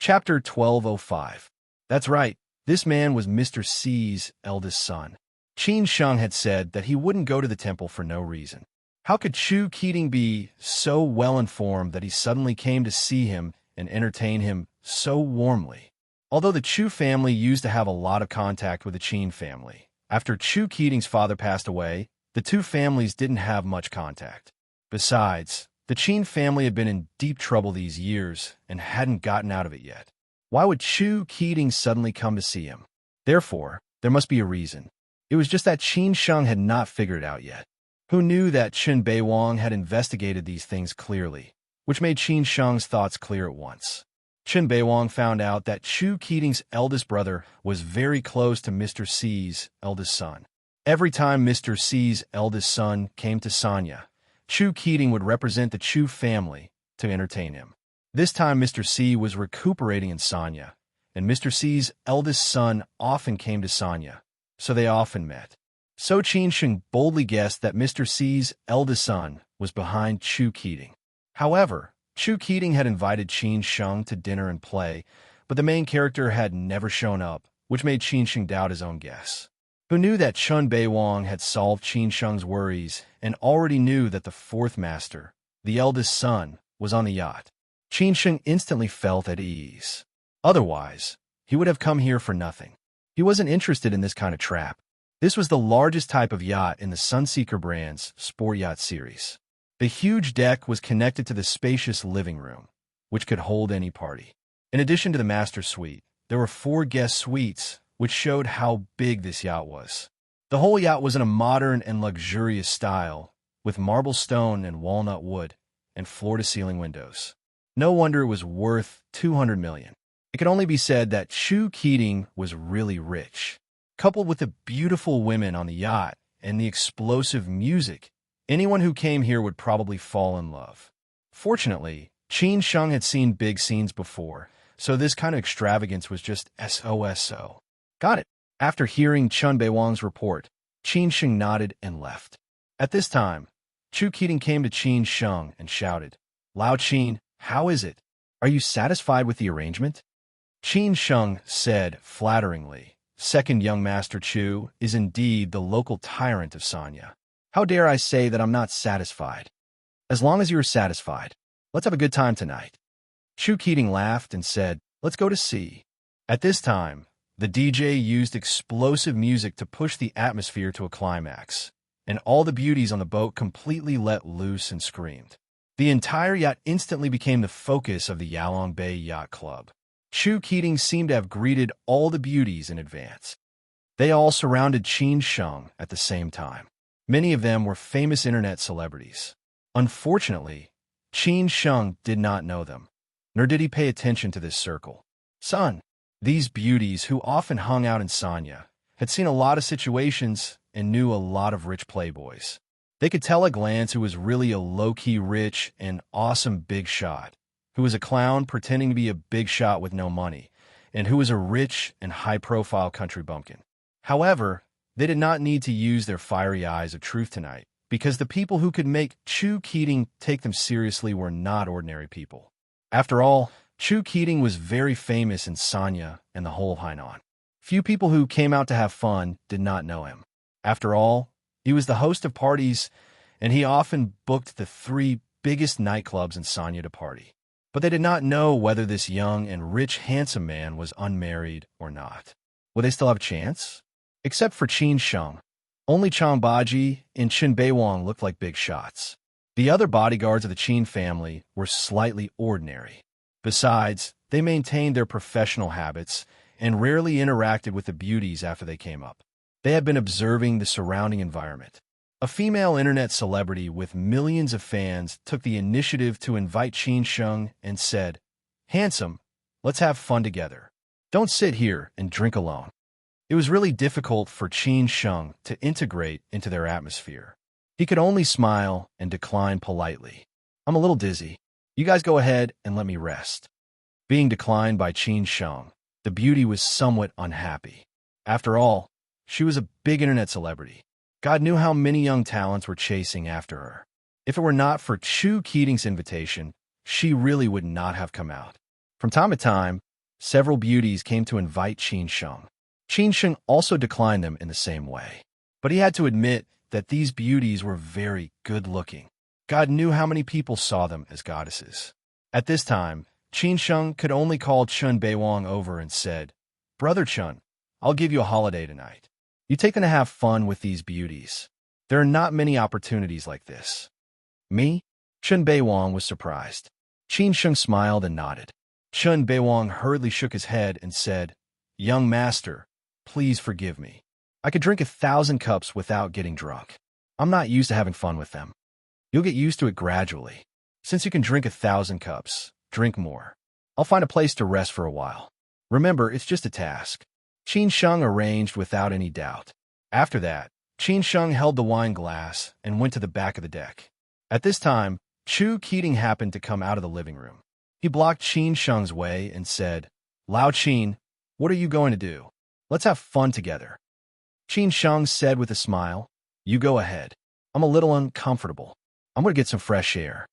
Chapter 1205. That's right, this man was Mr. C's eldest son. Qin Sheng had said that he wouldn't go to the temple for no reason. How could Chu Keating be so well-informed that he suddenly came to see him and entertain him so warmly? Although the Chu family used to have a lot of contact with the Qin family, after Chu Keating's father passed away, the two families didn't have much contact. Besides, the Qin family had been in deep trouble these years and hadn't gotten out of it yet. Why would Chu Keating suddenly come to see him? Therefore, there must be a reason. It was just that Qin Sheng had not figured it out yet. Who knew that Chen Beiwang had investigated these things clearly, which made Qin Sheng's thoughts clear at once. Chen Beiwang found out that Chu Keating's eldest brother was very close to Mr. C's eldest son. Every time Mr. C's eldest son came to Sanya, Chu Keating would represent the Chu family to entertain him. This time Mr. C was recuperating in Sanya, and Mr. C's eldest son often came to Sanya, so they often met. So Qin Sheng boldly guessed that Mr. C's eldest son was behind Chu Keating. However, Chu Keating had invited Qin Sheng to dinner and play, but the main character had never shown up, which made Qin Sheng doubt his own guess. Who knew that Chen Beiwang had solved Qin Sheng's worries and already knew that the fourth master, the eldest son, was on the yacht. Qin Sheng instantly felt at ease. Otherwise, he would have come here for nothing. He wasn't interested in this kind of trap. This was the largest type of yacht in the Sunseeker brand's sport yacht series. The huge deck was connected to the spacious living room, which could hold any party. In addition to the master suite, there were 4 guest suites, which showed how big this yacht was. The whole yacht was in a modern and luxurious style, with marble stone and walnut wood, and floor-to-ceiling windows. No wonder it was worth $200 million. It could only be said that Chu Keating was really rich. Coupled with the beautiful women on the yacht and the explosive music, anyone who came here would probably fall in love. Fortunately, Qin Sheng had seen big scenes before, so this kind of extravagance was just SOSO. Got it. After hearing Chen Beiwang's report, Qin Sheng nodded and left. At this time, Chu Keating came to Qin Sheng and shouted, "Lao Qin, how is it? Are you satisfied with the arrangement?" Qin Sheng said flatteringly, "Second young Master Chu is indeed the local tyrant of Sanya. How dare I say that I'm not satisfied? As long as you are satisfied, let's have a good time tonight." Chu Keating laughed and said, "Let's go to sea." At this time, the DJ used explosive music to push the atmosphere to a climax, and all the beauties on the boat completely let loose and screamed. The entire yacht instantly became the focus of the Yalong Bay Yacht Club. Chu Keating seemed to have greeted all the beauties in advance. They all surrounded Qin Sheng at the same time. Many of them were famous internet celebrities. Unfortunately, Qin Sheng did not know them, nor did he pay attention to this circle. Son, these beauties who often hung out in Sanya had seen a lot of situations and knew a lot of rich playboys. They could tell at a glance who was really a low-key rich and awesome big shot, who was a clown pretending to be a big shot with no money, and who was a rich and high-profile country bumpkin. However, they did not need to use their fiery eyes of truth tonight, because the people who could make Chu Keating take them seriously were not ordinary people. After all, Chu Keating was very famous in Sanya and the whole Hainan. Few people who came out to have fun did not know him. After all, he was the host of parties, and he often booked the 3 biggest nightclubs in Sanya to party. But they did not know whether this young and rich handsome man was unmarried or not. Would they still have a chance? Except for Qin Sheng. Only Chang Baji and Chen Beiwang looked like big shots. The other bodyguards of the Qin family were slightly ordinary. Besides, they maintained their professional habits and rarely interacted with the beauties after they came up. They had been observing the surrounding environment. A female internet celebrity with millions of fans took the initiative to invite Qin Sheng and said, "Handsome, let's have fun together. Don't sit here and drink alone." It was really difficult for Qin Sheng to integrate into their atmosphere. He could only smile and decline politely. "I'm a little dizzy. You guys go ahead and let me rest." Being declined by Qin Sheng, the beauty was somewhat unhappy. After all, she was a big internet celebrity. God knew how many young talents were chasing after her. If it were not for Chu Keating's invitation, she really would not have come out. From time to time, Several beauties came to invite Qin Sheng. Qin Sheng also declined them in the same way. But he had to admit that these beauties were very good-looking. God knew how many people saw them as goddesses. At this time, Qin Sheng could only call Chun Beiwang over and said, "Brother Chun, I'll give you a holiday tonight. You take them to have fun with these beauties. There are not many opportunities like this." "Me?" Chun Beiwang was surprised. Qin Sheng smiled and nodded. Chun Beiwang hurriedly shook his head and said, "Young master, please forgive me. I could drink 1,000 cups without getting drunk. I'm not used to having fun with them. You'll get used to it gradually. Since you can drink 1,000 cups, drink more. I'll find a place to rest for a while. Remember, it's just a task." Qin Sheng arranged without any doubt. After that, Qin Sheng held the wine glass and went to the back of the deck. At this time, Chu Keating happened to come out of the living room. He blocked Qin Sheng's way and said, "Lao Qin, what are you going to do? Let's have fun together." Qin Sheng said with a smile, "You go ahead. I'm a little uncomfortable. I'm going to get some fresh air."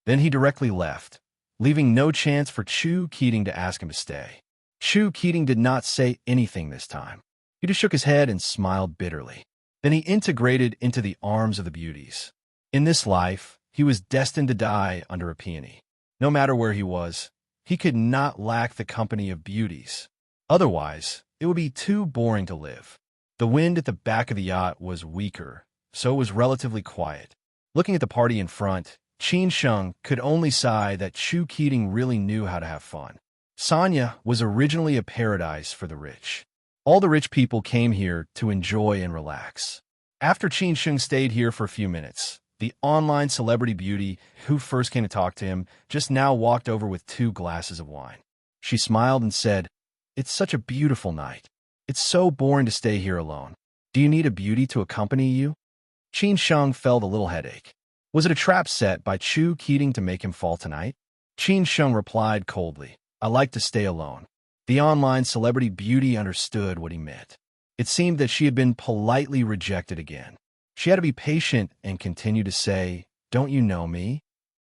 Then he directly left, leaving no chance for Chu Keating to ask him to stay. Chu Keating did not say anything this time. He just shook his head and smiled bitterly. Then he integrated into the arms of the beauties. In this life, he was destined to die under a peony. No matter where he was, he could not lack the company of beauties. Otherwise, it would be too boring to live. The wind at the back of the yacht was weaker, so it was relatively quiet. Looking at the party in front, Qin Sheng could only sigh that Chu Keating really knew how to have fun. Sanya was originally a paradise for the rich. All the rich people came here to enjoy and relax. After Qin Sheng stayed here for a few minutes, the online celebrity beauty who first came to talk to him just now walked over with 2 glasses of wine. She smiled and said, "It's such a beautiful night. It's so boring to stay here alone. Do you need a beauty to accompany you?" Qin Sheng felt a little headache. Was it a trap set by Chu Keating to make him fall tonight? Qin Sheng replied coldly, "I like to stay alone." The online celebrity beauty understood what he meant. It seemed that she had been politely rejected again. She had to be patient and continue to say, "Don't you know me?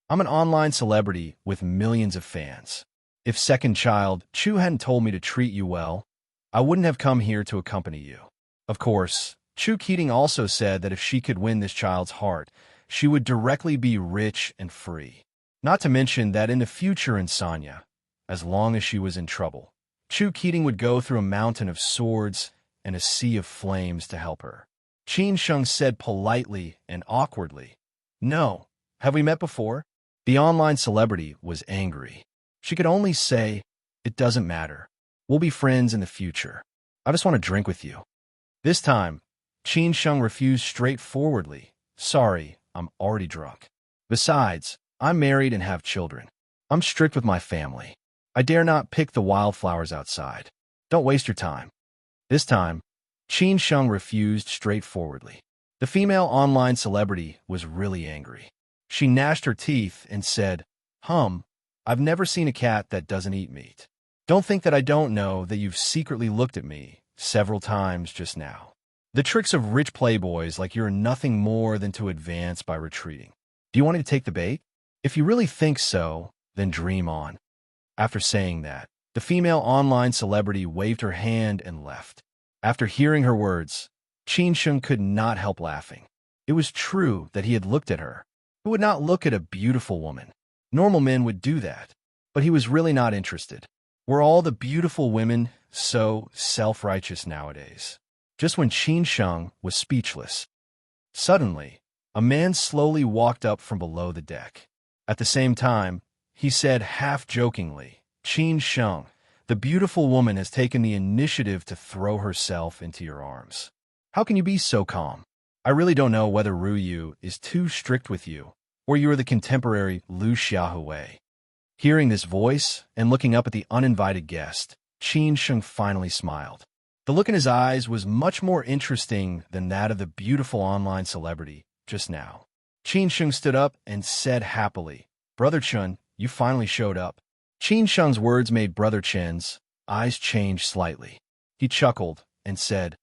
I'm an online celebrity with millions of fans. If second child Chu hadn't told me to treat you well, I wouldn't have come here to accompany you." Of course, Chu Keating also said that if she could win this child's heart, she would directly be rich and free. Not to mention that in the future in Sanya, as long as she was in trouble, Chu Keating would go through a mountain of swords and a sea of flames to help her. Qin Sheng said politely and awkwardly, "No, have we met before?" The online celebrity was angry. She could only say, "It doesn't matter. We'll be friends in the future. I just want to drink with you." This time, Qin Sheng refused straightforwardly, "Sorry, I'm already drunk. Besides, I'm married and have children. I'm strict with my family. I dare not pick the wildflowers outside. Don't waste your time." This time, Qin Sheng refused straightforwardly. The female online celebrity was really angry. She gnashed her teeth and said, I've never seen a cat that doesn't eat meat. Don't think that I don't know that you've secretly looked at me several times just now. The tricks of rich playboys like you're nothing more than to advance by retreating. Do you want me to take the bait? If you really think so, then dream on." After saying that, the female online celebrity waved her hand and left. After hearing her words, Qin Sheng could not help laughing. It was true that he had looked at her. Who would not look at a beautiful woman? Normal men would do that, but he was really not interested. Were all the beautiful women so self-righteous nowadays? Just when Qin Sheng was speechless, suddenly, a man slowly walked up from below the deck. At the same time, he said half-jokingly, "Qin Sheng, the beautiful woman has taken the initiative to throw herself into your arms. How can you be so calm? I really don't know whether Ru Yu is too strict with you, or you are the contemporary Lu Xiaohui." Hearing this voice and looking up at the uninvited guest, Qin Sheng finally smiled. The look in his eyes was much more interesting than that of the beautiful online celebrity just now. Qin Sheng stood up and said happily, "Brother Chun, you finally showed up." Qin Sheng's words made Brother Chen's eyes change slightly. He chuckled and said,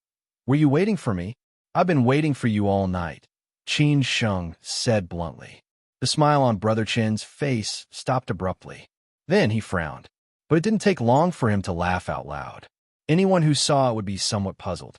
"Were you waiting for me? I've been waiting for you all night," Qin Sheng said bluntly. The smile on Brother Chen's face stopped abruptly. Then he frowned. But it didn't take long for him to laugh out loud. Anyone who saw it would be somewhat puzzled.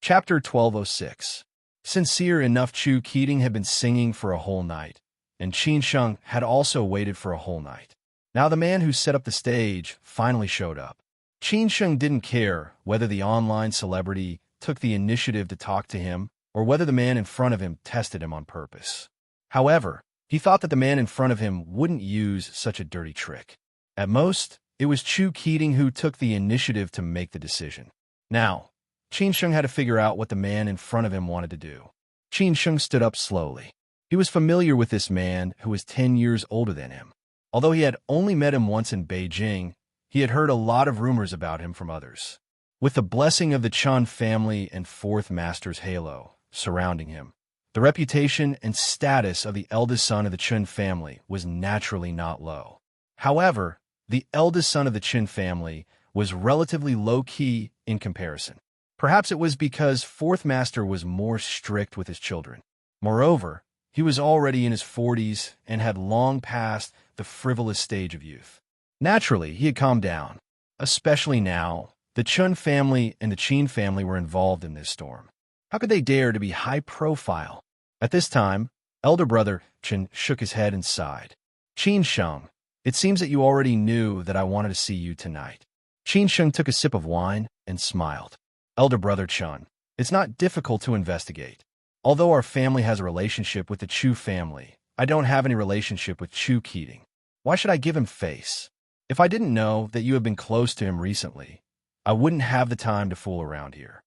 Chapter 1206. Sincere enough, Chu Keating had been singing for a whole night, and Qin Sheng had also waited for a whole night. Now the man who set up the stage finally showed up. Qin Sheng didn't care whether the online celebrity took the initiative to talk to him or whether the man in front of him tested him on purpose. However, he thought that the man in front of him wouldn't use such a dirty trick. At most, it was Chu Keating who took the initiative to make the decision. Now, Qin Sheng had to figure out what the man in front of him wanted to do. Qin Sheng stood up slowly. He was familiar with this man who was 10 years older than him. Although he had only met him once in Beijing, he had heard a lot of rumors about him from others. With the blessing of the Chun family and Fourth Master's halo surrounding him, the reputation and status of the eldest son of the Chun family was naturally not low. However, the eldest son of the Chun family was relatively low-key in comparison. Perhaps it was because Fourth Master was more strict with his children. Moreover, he was already in his 40s and had long passed the frivolous stage of youth. Naturally, he had calmed down. Especially now, the Chun family and the Qin family were involved in this storm. How could they dare to be high-profile? At this time, elder brother Chen shook his head and sighed. Qin Sheng, it seems that you already knew that I wanted to see you tonight. Qin Sheng took a sip of wine and smiled. Elder brother Chen, it's not difficult to investigate. Although our family has a relationship with the Chu family, I don't have any relationship with Chu Keating. Why should I give him face? If I didn't know that you have been close to him recently, I wouldn't have the time to fool around here.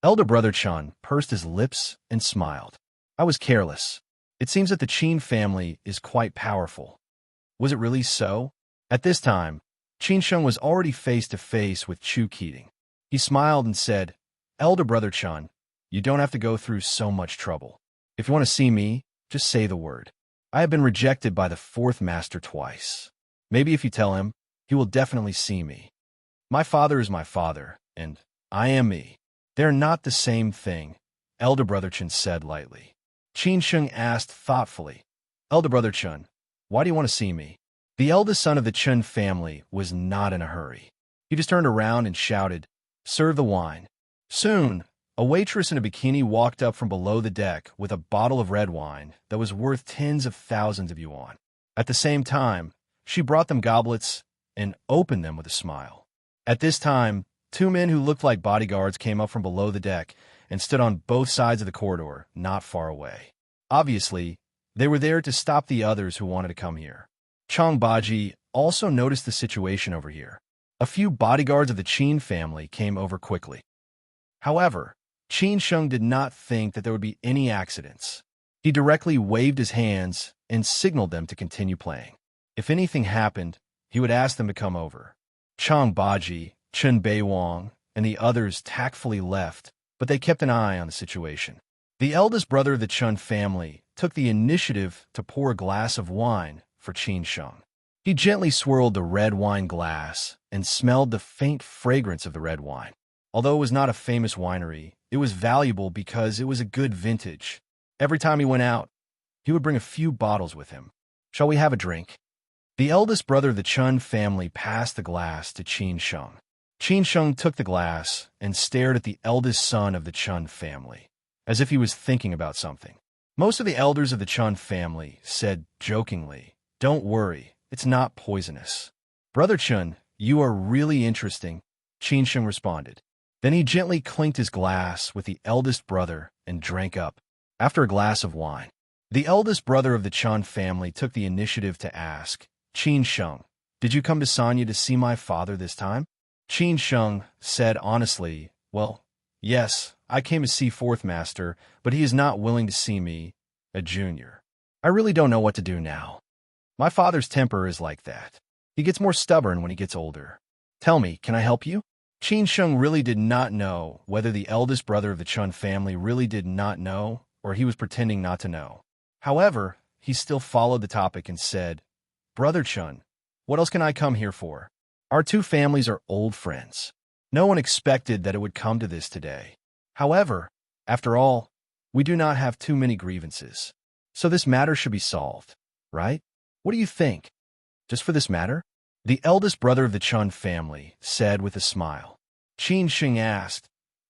Elder brother Chen pursed his lips and smiled. I was careless. It seems that the Qin family is quite powerful. Was it really so? At this time, Qin Sheng was already face to face with Chu Keating. He smiled and said, Elder brother Chen, you don't have to go through so much trouble. If you want to see me, just say the word. I have been rejected by the Fourth Master twice. Maybe if you tell him, he will definitely see me. My father is my father, and I am me. They're not the same thing, Elder brother Chen said lightly. Qin Sheng asked thoughtfully, Elder brother Chen, why do you want to see me? The eldest son of the Chen family was not in a hurry. He just turned around and shouted, Serve the wine. Soon, a waitress in a bikini walked up from below the deck with a bottle of red wine that was worth tens of thousands of yuan. At the same time, she brought them goblets and opened them with a smile. At this time, two men who looked like bodyguards came up from below the deck and stood on both sides of the corridor, not far away. Obviously, they were there to stop the others who wanted to come here. Chang Baji also noticed the situation over here. A few bodyguards of the Qin family came over quickly. However, Qin Sheng did not think that there would be any accidents. He directly waved his hands and signaled them to continue playing. If anything happened, he would ask them to come over. Chang Baji, Chen Beiwang, and the others tactfully left, but they kept an eye on the situation. The eldest brother of the Chun family took the initiative to pour a glass of wine for Qin Sheng. He gently swirled the red wine glass and smelled the faint fragrance of the red wine. Although it was not a famous winery, it was valuable because it was a good vintage. Every time he went out, he would bring a few bottles with him. Shall we have a drink? The eldest brother of the Chun family passed the glass to Qin Sheng. Qin Sheng took the glass and stared at the eldest son of the Chun family, as if he was thinking about something. Most of the elders of the Chun family said jokingly, Don't worry, it's not poisonous. Brother Chun, you are really interesting, Qin Sheng responded. Then he gently clinked his glass with the eldest brother and drank up. After a glass of wine, the eldest brother of the Chun family took the initiative to ask, Qin Sheng, did you come to Sanya to see my father this time? Qin Sheng said honestly, Well, yes, I came to see Fourth Master, but he is not willing to see me, a junior. I really don't know what to do now. My father's temper is like that. He gets more stubborn when he gets older. Tell me, can I help you? Qin Sheng really did not know whether the eldest brother of the Chun family really did not know or he was pretending not to know. However, he still followed the topic and said, Brother Chun, what else can I come here for? Our two families are old friends. No one expected that it would come to this today. However, after all, we do not have too many grievances. So this matter should be solved, right? What do you think? Just for this matter? The eldest brother of the Chun family said with a smile. Qin Sheng asked,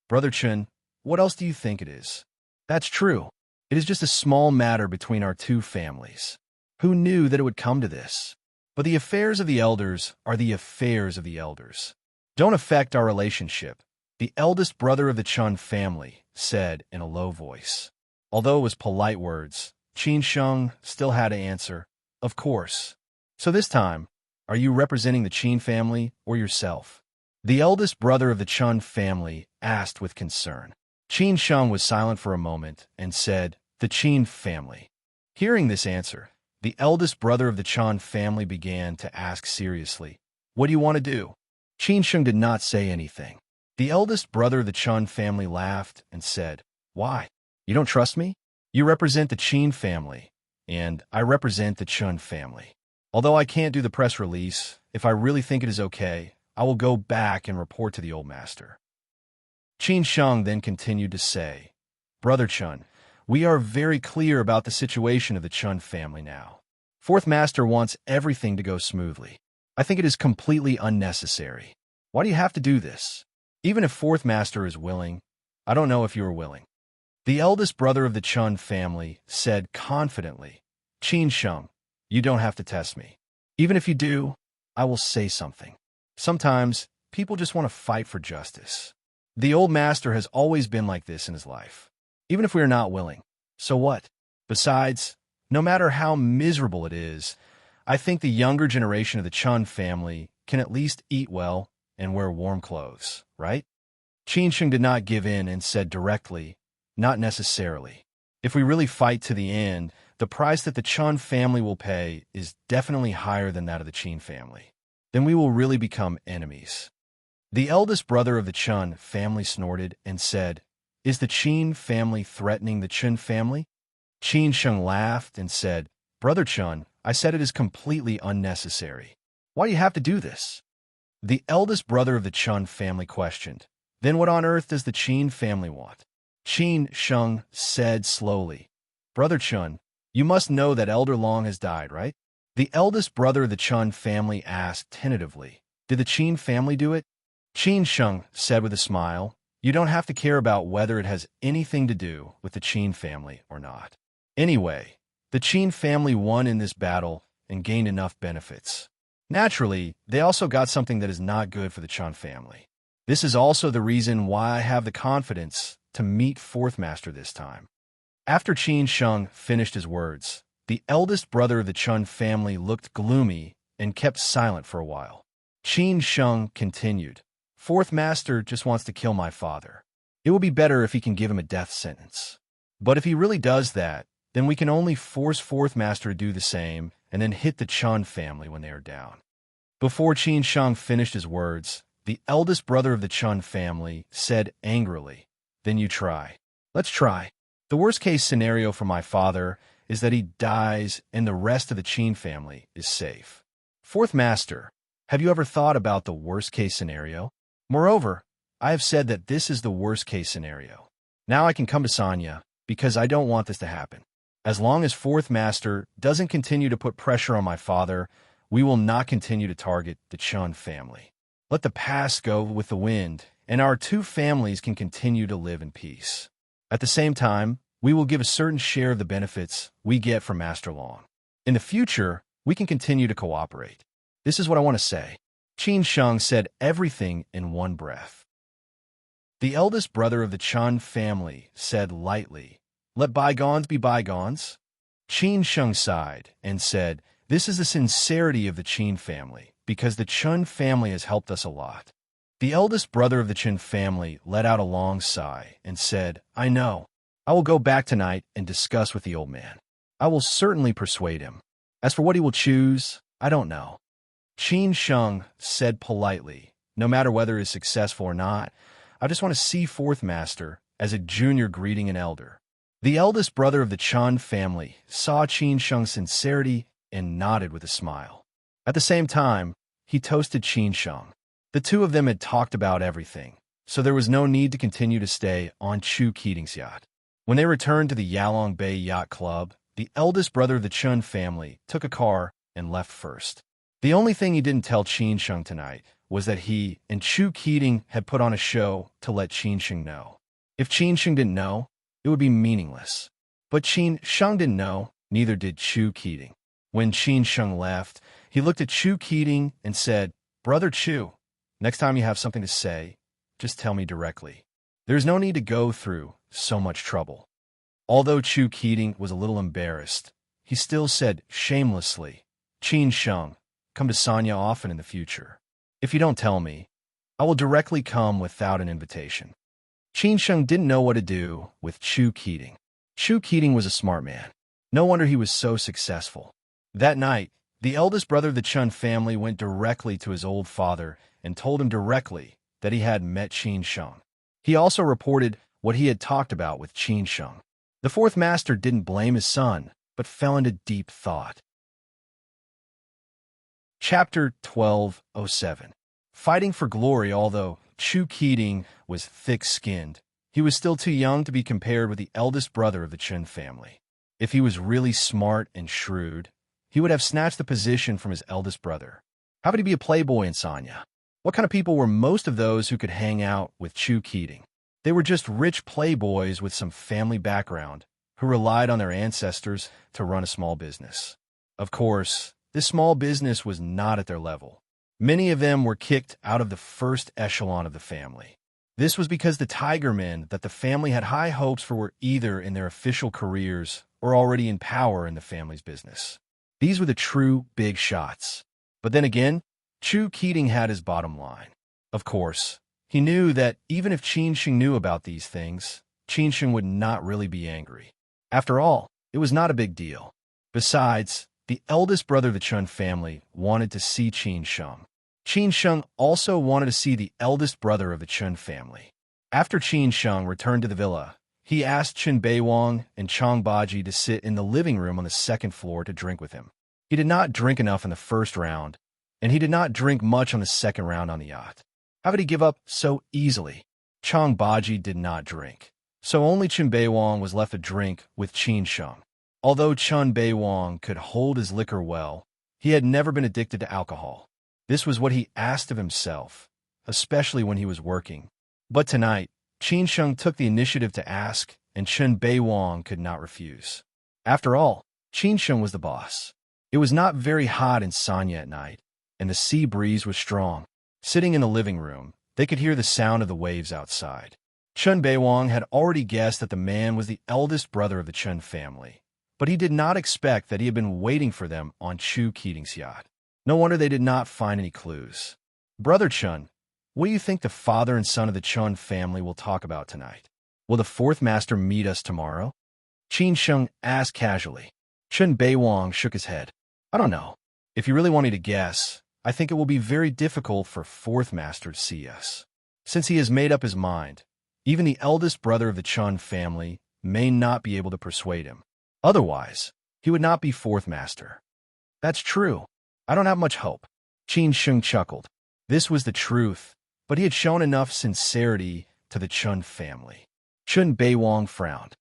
Brother Chun, what else do you think it is? That's true. It is just a small matter between our two families. Who knew that it would come to this? But the affairs of the elders are the affairs of the elders. Don't affect our relationship, the eldest brother of the Chun family said in a low voice. Although it was polite words, Qin Sheng still had to answer, Of course. So this time, are you representing the Qin family or yourself? The eldest brother of the Chun family asked with concern. Qin Sheng was silent for a moment and said, The Qin family. Hearing this answer, the eldest brother of the Chun family began to ask seriously, What do you want to do? Qin Sheng did not say anything. The eldest brother of the Chun family laughed and said, Why? You don't trust me? You represent the Qin family, and I represent the Chun family. Although I can't do the press release, if I really think it is okay, I will go back and report to the old master. Qin Sheng then continued to say, Brother Chun, we are very clear about the situation of the Chun family now. Fourth Master wants everything to go smoothly. I think it is completely unnecessary. Why do you have to do this? Even if Fourth Master is willing, I don't know if you are willing. The eldest brother of the Chun family said confidently, Qin Sheng, you don't have to test me. Even if you do, I will say something. Sometimes, people just want to fight for justice. The old master has always been like this in his life. Even if we are not willing. So what? Besides, no matter how miserable it is, I think the younger generation of the Chun family can at least eat well and wear warm clothes, right? Qin Sheng did not give in and said directly, Not necessarily. If we really fight to the end, the price that the Chun family will pay is definitely higher than that of the Qin family. Then we will really become enemies. The eldest brother of the Chun family snorted and said, Is the Qin family threatening the Chun family? Qin Sheng laughed and said, Brother Chun, I said it is completely unnecessary. Why do you have to do this? The eldest brother of the Chun family questioned, Then what on earth does the Qin family want? Qin Sheng said slowly, Brother Chun, you must know that Elder Long has died, right? The eldest brother of the Chun family asked tentatively, Did the Qin family do it? Qin Sheng said with a smile, You don't have to care about whether it has anything to do with the Qin family or not. Anyway, the Qin family won in this battle and gained enough benefits. Naturally, they also got something that is not good for the Chun family. This is also the reason why I have the confidence to meet Fourth Master this time. After Qin Sheng finished his words, the eldest brother of the Chun family looked gloomy and kept silent for a while. Qin Sheng continued, Fourth Master just wants to kill my father. It will be better if he can give him a death sentence. But if he really does that, then we can only force Fourth Master to do the same and then hit the Chun family when they are down. Before Qin Sheng finished his words, the eldest brother of the Chun family said angrily, Then you try. Let's try. The worst-case scenario for my father is that he dies and the rest of the Qin family is safe. Fourth Master, have you ever thought about the worst-case scenario? Moreover, I have said that this is the worst-case scenario. Now I can come to Sanya, because I don't want this to happen. As long as Fourth Master doesn't continue to put pressure on my father, we will not continue to target the Chun family. Let the past go with the wind, and our two families can continue to live in peace. At the same time, we will give a certain share of the benefits we get from Master Long. In the future, we can continue to cooperate. This is what I want to say. Qin Sheng said everything in one breath. The eldest brother of the Chun family said lightly, Let bygones be bygones. Qin Sheng sighed and said, This is the sincerity of the Qin family, because the Chun family has helped us a lot. The eldest brother of the Qin family let out a long sigh and said, I know. I will go back tonight and discuss with the old man. I will certainly persuade him. As for what he will choose, I don't know. Qin Sheng said politely, No matter whether it is successful or not, I just want to see Fourth Master as a junior greeting an elder. The eldest brother of the Chun family saw Qin Sheng's sincerity and nodded with a smile. At the same time, he toasted Qin Sheng. The two of them had talked about everything, so there was no need to continue to stay on Chu Keating's yacht. When they returned to the Yalong Bay Yacht Club, the eldest brother of the Chun family took a car and left first. The only thing he didn't tell Qin Sheng tonight was that he and Chu Keating had put on a show to let Qin Sheng know. If Qin Sheng didn't know, it would be meaningless. But Qin Sheng didn't know, neither did Chu Keating. When Qin Sheng left, he looked at Chu Keating and said, "Brother Chu, next time you have something to say, just tell me directly. There's no need to go through so much trouble." Although Chu Keating was a little embarrassed, he still said shamelessly, "Qin Sheng, come to Sanya often in the future. If you don't tell me, I will directly come without an invitation." Qin Sheng didn't know what to do with Chu Keating. Chu Keating was a smart man. No wonder he was so successful. That night, the eldest brother of the Chun family went directly to his old father and told him directly that he had met Qin Sheng. He also reported what he had talked about with Qin Sheng. The fourth master didn't blame his son, but fell into deep thought. Chapter 1207. Fighting for glory. Although Chu Keating was thick-skinned, he was still too young to be compared with the eldest brother of the Chun family. If he was really smart and shrewd, he would have snatched the position from his eldest brother. How would he be a playboy in Sanya? What kind of people were most of those who could hang out with Chu Keating? They were just rich playboys with some family background who relied on their ancestors to run a small business. Of course, this small business was not at their level. Many of them were kicked out of the first echelon of the family. This was because the tiger men that the family had high hopes for were either in their official careers or already in power in the family's business. These were the true big shots. But then again, Chu Keating had his bottom line. Of course, he knew that even if Qin Sheng knew about these things, Qin Sheng would not really be angry. After all, it was not a big deal. Besides, the eldest brother of the Chun family wanted to see Qin Sheng. Qin Sheng also wanted to see the eldest brother of the Chun family. After Qin Sheng returned to the villa, he asked Chen Beiwang and Chang Baji to sit in the living room on the second floor to drink with him. He did not drink enough in the first round, and he did not drink much on the second round on the yacht. How could he give up so easily? Chang Baji did not drink, so only Chen Beiwang was left to drink with Qin Sheng. Although Chen Beiwang could hold his liquor well, he had never been addicted to alcohol. This was what he asked of himself, especially when he was working. But tonight, Qin Sheng took the initiative to ask, and Chen Beiwang could not refuse. After all, Qin Sheng was the boss. It was not very hot in Sanya at night, and the sea breeze was strong. Sitting in the living room, they could hear the sound of the waves outside. Chen Beiwang had already guessed that the man was the eldest brother of the Chun family, but he did not expect that he had been waiting for them on Chu Keating's yacht. No wonder they did not find any clues. "Brother Chun, what do you think the father and son of the Chun family will talk about tonight? Will the fourth master meet us tomorrow?" Qin Sheng asked casually. Chen Beiwang shook his head. "I don't know. If you really want me to guess, I think it will be very difficult for fourth master to see us. Since he has made up his mind, even the eldest brother of the Chun family may not be able to persuade him. Otherwise, he would not be fourth master." "That's true. I don't have much hope." Qin Sheng chuckled. This was the truth, but he had shown enough sincerity to the Chun family. Chen Beiwang frowned.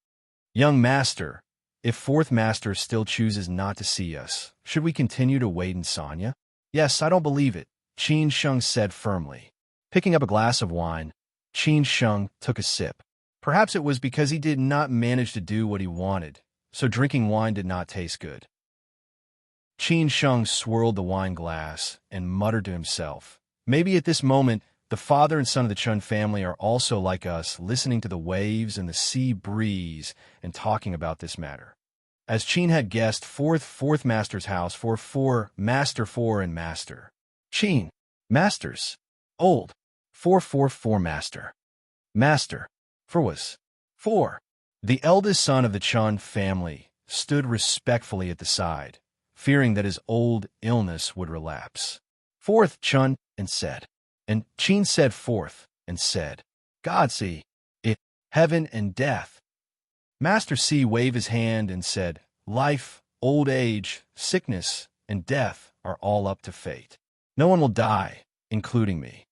"Young master, if fourth master still chooses not to see us, should we continue to wait in Sanya?" "Yes, I don't believe it," Qin Sheng said firmly. Picking up a glass of wine, Qin Sheng took a sip. Perhaps it was because he did not manage to do what he wanted, so drinking wine did not taste good. Qin Sheng swirled the wine glass and muttered to himself, "Maybe at this moment, the father and son of the Chun family are also like us, listening to the waves and the sea breeze and talking about this matter." As Qin had guessed, fourth master's house for four, master four and master. Qin, masters, old, four master. Master, for was, four. The eldest son of the Chun family stood respectfully at the side, fearing that his old illness would relapse. "Fourth, Chun," and said. And Qin said fourth, and said, "God see, it, heaven and death." Master C waved his hand and said, "Life, old age, sickness, and death are all up to fate. No one will die, including me."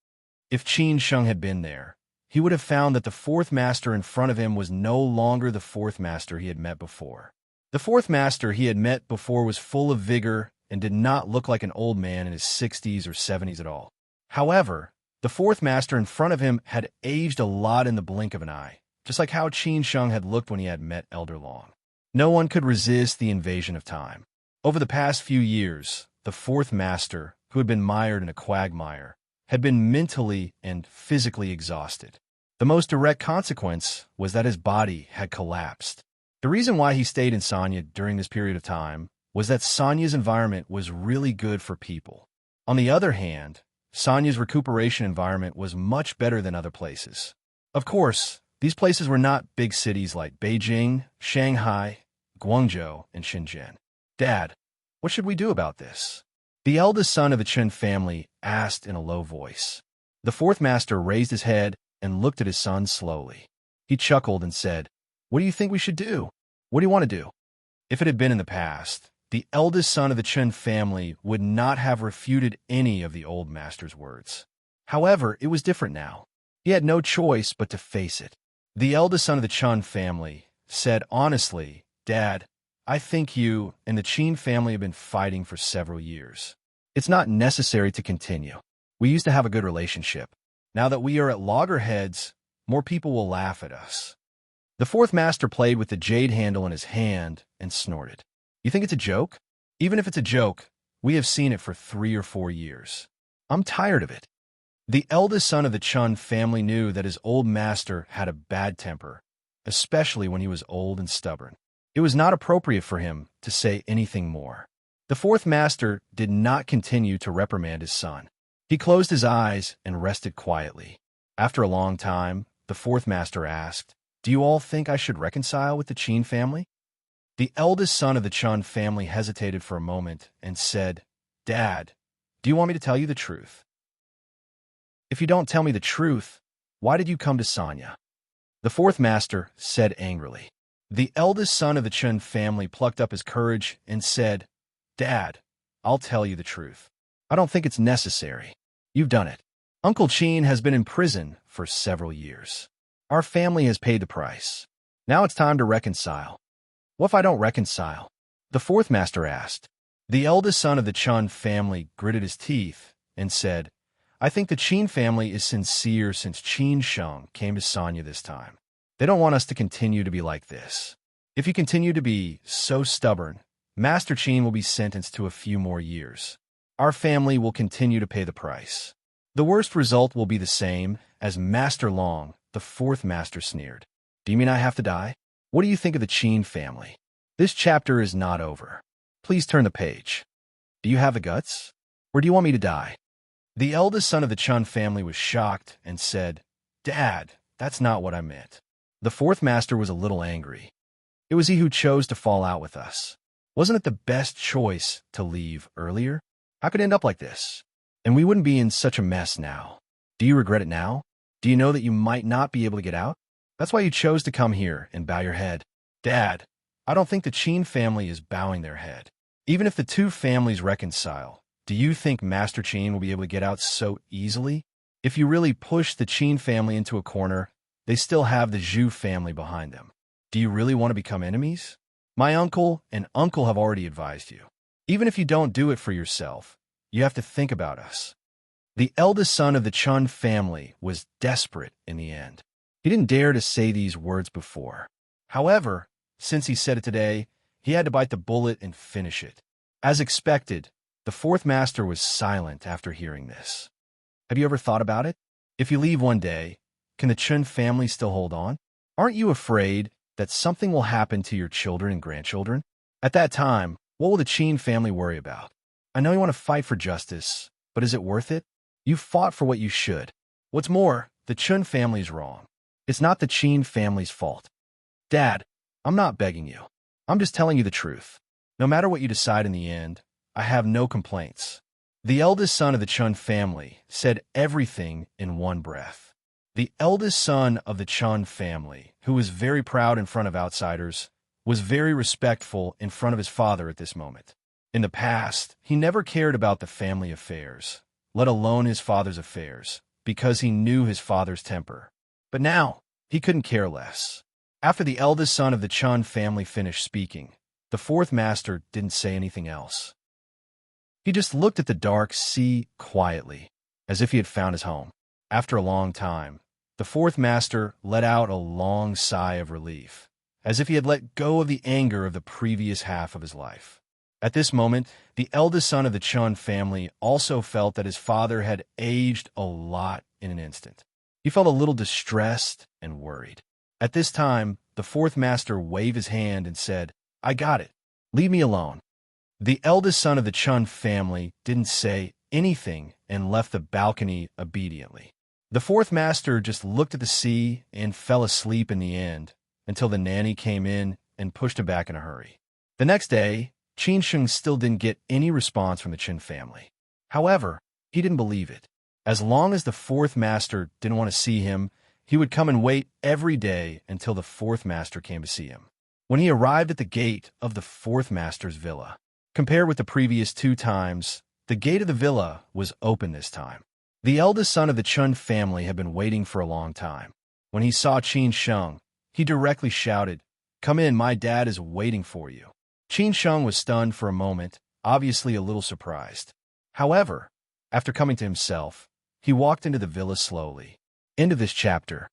If Qin Sheng had been there, he would have found that the fourth master in front of him was no longer the fourth master he had met before. The fourth master he had met before was full of vigor and did not look like an old man in his 60s or 70s at all. However, the fourth master in front of him had aged a lot in the blink of an eye, just like how Qin Sheng had looked when he had met Elder Long. No one could resist the invasion of time. Over the past few years, the fourth master, who had been mired in a quagmire, had been mentally and physically exhausted. The most direct consequence was that his body had collapsed. The reason why he stayed in Sanya during this period of time was that Sanya's environment was really good for people. On the other hand, Sanya's recuperation environment was much better than other places. Of course, these places were not big cities like Beijing, Shanghai, Guangzhou, and Shenzhen. "Dad, what should we do about this?" The eldest son of the Chen family asked in a low voice. The fourth master raised his head and looked at his son slowly. He chuckled and said, "What do you think we should do? What do you want to do?" If it had been in the past, the eldest son of the Chen family would not have refuted any of the old master's words. However, it was different now. He had no choice but to face it. The eldest son of the Chen family said honestly, "Dad, I think you and the Qin family have been fighting for several years. It's not necessary to continue. We used to have a good relationship. Now that we are at loggerheads, more people will laugh at us." The fourth master played with the jade handle in his hand and snorted. "You think it's a joke? Even if it's a joke, we have seen it for 3 or 4 years. I'm tired of it." The eldest son of the Chun family knew that his old master had a bad temper, especially when he was old and stubborn. It was not appropriate for him to say anything more. The fourth master did not continue to reprimand his son. He closed his eyes and rested quietly. After a long time, the fourth master asked, "Do you all think I should reconcile with the Qin family?" The eldest son of the Chun family hesitated for a moment and said, "Dad, do you want me to tell you the truth? If you don't tell me the truth, why did you come to Sanya?" The fourth master said angrily. The eldest son of the Chun family plucked up his courage and said, "Dad, I'll tell you the truth. I don't think it's necessary. You've done it. Uncle Qin has been in prison for several years. Our family has paid the price. Now it's time to reconcile." "What if I don't reconcile?" the fourth master asked. The eldest son of the Chun family gritted his teeth and said, "I think the Qin family is sincere since Qin Sheng came to Sanya this time. They don't want us to continue to be like this. If you continue to be so stubborn, Master Qin will be sentenced to a few more years. Our family will continue to pay the price. The worst result will be the same as Master Long," the fourth master sneered. "Do you mean I have to die? What do you think of the Qin family? This chapter is not over. Please turn the page. Do you have the guts? Or do you want me to die?" The eldest son of the Chun family was shocked and said, "Dad, that's not what I meant." The fourth master was a little angry. It was he who chose to fall out with us. Wasn't it the best choice to leave earlier? How could it end up like this? And we wouldn't be in such a mess now. Do you regret it now? Do you know that you might not be able to get out? That's why you chose to come here and bow your head. Dad, I don't think the Qin family is bowing their head. Even if the two families reconcile, do you think Master Qin will be able to get out so easily? If you really push the Qin family into a corner, they still have the Zhu family behind them. Do you really want to become enemies? My uncle and uncle have already advised you. Even if you don't do it for yourself, you have to think about us." The eldest son of the Chun family was desperate in the end. He didn't dare to say these words before. However, since he said it today, he had to bite the bullet and finish it. As expected, the fourth master was silent after hearing this. "Have you ever thought about it? If you leave one day, can the Chun family still hold on? Aren't you afraid that something will happen to your children and grandchildren? At that time, what will the Qin family worry about? I know you want to fight for justice, but is it worth it? You fought for what you should. What's more, the Chun family's wrong. It's not the Qin family's fault." "Dad, I'm not begging you. I'm just telling you the truth. No matter what you decide in the end, I have no complaints." The eldest son of the Chun family said everything in one breath. The eldest son of the Chun family, who was very proud in front of outsiders, was very respectful in front of his father at this moment. In the past, he never cared about the family affairs, let alone his father's affairs, because he knew his father's temper. But now, he couldn't care less. After the eldest son of the Chun family finished speaking, the fourth master didn't say anything else. He just looked at the dark sea quietly, as if he had found his home. After a long time, the fourth master let out a long sigh of relief, as if he had let go of the anger of the previous half of his life. At this moment, the eldest son of the Chun family also felt that his father had aged a lot in an instant. He felt a little distressed and worried. At this time, the fourth master waved his hand and said, "I got it. Leave me alone." The eldest son of the Chun family didn't say anything and left the balcony obediently. The fourth master just looked at the sea and fell asleep in the end until the nanny came in and pushed him back in a hurry. The next day, Qin Sheng still didn't get any response from the Qin family. However, he didn't believe it. As long as the fourth master didn't want to see him, he would come and wait every day until the fourth master came to see him. When he arrived at the gate of the fourth master's villa, compared with the previous 2 times, the gate of the villa was open this time. The eldest son of the Chun family had been waiting for a long time. When he saw Qin Sheng, he directly shouted, "Come in, my dad is waiting for you." Qin Sheng was stunned for a moment, obviously a little surprised. However, after coming to himself, he walked into the villa slowly. End of this chapter.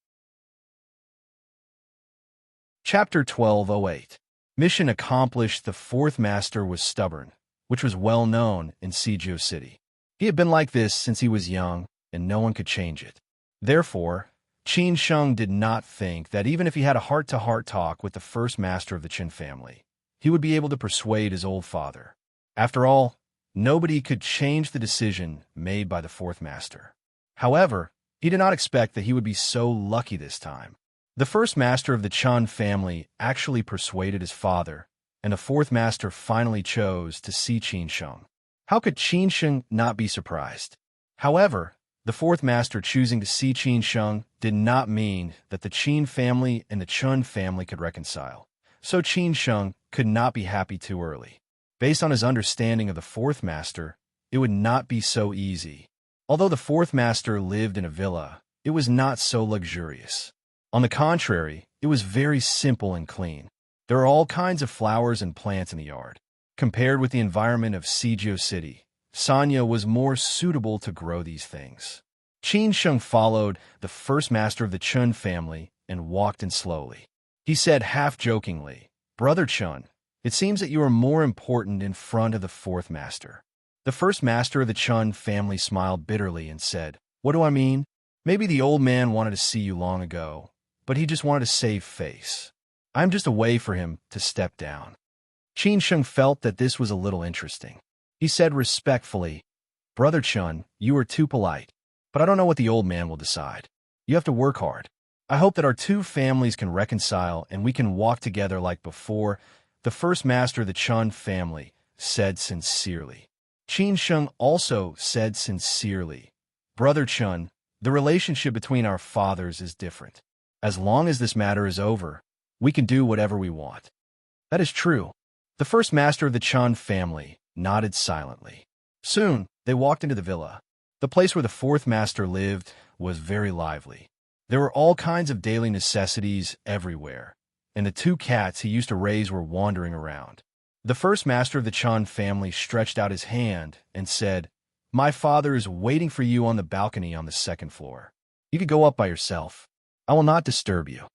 Chapter 1208. Mission accomplished. The fourth master was stubborn, which was well known in Sijio City. He had been like this since he was young, and no one could change it. Therefore, Qin Sheng did not think that even if he had a heart-to-heart talk with the first master of the Qin family, he would be able to persuade his old father. After all, nobody could change the decision made by the fourth master. However, he did not expect that he would be so lucky this time. The first master of the Chun family actually persuaded his father, and the fourth master finally chose to see Qin Sheng. How could Qin Sheng not be surprised? However, the fourth master choosing to see Qin Sheng did not mean that the Qin family and the Chun family could reconcile, so Qin Sheng could not be happy too early. Based on his understanding of the fourth master, it would not be so easy. Although the fourth master lived in a villa, it was not so luxurious. On the contrary, it was very simple and clean. There are all kinds of flowers and plants in the yard. Compared with the environment of Sijio City, Sanya was more suitable to grow these things. Qin Sheng followed the first master of the Chun family and walked in slowly. He said half-jokingly, "Brother Chun, it seems that you are more important in front of the fourth master." The first master of the Chun family smiled bitterly and said, "What do I mean? Maybe the old man wanted to see you long ago, but he just wanted to save face. I'm just a way for him to step down." Qin Sheng felt that this was a little interesting. He said respectfully, "Brother Chun, you are too polite, but I don't know what the old man will decide. You have to work hard. I hope that our 2 families can reconcile and we can walk together like before." The first master of the Chun family said sincerely. Qin Sheng also said sincerely, "Brother Chun, the relationship between our fathers is different. As long as this matter is over, we can do whatever we want." "That is true." The first master of the Chun family nodded silently. Soon, they walked into the villa. The place where the fourth master lived was very lively. There were all kinds of daily necessities everywhere, and the 2 cats he used to raise were wandering around. The first master of the Chun family stretched out his hand and said, "My father is waiting for you on the balcony on the 2nd floor. You could go up by yourself. I will not disturb you."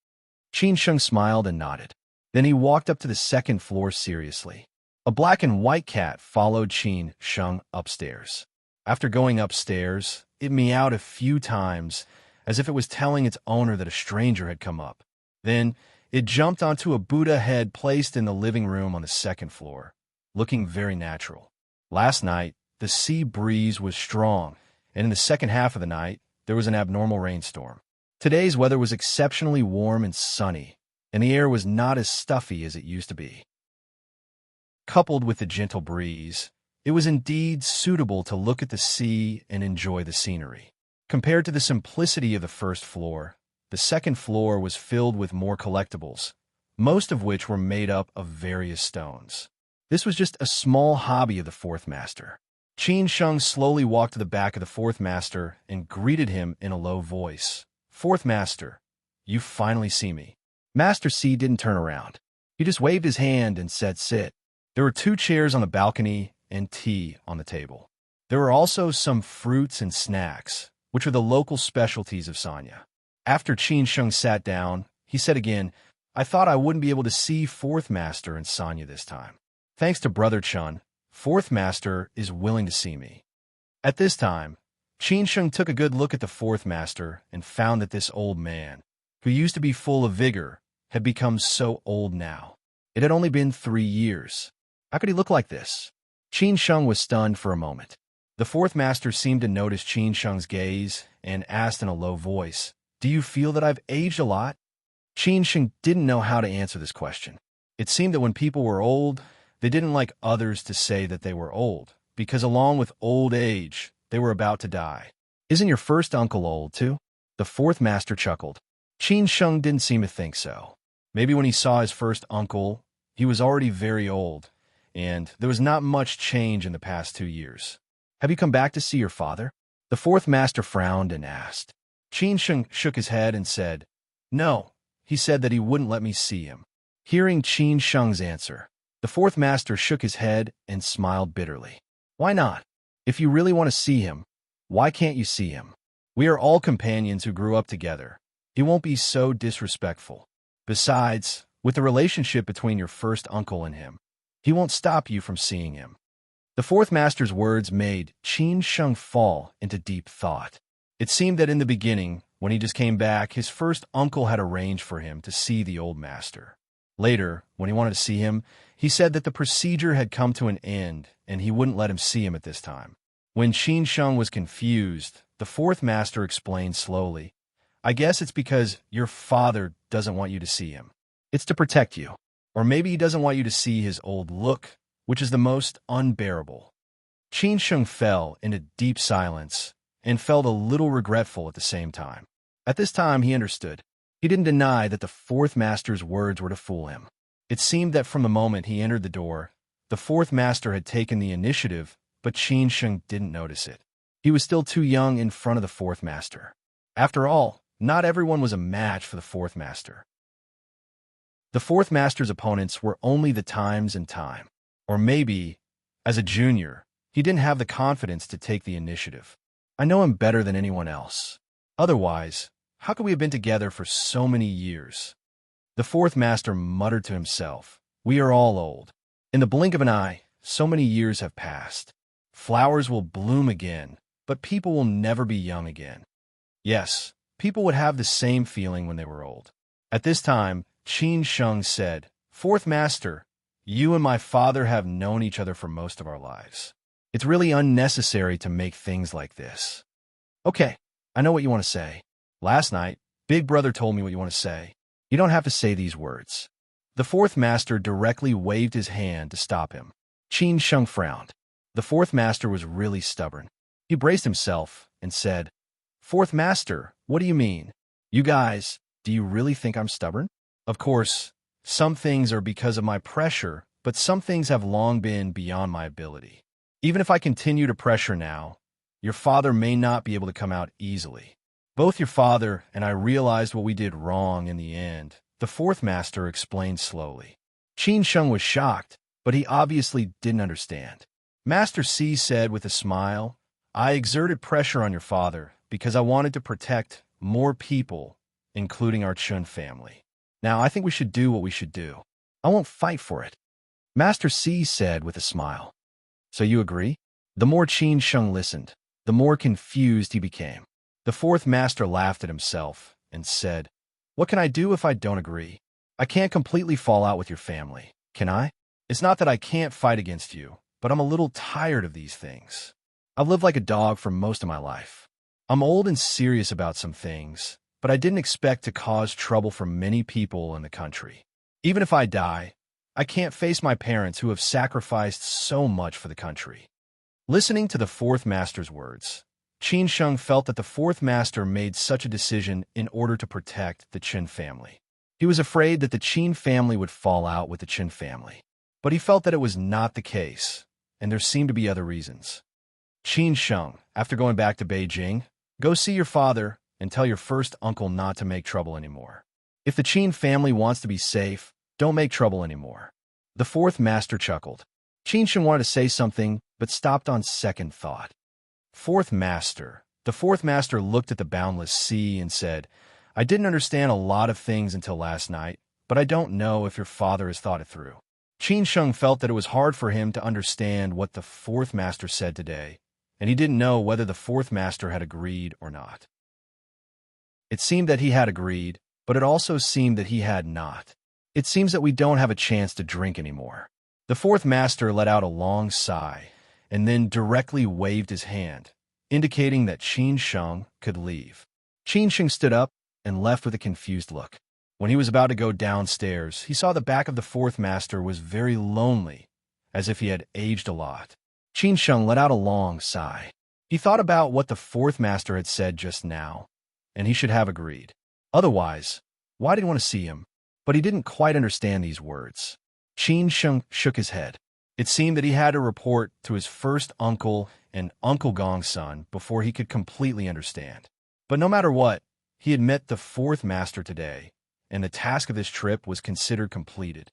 Qin Sheng smiled and nodded. Then he walked up to the 2nd floor seriously. A black and white cat followed Qin Sheng upstairs. After going upstairs, it meowed a few times, as if it was telling its owner that a stranger had come up. Then, it jumped onto a Buddha head placed in the living room on the 2nd floor, looking very natural. Last night, the sea breeze was strong, and in the second half of the night, there was an abnormal rainstorm. Today's weather was exceptionally warm and sunny, and the air was not as stuffy as it used to be. Coupled with the gentle breeze, it was indeed suitable to look at the sea and enjoy the scenery. Compared to the simplicity of the 1st floor, the 2nd floor was filled with more collectibles, most of which were made up of various stones. This was just a small hobby of the fourth master. Qin Sheng slowly walked to the back of the fourth master and greeted him in a low voice. "Fourth master, you finally see me." Master C didn't turn around. He just waved his hand and said, "Sit." There were 2 chairs on the balcony, and tea on the table. There were also some fruits and snacks, which were the local specialties of Sanya. After Qin Sheng sat down, he said again, "I thought I wouldn't be able to see Fourth Master and Sanya this time. Thanks to Brother Chun, Fourth Master is willing to see me." At this time, Qin Sheng took a good look at the Fourth Master and found that this old man, who used to be full of vigor, had become so old now. It had only been 3 years. How could he look like this? Qin Sheng was stunned for a moment. The Fourth Master seemed to notice Qin Sheng's gaze and asked in a low voice, "Do you feel that I've aged a lot?" Qin Sheng didn't know how to answer this question. It seemed that when people were old, they didn't like others to say that they were old, because along with old age, they were about to die. "Isn't your first uncle old, too?" The Fourth Master chuckled. Qin Sheng didn't seem to think so. Maybe when he saw his first uncle, he was already very old, and there was not much change in the past 2 years. "Have you come back to see your father?" The Fourth Master frowned and asked. Qin Sheng shook his head and said, "No, he said that he wouldn't let me see him." Hearing Qin Sheng's answer, the Fourth Master shook his head and smiled bitterly. "Why not? If you really want to see him, why can't you see him? We are all companions who grew up together. He won't be so disrespectful. Besides, with the relationship between your first uncle and him, he won't stop you from seeing him." The Fourth Master's words made Qin Sheng fall into deep thought. It seemed that in the beginning, when he just came back, his first uncle had arranged for him to see the old master. Later, when he wanted to see him, he said that the procedure had come to an end and he wouldn't let him see him at this time. When Qin Sheng was confused, the Fourth Master explained slowly, "I guess it's because your father doesn't want you to see him. It's to protect you. Or maybe he doesn't want you to see his old look, which is the most unbearable." Qin Sheng fell into deep silence and felt a little regretful at the same time. At this time, he understood. He didn't deny that the Fourth Master's words were to fool him. It seemed that from the moment he entered the door, the Fourth Master had taken the initiative, but Qin Sheng didn't notice it. He was still too young in front of the Fourth Master. After all, not everyone was a match for the Fourth Master. The Fourth Master's opponents were only the times and time. Or maybe, as a junior, he didn't have the confidence to take the initiative. "I know him better than anyone else. Otherwise, how could we have been together for so many years?" The Fourth Master muttered to himself, "We are all old. In the blink of an eye, so many years have passed. Flowers will bloom again, but people will never be young again." Yes, people would have the same feeling when they were old. At this time, Qin Sheng said, "Fourth Master, you and my father have known each other for most of our lives. It's really unnecessary to make things like this." "Okay, I know what you want to say. Last night, Big Brother told me what you want to say. You don't have to say these words." The Fourth Master directly waved his hand to stop him. Qin Sheng frowned. The Fourth Master was really stubborn. He braced himself and said, "Fourth Master, what do you mean? You guys, do you really think I'm stubborn? Of course, some things are because of my pressure, but some things have long been beyond my ability. Even if I continue to pressure now, your father may not be able to come out easily. Both your father and I realized what we did wrong in the end," the Fourth Master explained slowly. Qin Sheng was shocked, but he obviously didn't understand. Master C said with a smile, "I exerted pressure on your father because I wanted to protect more people, including our Chun family. Now I think we should do what we should do. I won't fight for it." Master C said with a smile. "So you agree?" The more Qin Sheng listened, the more confused he became. The Fourth Master laughed at himself and said, "What can I do if I don't agree? I can't completely fall out with your family, can I? It's not that I can't fight against you, but I'm a little tired of these things. I've lived like a dog for most of my life. I'm old and serious about some things, but I didn't expect to cause trouble for many people in the country. Even if I die, I can't face my parents who have sacrificed so much for the country." Listening to the Fourth Master's words, Qin Sheng felt that the Fourth Master made such a decision in order to protect the Qin family. He was afraid that the Qin family would fall out with the Qin family, but he felt that it was not the case, and there seemed to be other reasons. "Qin Sheng, after going back to Beijing, go see your father and tell your first uncle not to make trouble anymore. If the Qin family wants to be safe, don't make trouble anymore." The Fourth Master chuckled. Qin Sheng wanted to say something, but stopped on second thought. Fourth Master. The fourth master looked at the boundless sea and said, I didn't understand a lot of things until last night, but I don't know if your father has thought it through. Qin Sheng felt that it was hard for him to understand what the fourth master said today, and he didn't know whether the fourth master had agreed or not. It seemed that he had agreed, but it also seemed that he had not. It seems that we don't have a chance to drink anymore. The fourth master let out a long sigh, and then directly waved his hand, indicating that Qin Sheng could leave. Qin Sheng stood up and left with a confused look. When he was about to go downstairs, he saw the back of the fourth master was very lonely, as if he had aged a lot. Qin Sheng let out a long sigh. He thought about what the fourth master had said just now, and he should have agreed. Otherwise, why did he want to see him? But he didn't quite understand these words. Qin Sheng shook his head. It seemed that he had to report to his first uncle and Uncle Gong's son before he could completely understand. But no matter what, he had met the fourth master today, and the task of this trip was considered completed.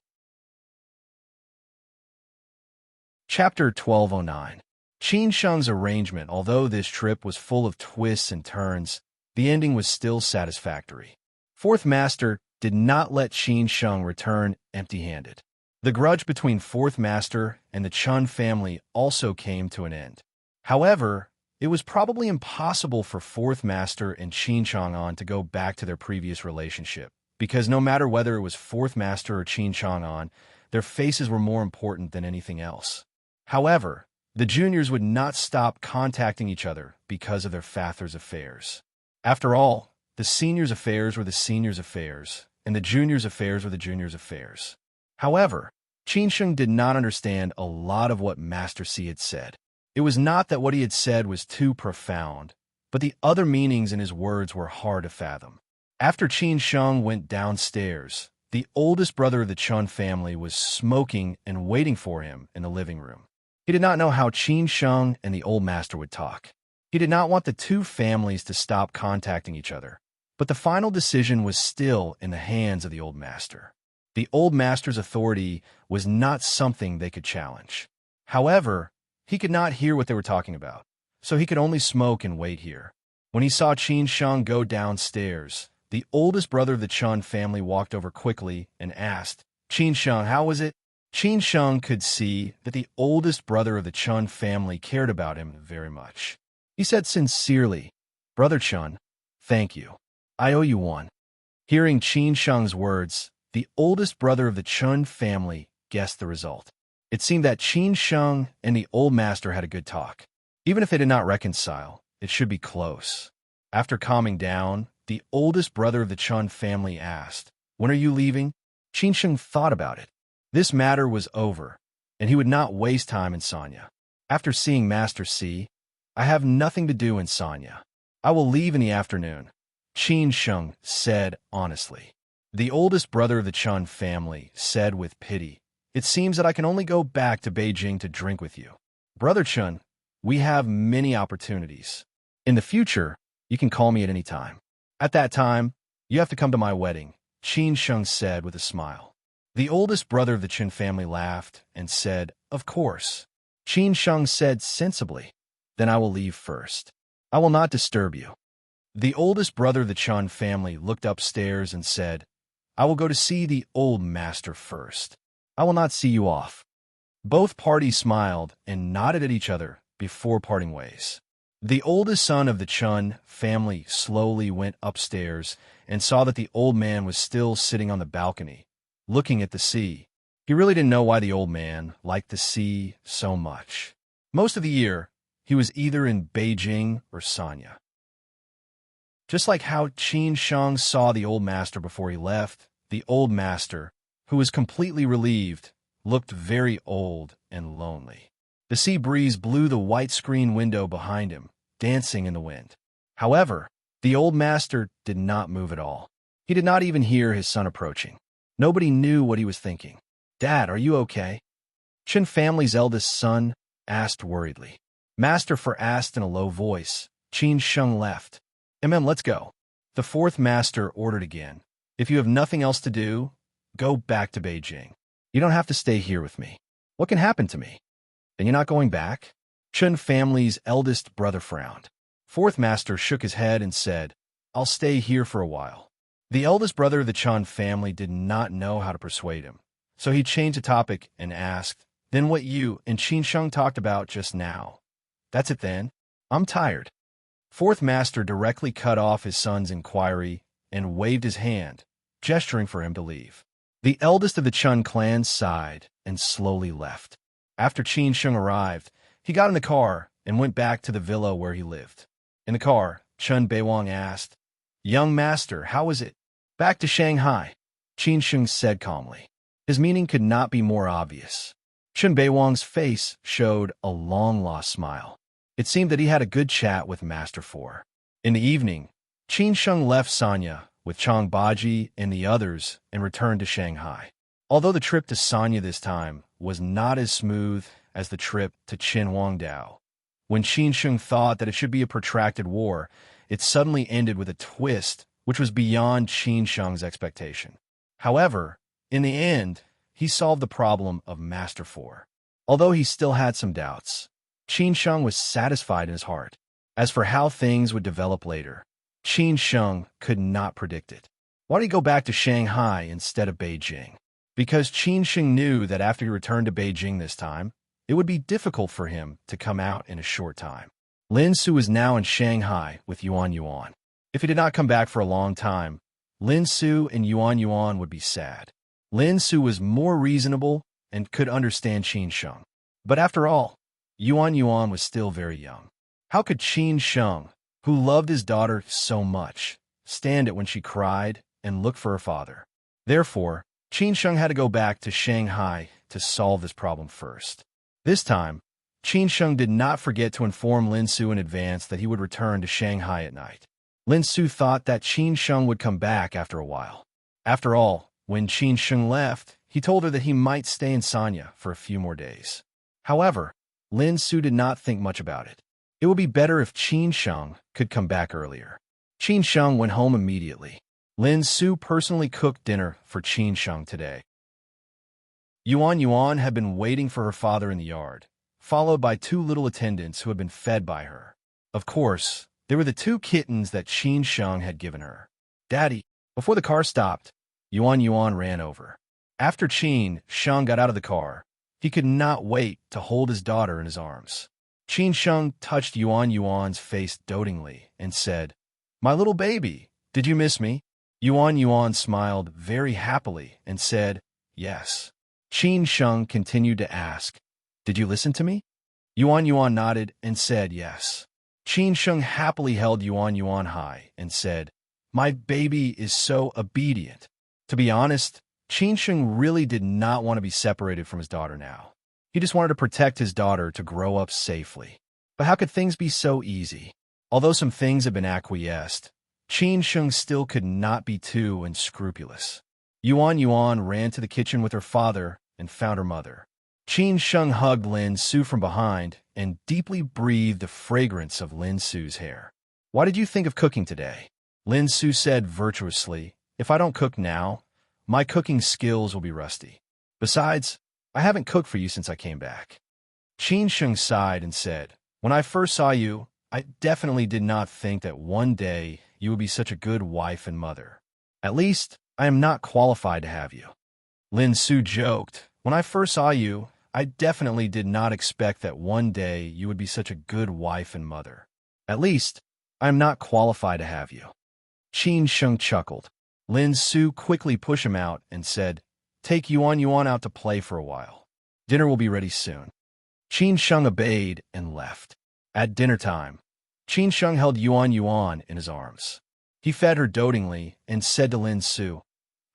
Chapter 1209. Qin Sheng's arrangement. Although this trip was full of twists and turns, the ending was still satisfactory. Fourth Master did not let Qin Sheng return empty-handed. The grudge between Fourth Master and the Chun family also came to an end. However, it was probably impossible for Fourth Master and Qin Chang'an to go back to their previous relationship, because no matter whether it was Fourth Master or Qin Chang'an, their faces were more important than anything else. However, the juniors would not stop contacting each other because of their father's affairs. After all, the seniors' affairs were the seniors' affairs, and the juniors' affairs were the juniors' affairs. However, Qin Sheng did not understand a lot of what Master C had said. It was not that what he had said was too profound, but the other meanings in his words were hard to fathom. After Qin Sheng went downstairs, the oldest brother of the Chun family was smoking and waiting for him in the living room. He did not know how Qin Sheng and the old master would talk. He did not want the two families to stop contacting each other, but the final decision was still in the hands of the old master. The old master's authority was not something they could challenge. However, he could not hear what they were talking about, so he could only smoke and wait here. When he saw Qin Sheng go downstairs, the oldest brother of the Chun family walked over quickly and asked, Qin Sheng, how was it? Qin Sheng could see that the oldest brother of the Chun family cared about him very much. He said sincerely, Brother Chun, thank you. I owe you one. Hearing Qin Sheng's words, the oldest brother of the Chun family guessed the result. It seemed that Qin Sheng and the old master had a good talk. Even if they did not reconcile, it should be close. After calming down, the oldest brother of the Chun family asked, When are you leaving? Qin Sheng thought about it. This matter was over, and he would not waste time in Sanya. After seeing Master C, I have nothing to do in Sanya. I will leave in the afternoon, Qin Sheng said honestly. The oldest brother of the Chun family said with pity, It seems that I can only go back to Beijing to drink with you. Brother Chun, we have many opportunities. In the future, you can call me at any time. At that time, you have to come to my wedding, Qin Sheng said with a smile. The oldest brother of the Chun family laughed and said, Of course. Qin Sheng said sensibly, Then I will leave first. I will not disturb you. The oldest brother of the Chun family looked upstairs and said, I will go to see the old master first. I will not see you off. Both parties smiled and nodded at each other before parting ways. The oldest son of the Chun family slowly went upstairs and saw that the old man was still sitting on the balcony, looking at the sea. He really didn't know why the old man liked the sea so much. Most of the year, he was either in Beijing or Sanya. Just like how Qin Sheng saw the old master before he left, the old master, who was completely relieved, looked very old and lonely. The sea breeze blew the white screen window behind him, dancing in the wind. However, the old master did not move at all. He did not even hear his son approaching. Nobody knew what he was thinking. Dad, are you okay? Chen family's eldest son asked worriedly. Master For asked in a low voice. Qin Sheng left. Let's go. The fourth master ordered again. If you have nothing else to do, go back to Beijing. You don't have to stay here with me. What can happen to me? And you're not going back? Chun family's eldest brother frowned. Fourth master shook his head and said, I'll stay here for a while. The eldest brother of the Chun family did not know how to persuade him, so he changed the topic and asked, Then what you and Qin Sheng talked about just now? That's it then? I'm tired. Fourth master directly cut off his son's inquiry and waved his hand, gesturing for him to leave. The eldest of the Chun clan sighed and slowly left. After Qin Sheng arrived, he got in the car and went back to the villa where he lived. In the car, Chun Beiwang asked, Young master, how is it? Back to Shanghai, Qin Sheng said calmly. His meaning could not be more obvious. Chun Beiwang's face showed a long-lost smile. It seemed that he had a good chat with Master Four. In the evening, Qin Sheng left Sanya with Chang Baji and the others and returned to Shanghai. Although the trip to Sanya this time was not as smooth as the trip to Qin Wangdao, when Qin Sheng thought that it should be a protracted war, it suddenly ended with a twist which was beyond Qin Sheng's expectation. However, in the end, he solved the problem of Master Four. Although he still had some doubts, Qin Sheng was satisfied in his heart. As for how things would develop later, Qin Sheng could not predict it. Why did he go back to Shanghai instead of Beijing? Because Qin Sheng knew that after he returned to Beijing this time, it would be difficult for him to come out in a short time. Lin Su was now in Shanghai with Yuan Yuan. If he did not come back for a long time, Lin Su and Yuan Yuan would be sad. Lin Su was more reasonable and could understand Qin Sheng. But after all, Yuan Yuan was still very young. How could Qin Sheng, who loved his daughter so much, stand it when she cried and looked for her father? Therefore, Qin Sheng had to go back to Shanghai to solve this problem first. This time, Qin Sheng did not forget to inform Lin Su in advance that he would return to Shanghai at night. Lin Su thought that Qin Sheng would come back after a while. After all, when Qin Sheng left, he told her that he might stay in Sanya for a few more days. However, Lin Su did not think much about it. It would be better if Qin Sheng could come back earlier. Qin Sheng went home immediately. Lin Su personally cooked dinner for Qin Sheng today. Yuan Yuan had been waiting for her father in the yard, followed by two little attendants who had been fed by her. Of course, they were the two kittens that Qin Sheng had given her. Daddy, before the car stopped, Yuan Yuan ran over. After Qin Sheng got out of the car, he could not wait to hold his daughter in his arms. Qin Sheng touched Yuan Yuan's face dotingly and said, My little baby, did you miss me? Yuan Yuan smiled very happily and said, Yes. Qin Sheng continued to ask, Did you listen to me? Yuan Yuan nodded and said yes. Qin Sheng happily held Yuan Yuan high and said, My baby is so obedient. To be honest, Qin Sheng really did not want to be separated from his daughter now. He just wanted to protect his daughter to grow up safely. But how could things be so easy? Although some things had been acquiesced, Qin Sheng still could not be too unscrupulous. Yuan Yuan ran to the kitchen with her father and found her mother. Qin Sheng hugged Lin Su from behind and deeply breathed the fragrance of Lin Su's hair. Why did you think of cooking today? Lin Su said virtuously, If I don't cook now, my cooking skills will be rusty. Besides, I haven't cooked for you since I came back. Qin Sheng sighed and said, When I first saw you, I definitely did not think that one day you would be such a good wife and mother. At least, I am not qualified to have you. Lin Su joked, When I first saw you, I definitely did not expect that one day you would be such a good wife and mother. At least, I am not qualified to have you. Qin Sheng chuckled. Lin Su quickly pushed him out and said, Take Yuan Yuan out to play for a while. Dinner will be ready soon. Qin Sheng obeyed and left. At dinner time, Qin Sheng held Yuan Yuan in his arms. He fed her dotingly and said to Lin Su,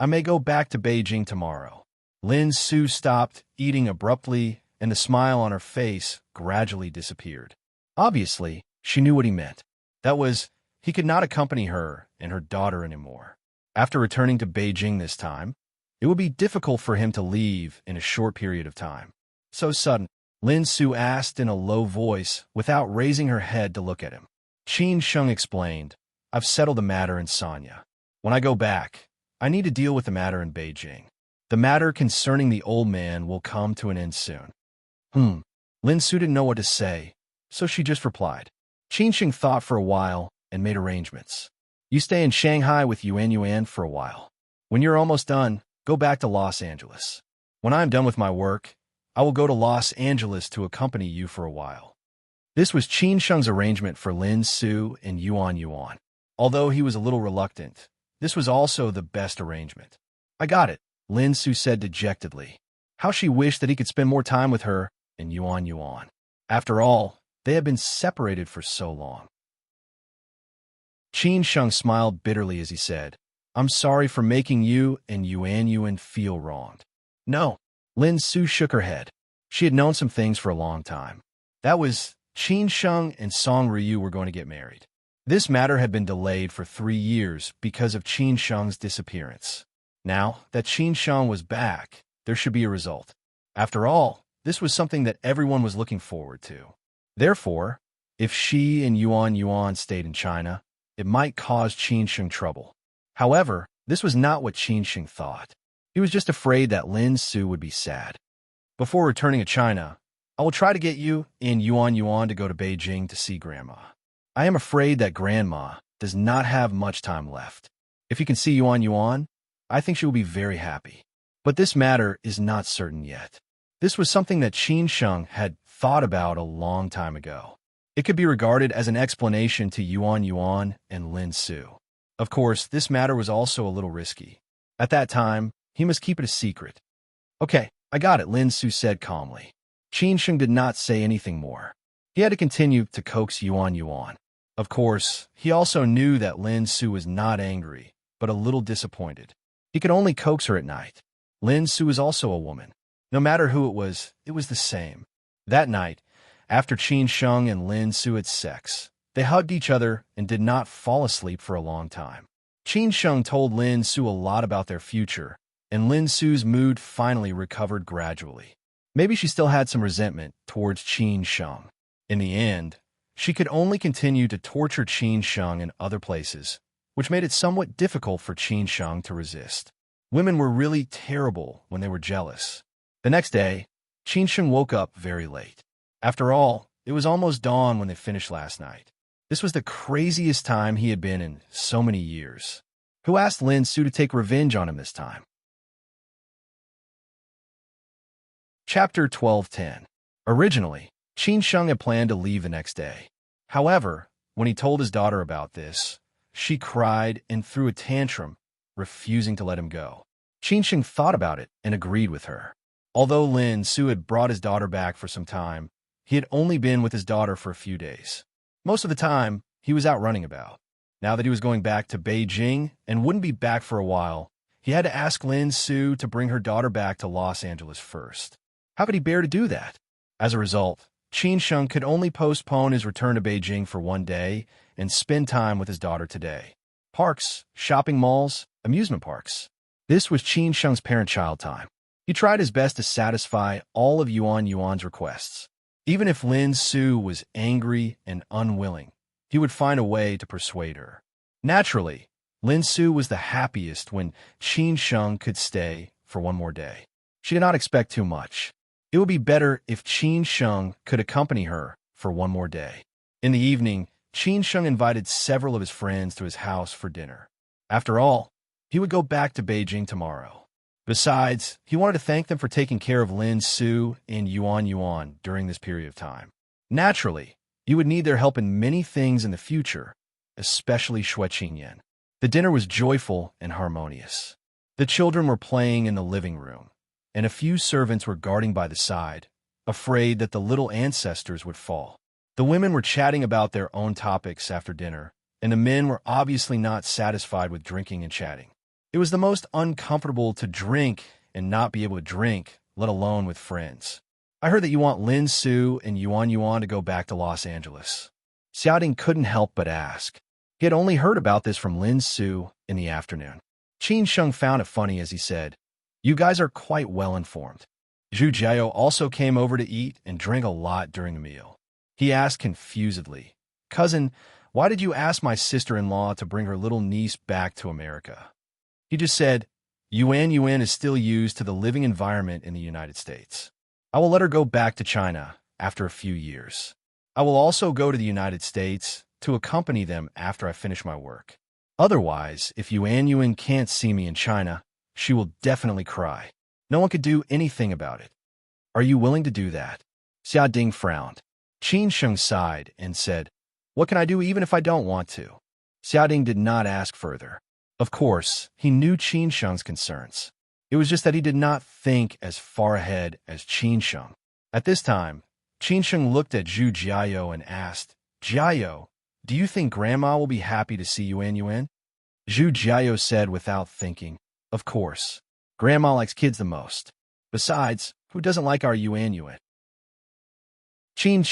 I may go back to Beijing tomorrow. Lin Su stopped eating abruptly, and the smile on her face gradually disappeared. Obviously, she knew what he meant. That was, he could not accompany her and her daughter anymore. After returning to Beijing this time, it would be difficult for him to leave in a short period of time. So sudden, Lin Su asked in a low voice without raising her head to look at him. Qin Sheng explained, I've settled the matter in Sanya. When I go back, I need to deal with the matter in Beijing. The matter concerning the old man will come to an end soon. Lin Su didn't know what to say, so she just replied. Qin Sheng thought for a while and made arrangements. You stay in Shanghai with Yuan for a while. When you're almost done, go back to Los Angeles. When I am done with my work, I will go to Los Angeles to accompany you for a while. This was Qin Sheng's arrangement for Lin Su and Yuan. Although he was a little reluctant, this was also the best arrangement. I got it, Lin Su said dejectedly. How she wished that he could spend more time with her and Yuan. After all, they had been separated for so long. Qin Sheng smiled bitterly as he said, I'm sorry for making you and Yuan feel wronged. No, Lin Su shook her head. She had known some things for a long time. That was, Qin Sheng and Song Ryu were going to get married. This matter had been delayed for 3 years because of Qin Sheng's disappearance. Now that Qin Sheng was back, there should be a result. After all, this was something that everyone was looking forward to. Therefore, if she and Yuan stayed in China, it might cause Qin Sheng trouble. However, this was not what Qin Sheng thought. He was just afraid that Lin Su would be sad. Before returning to China, I will try to get you and Yuan to go to Beijing to see Grandma. I am afraid that Grandma does not have much time left. If you can see Yuan, I think she will be very happy. But this matter is not certain yet. This was something that Qin Sheng had thought about a long time ago. It could be regarded as an explanation to Yuan and Lin Su. Of course, this matter was also a little risky. At that time, he must keep it a secret. Okay, I got it, Lin Su said calmly. Qin Sheng did not say anything more. He had to continue to coax Yuan. Of course, he also knew that Lin Su was not angry, but a little disappointed. He could only coax her at night. Lin Su was also a woman. No matter who it was the same. That night, after Qin Sheng and Lin Su had sex, they hugged each other and did not fall asleep for a long time. Qin Sheng told Lin Su a lot about their future, and Lin Su's mood finally recovered gradually. Maybe she still had some resentment towards Qin Sheng. In the end, she could only continue to torture Qin Sheng in other places, which made it somewhat difficult for Qin Sheng to resist. Women were really terrible when they were jealous. The next day, Qin Sheng woke up very late. After all, it was almost dawn when they finished last night. This was the craziest time he had been in so many years. Who asked Lin Su to take revenge on him this time? Chapter 12:10. Originally, Qin Sheng had planned to leave the next day. However, when he told his daughter about this, she cried and threw a tantrum, refusing to let him go. Qin Sheng thought about it and agreed with her. Although Lin Su had brought his daughter back for some time, he had only been with his daughter for a few days. Most of the time, he was out running about. Now that he was going back to Beijing and wouldn't be back for a while, he had to ask Lin Su to bring her daughter back to Los Angeles first. How could he bear to do that? As a result, Qin Sheng could only postpone his return to Beijing for 1 day and spend time with his daughter today. Parks, shopping malls, amusement parks. This was Qin Sheng's parent-child time. He tried his best to satisfy all of Yuan's requests. Even if Lin Su was angry and unwilling, he would find a way to persuade her. Naturally, Lin Su was the happiest when Qin Sheng could stay for 1 more day. She did not expect too much. It would be better if Qin Sheng could accompany her for 1 more day. In the evening, Qin Sheng invited several of his friends to his house for dinner. After all, he would go back to Beijing tomorrow. Besides, he wanted to thank them for taking care of Lin Su and Yuan during this period of time. Naturally, he would need their help in many things in the future, especially Xue Qingyan. The dinner was joyful and harmonious. The children were playing in the living room, and a few servants were guarding by the side, afraid that the little ancestors would fall. The women were chatting about their own topics after dinner, and the men were obviously not satisfied with drinking and chatting. It was the most uncomfortable to drink and not be able to drink, let alone with friends. I heard that you want Lin Su and Yuan to go back to Los Angeles. Xiaoding couldn't help but ask. He had only heard about this from Lin Su in the afternoon. Qin Sheng found it funny as he said, "You guys are quite well informed." Zhu Jiao also came over to eat and drank a lot during the meal. He asked confusedly, "Cousin, why did you ask my sister-in-law to bring her little niece back to America?" He just said, Yuan is still used to the living environment in the United States. I will let her go back to China after a few years. I will also go to the United States to accompany them after I finish my work. Otherwise, if Yuan can't see me in China, she will definitely cry. No one could do anything about it. Are you willing to do that? Xia Ding frowned. Qin Sheng sighed and said, what can I do even if I don't want to? Xia Ding did not ask further. Of course, he knew Qin Sheng's concerns. It was just that he did not think as far ahead as Qin Sheng. At this time, Qin Sheng looked at Zhu Jiao and asked, Jiao, do you think Grandma will be happy to see Yuan? Zhu Jiao said without thinking, of course. Grandma likes kids the most. Besides, who doesn't like our Yuan? Qin,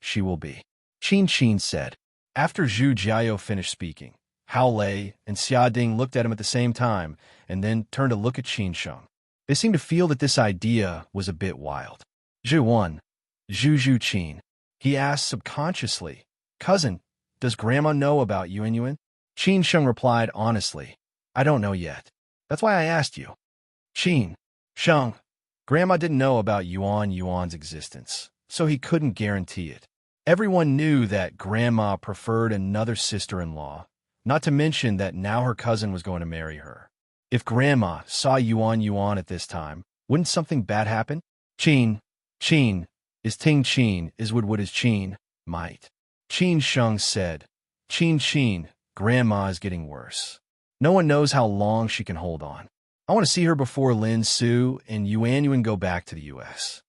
she will be. Qin said. After Zhu Jiao finished speaking, Hao Lei and Xia Ding looked at him at the same time and then turned to look at Qin Sheng. They seemed to feel that this idea was a bit wild. Zhu Qin. He asked subconsciously, cousin, does Grandma know about Yuan? Qin Sheng replied honestly, I don't know yet. That's why I asked you. Qin Sheng. Grandma didn't know about Yuan's existence, so he couldn't guarantee it. Everyone knew that Grandma preferred another sister-in-law, not to mention that now her cousin was going to marry her. If Grandma saw Yuan at this time, wouldn't something bad happen? Qin is Ting Qin is would is Qin, might. Qin Sheng said, Qin, Grandma is getting worse. No one knows how long she can hold on. I want to see her before Lin Su and Yuan go back to the U.S.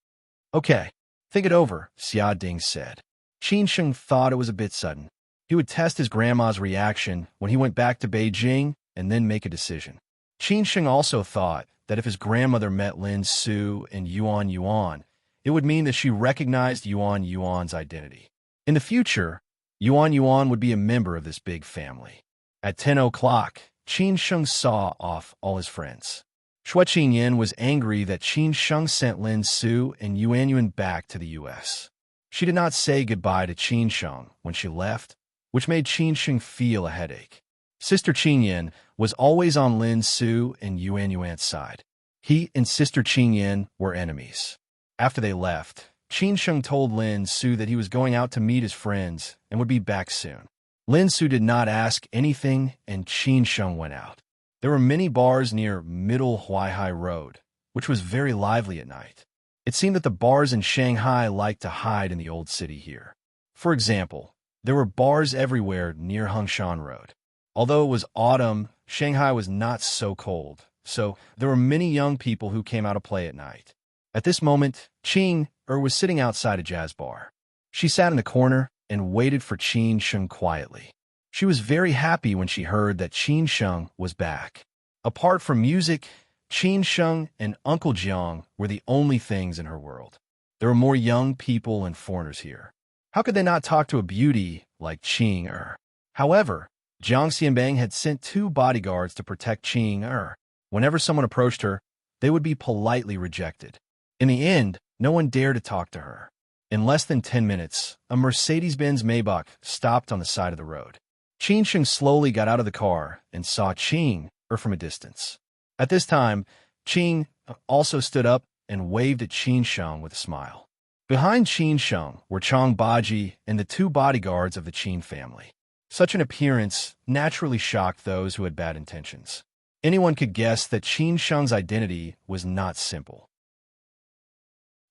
Okay, think it over, Xia Ding said. Qin Sheng thought it was a bit sudden. He would test his grandma's reaction when he went back to Beijing and then make a decision. Qin Sheng also thought that if his grandmother met Lin Su and Yuan, it would mean that she recognized Yuan's identity. In the future, Yuan would be a member of this big family. At 10 o'clock, Qin Sheng saw off all his friends. Shui Qingyan was angry that Qin Sheng sent Lin Su and Yuan back to the U.S. She did not say goodbye to Qin Sheng when she left, which made Qin Sheng feel a headache. Sister Qingyan was always on Lin Su and Yuan's side. He and Sister Qingyan were enemies. After they left, Qin Sheng told Lin Su that he was going out to meet his friends and would be back soon. Lin Su did not ask anything, and Qin Sheng went out. There were many bars near Middle Huaihai Road, which was very lively at night. It seemed that the bars in Shanghai liked to hide in the old city here. For example, there were bars everywhere near Hengshan Road. Although it was autumn, Shanghai was not so cold, so there were many young people who came out to play at night. At this moment, Qing was sitting outside a jazz bar. She sat in the corner and waited for Qin Sheng quietly. She was very happy when she heard that Qin Sheng was back. Apart from music, Qin Sheng and Uncle Jiang were the only things in her world. There were more young people and foreigners here. How could they not talk to a beauty like Qing? However, Jiang Xianbang had sent 2 bodyguards to protect Qing. Whenever someone approached her, they would be politely rejected. In the end, no one dared to talk to her. In less than 10 minutes, a Mercedes-Benz Maybach stopped on the side of the road. Qin Sheng slowly got out of the car and saw Qing from a distance. At this time, Qing also stood up and waved at Qin Sheng with a smile. Behind Qin Sheng were Chang Baji and the 2 bodyguards of the Qin family. Such an appearance naturally shocked those who had bad intentions. Anyone could guess that Qin Sheng's identity was not simple.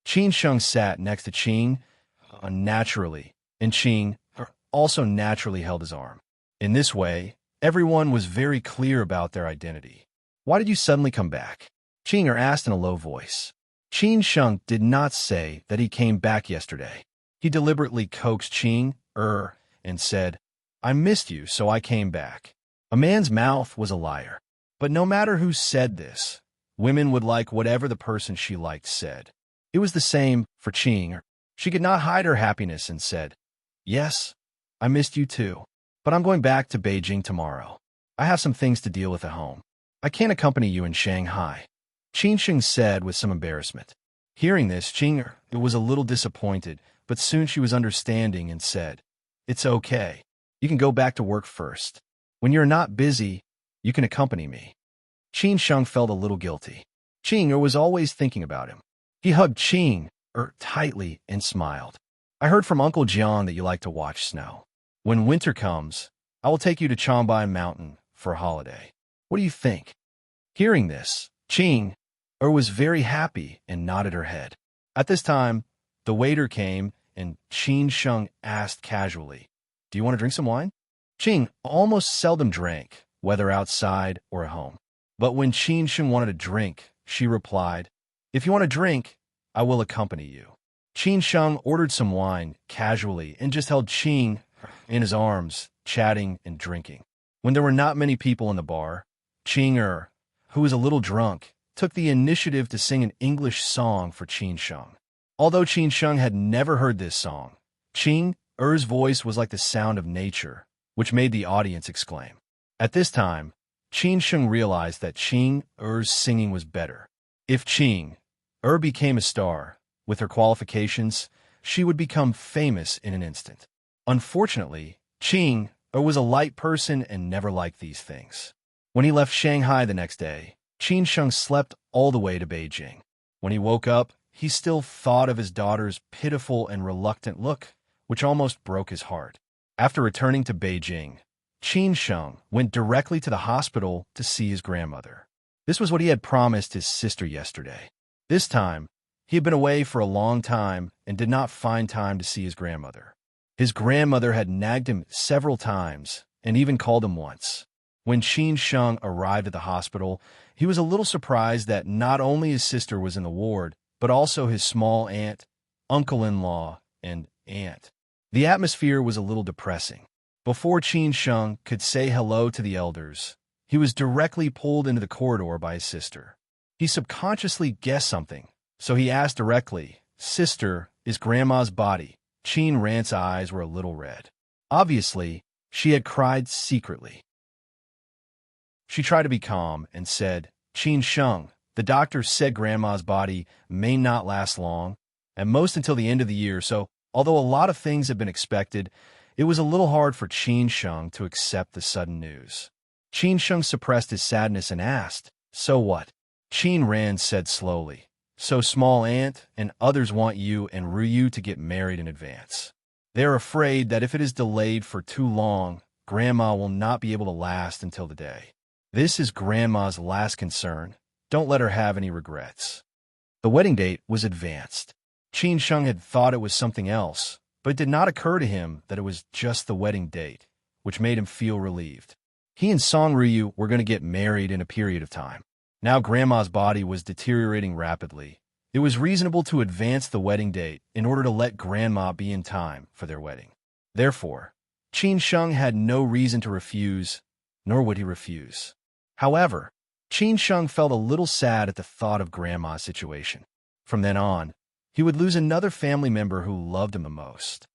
Qin Sheng sat next to Qing naturally, and Qing also naturally held his arm. In this way, everyone was very clear about their identity. Why did you suddenly come back? Qing asked in a low voice. Qin Sheng did not say that he came back yesterday. He deliberately coaxed Qing and said, I missed you, so I came back. A man's mouth was a liar. But no matter who said this, women would like whatever the person she liked said. It was the same for Qing. She could not hide her happiness and said, Yes, I missed you too, but I'm going back to Beijing tomorrow. I have some things to deal with at home. I can't accompany you in Shanghai. Qin Sheng said with some embarrassment. Hearing this, Qing was a little disappointed, but soon she was understanding and said, It's okay. You can go back to work first. When you're not busy, you can accompany me. Qin Sheng felt a little guilty. Qing was always thinking about him. He hugged Qing tightly and smiled. I heard from Uncle Jiang that you like to watch snow. When winter comes, I will take you to Changbai Mountain for a holiday. What do you think? Hearing this, Qing was very happy and nodded her head. At this time, the waiter came and Qin Sheng asked casually, "Do you want to drink some wine?" Qing almost seldom drank, whether outside or at home. But when Qin Sheng wanted a drink, she replied, "If you want a drink, I will accompany you." Qin Sheng ordered some wine casually and just held Qing in his arms, chatting and drinking. When there were not many people in the bar, Qing who was a little drunk, took the initiative to sing an English song for Qin Sheng. Although Qin Sheng had never heard this song, Qing's voice was like the sound of nature, which made the audience exclaim. At this time, Qin Sheng realized that Qing's singing was better. If Qing became a star, with her qualifications, she would become famous in an instant. Unfortunately, Qing was a light person and never liked these things. When he left Shanghai the next day, Qin Sheng slept all the way to Beijing. When he woke up, he still thought of his daughter's pitiful and reluctant look, which almost broke his heart. After returning to Beijing, Qin Sheng went directly to the hospital to see his grandmother. This was what he had promised his sister yesterday. This time, he had been away for a long time and did not find time to see his grandmother. His grandmother had nagged him several times and even called him once. When Qin Sheng arrived at the hospital, he was a little surprised that not only his sister was in the ward, but also his small aunt, uncle-in-law, and aunt. The atmosphere was a little depressing. Before Qin Sheng could say hello to the elders, he was directly pulled into the corridor by his sister. He subconsciously guessed something, so he asked directly, "Sister, is Grandma's body?" Qin Ran's eyes were a little red. Obviously, she had cried secretly. She tried to be calm and said, "Qin Sheng, the doctor said Grandma's body may not last long, at most until the end of the year, so although a lot of things had been expected, it was a little hard for Qin Sheng to accept the sudden news." Qin Sheng suppressed his sadness and asked, "So what?" Qin Ran said slowly, "So Small Aunt and others want you and Ryu to get married in advance. They are afraid that if it is delayed for too long, Grandma will not be able to last until the day. This is Grandma's last concern. Don't let her have any regrets." The wedding date was advanced. Qin Sheng had thought it was something else, but it did not occur to him that it was just the wedding date, which made him feel relieved. He and Song Ryu were going to get married in a period of time. Now Grandma's body was deteriorating rapidly. It was reasonable to advance the wedding date in order to let Grandma be in time for their wedding. Therefore, Qin Sheng had no reason to refuse, nor would he refuse. However, Qin Sheng felt a little sad at the thought of Grandma's situation. From then on, he would lose another family member who loved him the most.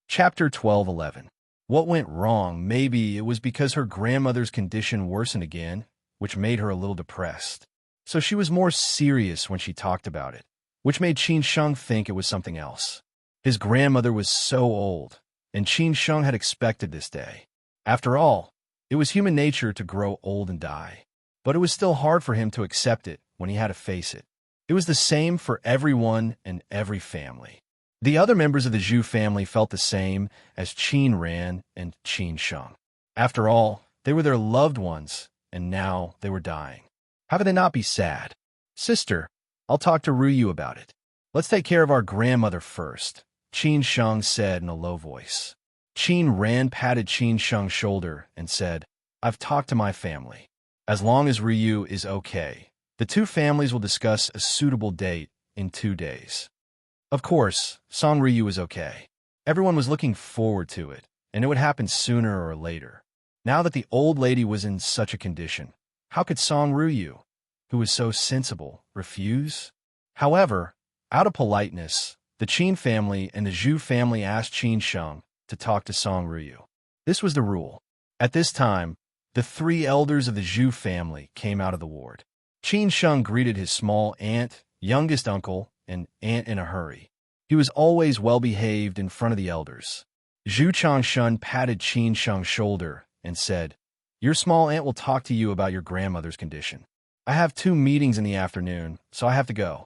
Chapter 12:11. What went wrong? Maybe it was because her grandmother's condition worsened again, which made her a little depressed. So she was more serious when she talked about it, which made Qin Sheng think it was something else. His grandmother was so old, and Qin Sheng had expected this day. After all, it was human nature to grow old and die. But it was still hard for him to accept it when he had to face it. It was the same for everyone and every family. The other members of the Zhu family felt the same as Qin Ran and Qin Sheng. After all, they were their loved ones, and now they were dying. How could they not be sad? "Sister, I'll talk to Ryu about it. Let's take care of our grandmother first," Qin Sheng said in a low voice. Qin Ran patted Qin Sheng's shoulder and said, "I've talked to my family. As long as Ryu is okay, the two families will discuss a suitable date in 2 days." Of course, Song Ryu was okay. Everyone was looking forward to it, and it would happen sooner or later. Now that the old lady was in such a condition, how could Song Ryu, who was so sensible, refuse? However, out of politeness, the Qin family and the Zhu family asked Qin Sheng to talk to Song Ryu. This was the rule. At this time, the 3 elders of the Zhu family came out of the ward. Qin Sheng greeted his small aunt, youngest uncle, and aunt in a hurry. He was always well-behaved in front of the elders. Zhu Changshan patted Qin Sheng's shoulder and said, "Your small aunt will talk to you about your grandmother's condition. I have 2 meetings in the afternoon, so I have to go."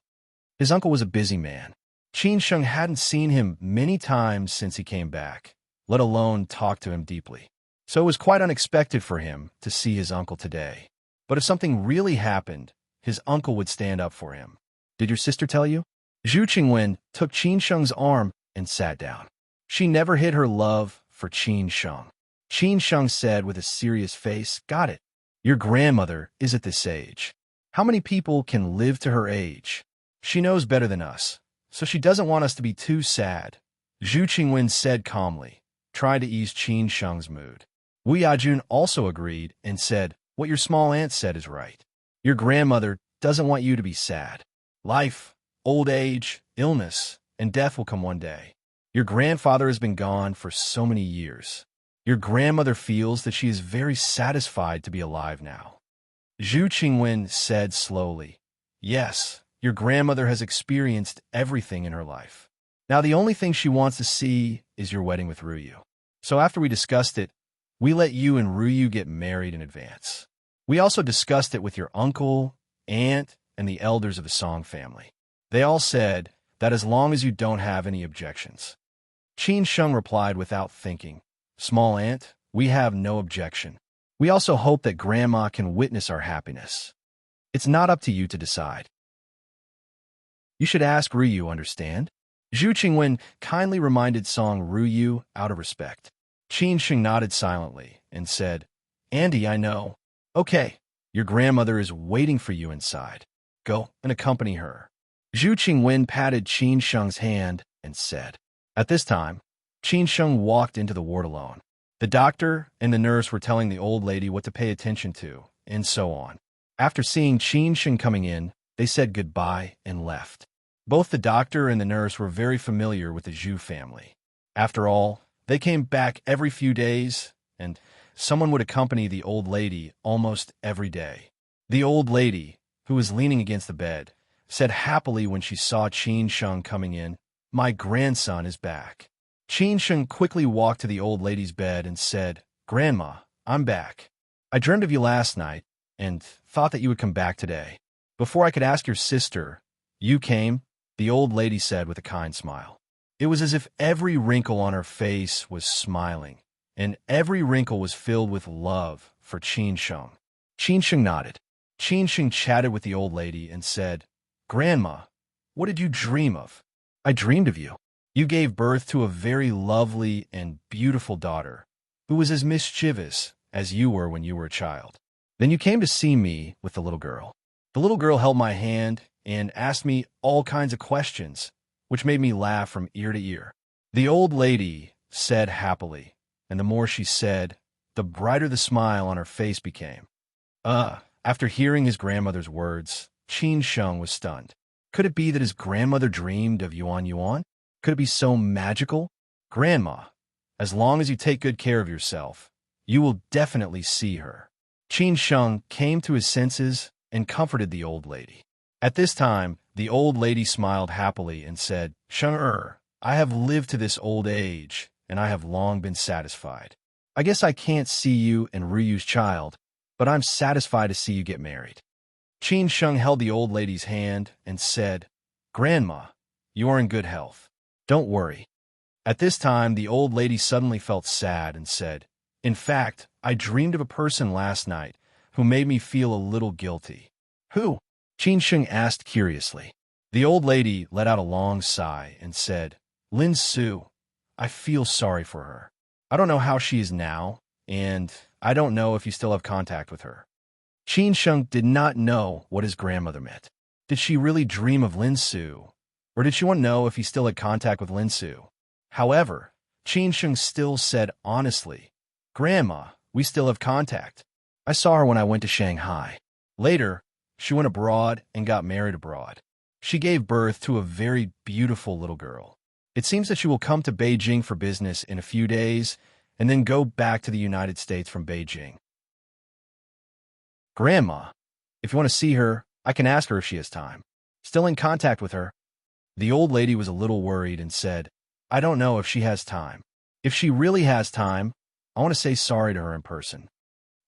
His uncle was a busy man. Qin Sheng hadn't seen him many times since he came back, let alone talk to him deeply. So it was quite unexpected for him to see his uncle today. But if something really happened, his uncle would stand up for him. "Did your sister tell you?" Zhu Qingwen took Qin Sheng's arm and sat down. She never hid her love for Qin Sheng. Qin Sheng said with a serious face, "Got it. Your grandmother is at this age. How many people can live to her age? She knows better than us, so she doesn't want us to be too sad," Zhu Qingwen said calmly, trying to ease Qin Sheng's mood. Wu Yajun also agreed and said, "What your small aunt said is right. Your grandmother doesn't want you to be sad. Life, old age, illness, and death will come one day. Your grandfather has been gone for so many years. Your grandmother feels that she is very satisfied to be alive now." Zhu Qingwen said slowly, "Yes, your grandmother has experienced everything in her life. Now the only thing she wants to see is your wedding with Ruyu. So after we discussed it, we let you and Ruyu get married in advance. We also discussed it with your uncle, aunt, and the elders of the Song family. They all said that as long as you don't have any objections." Qin Sheng replied without thinking, "Small aunt, we have no objection. We also hope that Grandma can witness our happiness. It's not up to you to decide. You should ask Ruyu, understand?" Zhu Qingwen kindly reminded Song Ruyu out of respect. Qin Sheng nodded silently and said, "Andy, I know. Okay, your grandmother is waiting for you inside. Go and accompany her." Zhu Qingwen patted Qin Sheng's hand and said. At this time, Qin Sheng walked into the ward alone. The doctor and the nurse were telling the old lady what to pay attention to, and so on. After seeing Qin Sheng coming in, they said goodbye and left. Both the doctor and the nurse were very familiar with the Zhu family. After all, they came back every few days, and someone would accompany the old lady almost every day. The old lady, who was leaning against the bed, said happily when she saw Qin Sheng coming in, "My grandson is back." Qin Sheng quickly walked to the old lady's bed and said, "Grandma, I'm back. I dreamed of you last night and thought that you would come back today. Before I could ask your sister, you came," the old lady said with a kind smile. It was as if every wrinkle on her face was smiling, and every wrinkle was filled with love for Qin Sheng. Qin Sheng nodded. Qin Sheng chatted with the old lady and said, "Grandma, what did you dream of?" "I dreamed of you. You gave birth to a very lovely and beautiful daughter, who was as mischievous as you were when you were a child. Then you came to see me with the little girl. The little girl held my hand and asked me all kinds of questions, which made me laugh from ear to ear." The old lady said happily, and the more she said, the brighter the smile on her face became. After hearing his grandmother's words, Qin Sheng was stunned. Could it be that his grandmother dreamed of Yuan Yuan? Could it be so magical? "Grandma, as long as you take good care of yourself, you will definitely see her." Qin Sheng came to his senses and comforted the old lady. At this time, the old lady smiled happily and said, "Sheng, I have lived to this old age, and I have long been satisfied. I guess I can't see you and Ruyu's child, but I'm satisfied to see you get married." Qin Sheng held the old lady's hand and said, "Grandma, you are in good health. Don't worry." At this time, the old lady suddenly felt sad and said, "In fact, I dreamed of a person last night who made me feel a little guilty." "Who?" Qin Sheng asked curiously. The old lady let out a long sigh and said, "Lin Su. I feel sorry for her. I don't know how she is now, and I don't know if you still have contact with her." Qin Sheng did not know what his grandmother meant. Did she really dream of Lin Su, or did she want to know if he still had contact with Lin Su? However, Qin Sheng still said honestly, "Grandma, we still have contact. I saw her when I went to Shanghai. Later, she went abroad and got married abroad. She gave birth to a very beautiful little girl. It seems that she will come to Beijing for business in a few days and then go back to the United States from Beijing. Grandma, if you want to see her, I can ask her if she has time. Still in contact with her." The old lady was a little worried and said, "I don't know if she has time. If she really has time, I want to say sorry to her in person.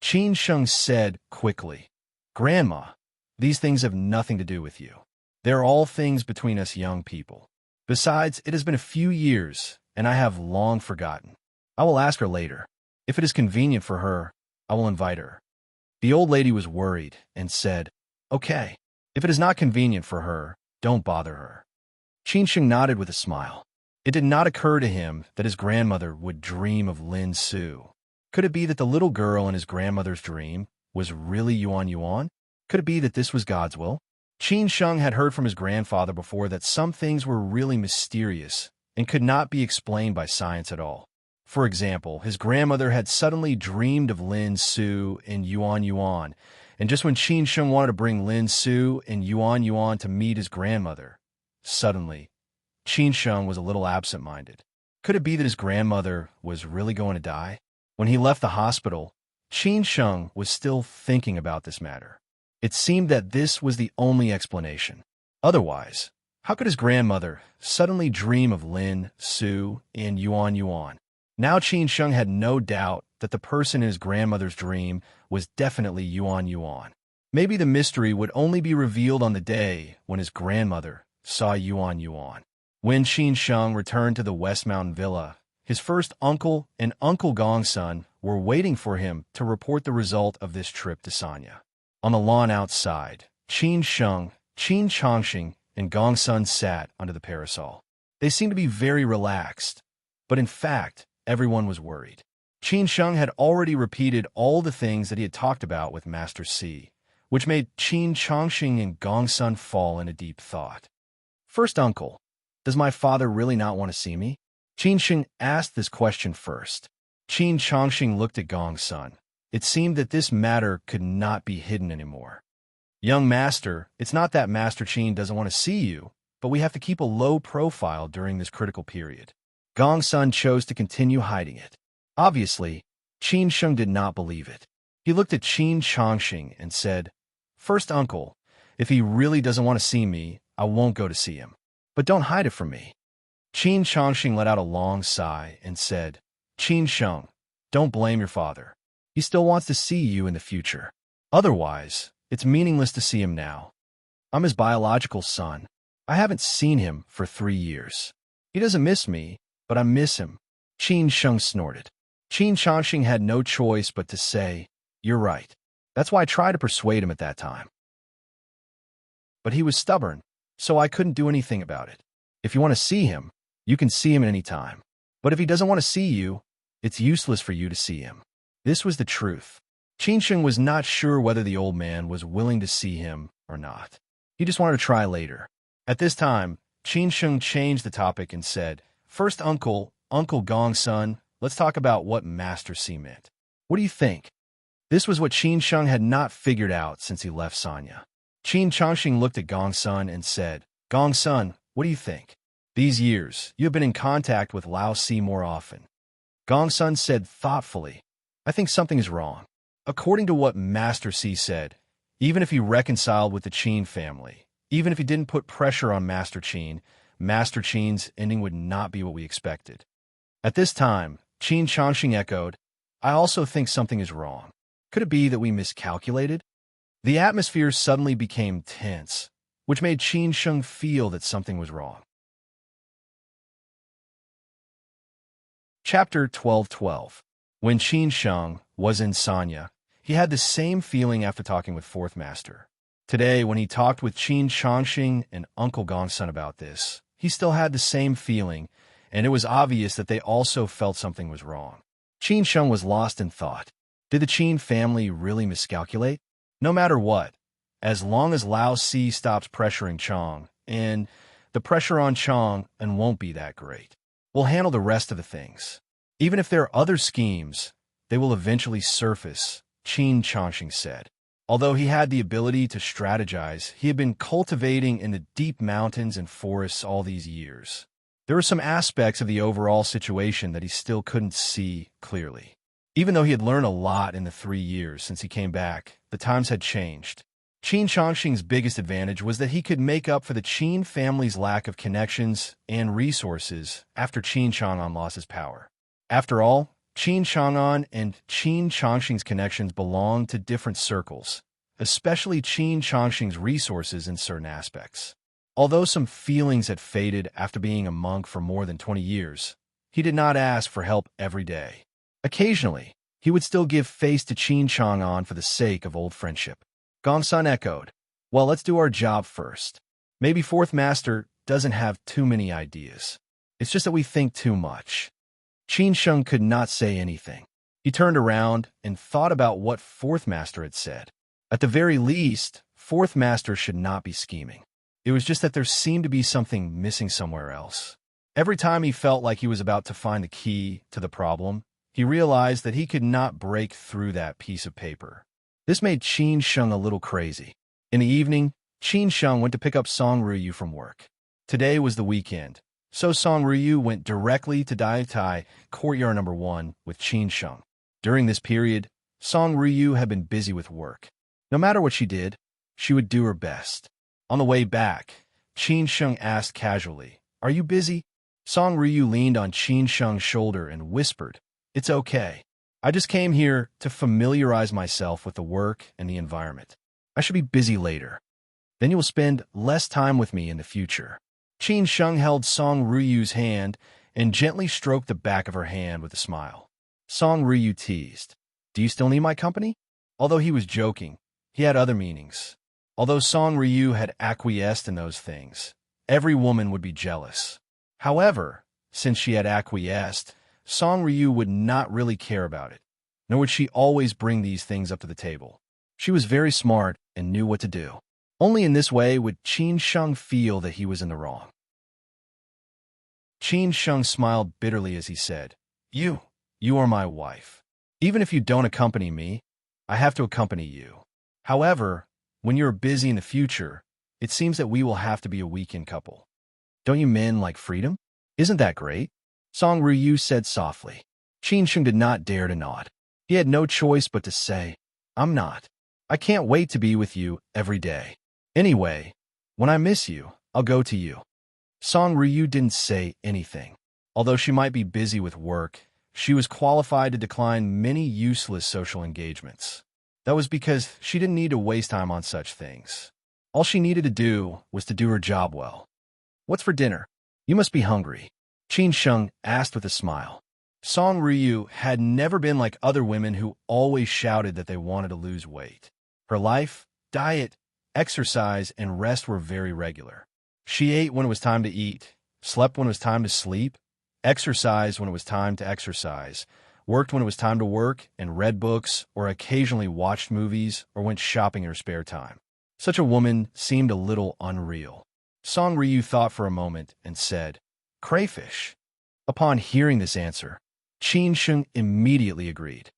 Qin Sheng said quickly, Grandma, these things have nothing to do with you. They're all things between us young people. Besides, it has been a few years, and I have long forgotten. I will ask her later. If it is convenient for her, I will invite her. The old lady was worried and said, Okay. If it is not convenient for her, don't bother her. Qin Sheng nodded with a smile. It did not occur to him that his grandmother would dream of Lin Su. Could it be that the little girl in his grandmother's dream was really Yuan Yuan? Could it be that this was God's will? Qin Sheng had heard from his grandfather before that some things were really mysterious and could not be explained by science at all. For example, his grandmother had suddenly dreamed of Lin Su and Yuan Yuan, and just when Qin Sheng wanted to bring Lin Su and Yuan Yuan to meet his grandmother, suddenly, Qin Sheng was a little absent-minded. Could it be that his grandmother was really going to die? When he left the hospital, Qin Sheng was still thinking about this matter. It seemed that this was the only explanation. Otherwise, how could his grandmother suddenly dream of Lin Su and Yuan Yuan? Now Qin Sheng had no doubt that the person in his grandmother's dream was definitely Yuan Yuan. Maybe the mystery would only be revealed on the day when his grandmother saw Yuan Yuan. When Qin Sheng returned to the West Mountain Villa, his first uncle and Uncle Gongsun were waiting for him to report the result of this trip to Sanya. On the lawn outside, Qin Sheng, Qin Changxing, and Gongsun sat under the parasol. They seemed to be very relaxed, but in fact, everyone was worried. Qin Sheng had already repeated all the things that he had talked about with Master Si, which made Qin Changxing and Gongsun fall into deep thought. First uncle, does my father really not want to see me? Qin Sheng asked this question first. Qin Changxing looked at Gongsun. It seemed that this matter could not be hidden anymore. Young master, it's not that Master Qin doesn't want to see you, but we have to keep a low profile during this critical period. Gongsun chose to continue hiding it. Obviously, Qin Sheng did not believe it. He looked at Qin Changxing and said, First uncle, if he really doesn't want to see me, I won't go to see him. But don't hide it from me. Qin Changxing let out a long sigh and said, Qin Sheng, don't blame your father. He still wants to see you in the future. Otherwise, it's meaningless to see him now. I'm his biological son. I haven't seen him for 3 years. He doesn't miss me, but I miss him. Qin Sheng snorted. Qin Changxing had no choice but to say, You're right. That's why I tried to persuade him at that time. But he was stubborn, so I couldn't do anything about it. If you want to see him, you can see him at any time. But if he doesn't want to see you, it's useless for you to see him. This was the truth. Qin Sheng was not sure whether the old man was willing to see him or not. He just wanted to try later. At this time, Qin Sheng changed the topic and said, First uncle, Uncle Gongsun, let's talk about what Master Si meant. What do you think? This was what Qin Sheng had not figured out since he left Sanya. Qin Changxing looked at Gongsun and said, Gongsun, what do you think? These years, you have been in contact with Lao Si more often. Gongsun said thoughtfully, I think something is wrong. According to what Master Si said, even if he reconciled with the Qin family, even if he didn't put pressure on Master Qin's ending would not be what we expected. At this time, Qin Changxing echoed, I also think something is wrong. Could it be that we miscalculated? The atmosphere suddenly became tense, which made Qin Sheng feel that something was wrong. Chapter 12:12. When Qin Sheng was in Sanya, he had the same feeling after talking with Fourth Master. Today, when he talked with Qin Changxing and Uncle Gongsun about this, he still had the same feeling, and it was obvious that they also felt something was wrong. Qin Sheng was lost in thought. Did the Qin family really miscalculate? No matter what, as long as Lao Si stops pressuring Chong, and the pressure on Chong and won't be that great, we'll handle the rest of the things. Even if there are other schemes, they will eventually surface, Qin Changxing said. Although he had the ability to strategize, he had been cultivating in the deep mountains and forests all these years. There were some aspects of the overall situation that he still couldn't see clearly. Even though he had learned a lot in the 3 years since he came back, the times had changed. Qin Changxing's biggest advantage was that he could make up for the Qin family's lack of connections and resources after Qin Chang'an lost his power. After all, Qin Chang'an and Qin Changxing's connections belong to different circles, especially Qin Changxing's resources in certain aspects. Although some feelings had faded after being a monk for more than 20 years, he did not ask for help every day. Occasionally, he would still give face to Qin Chang'an for the sake of old friendship. Gongsun echoed, "Well, let's do our job first. Maybe Fourth Master doesn't have too many ideas. It's just that we think too much." Qin Sheng could not say anything. He turned around and thought about what Fourth Master had said. At the very least, Fourth Master should not be scheming. It was just that there seemed to be something missing somewhere else. Every time he felt like he was about to find the key to the problem, he realized that he could not break through that piece of paper. This made Qin Sheng a little crazy. In the evening, Qin Sheng went to pick up Song Ruyu from work. Today was the weekend, so Song Ruyu went directly to Daitai Courtyard Number 1 with Qin Sheng. During this period, Song Ruyu had been busy with work. No matter what she did, she would do her best. On the way back, Qin Sheng asked casually, "Are you busy?" Song Ruyu leaned on Qin Sheng's shoulder and whispered, "It's okay. I just came here to familiarize myself with the work and the environment. I should be busy later. Then you will spend less time with me in the future." Qin Sheng held Song Ruyu's hand and gently stroked the back of her hand with a smile. Song Ruyu teased, "Do you still need my company?" Although he was joking, he had other meanings. Although Song Ruyu had acquiesced in those things, every woman would be jealous. However, since she had acquiesced, Song Ruyu would not really care about it, nor would she always bring these things up to the table. She was very smart and knew what to do. Only in this way would Qin Sheng feel that he was in the wrong. Qin Sheng smiled bitterly as he said, You are my wife. Even if you don't accompany me, I have to accompany you. However, when you're busy in the future, it seems that we will have to be a weekend couple. Don't you men like freedom? Isn't that great? Song Ruyu said softly. Qin Sheng did not dare to nod. He had no choice but to say, "I'm not. I can't wait to be with you every day. Anyway, when I miss you, I'll go to you." Song Ruyu didn't say anything. Although she might be busy with work, she was qualified to decline many useless social engagements. That was because she didn't need to waste time on such things. All she needed to do was to do her job well. "What's for dinner? You must be hungry," Qin Sheng asked with a smile. Song Ruyu had never been like other women who always shouted that they wanted to lose weight. Her life, diet, exercise, and rest were very regular. She ate when it was time to eat, slept when it was time to sleep, exercised when it was time to exercise, worked when it was time to work, and read books or occasionally watched movies or went shopping in her spare time. Such a woman seemed a little unreal. Song Ruyu thought for a moment and said, "Crayfish." Upon hearing this answer, Qin Sheng immediately agreed.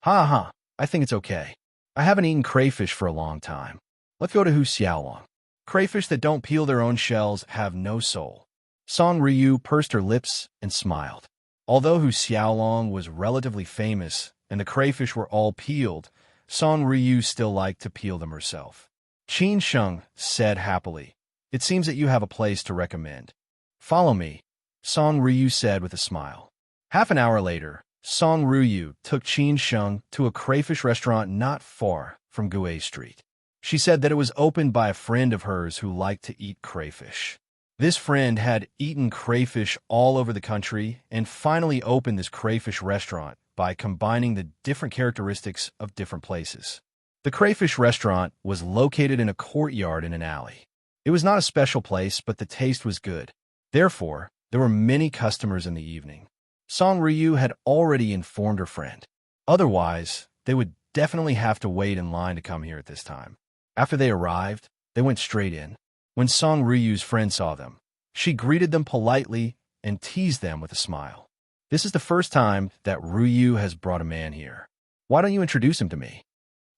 Ha, I think it's okay. I haven't eaten crayfish for a long time. Let's go to Hu Xiaolong. Crayfish that don't peel their own shells have no soul. Song Ruyu pursed her lips and smiled. Although Hu Xiaolong was relatively famous and the crayfish were all peeled, Song Ruyu still liked to peel them herself. Qin Sheng said happily, "It seems that you have a place to recommend. Follow me," Song Ruyu said with a smile. Half an hour later, Song Ruyu took Qin Sheng to a crayfish restaurant not far from Gue Street. She said that it was opened by a friend of hers who liked to eat crayfish. This friend had eaten crayfish all over the country and finally opened this crayfish restaurant by combining the different characteristics of different places. The crayfish restaurant was located in a courtyard in an alley. It was not a special place, but the taste was good. Therefore, there were many customers in the evening. Song Ruyu had already informed her friend. Otherwise, they would definitely have to wait in line to come here at this time. After they arrived, they went straight in. When Song Ruyu's friend saw them, she greeted them politely and teased them with a smile. "This is the first time that Ruyu has brought a man here. Why don't you introduce him to me?"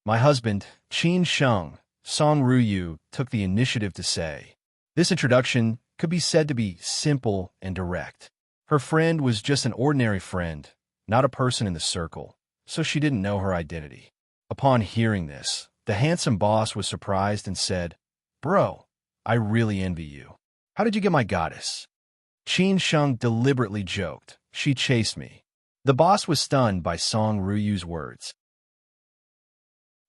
"My husband, Qin Sheng," Song Ruyu took the initiative to say. This introduction could be said to be simple and direct. Her friend was just an ordinary friend, not a person in the circle, so she didn't know her identity. Upon hearing this, the handsome boss was surprised and said, "Bro, I really envy you. How did you get my goddess?" Qin Sheng deliberately joked, "She chased me." The boss was stunned by Song Ryu's words.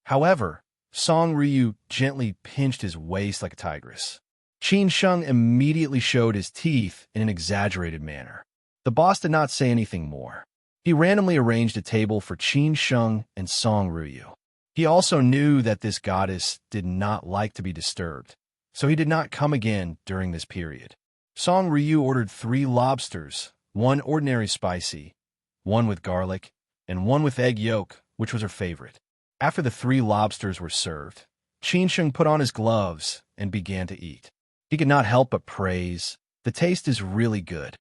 However, Song Ryu gently pinched his waist like a tigress. Qin Sheng immediately showed his teeth in an exaggerated manner. The boss did not say anything more. He randomly arranged a table for Qin Sheng and Song Ryu. He also knew that this goddess did not like to be disturbed, so he did not come again during this period. Song Ryu ordered 3 lobsters, 1 ordinary spicy, 1 with garlic, and 1 with egg yolk, which was her favorite. After the 3 lobsters were served, Qin Sheng put on his gloves and began to eat. He could not help but praise, "The taste is really good."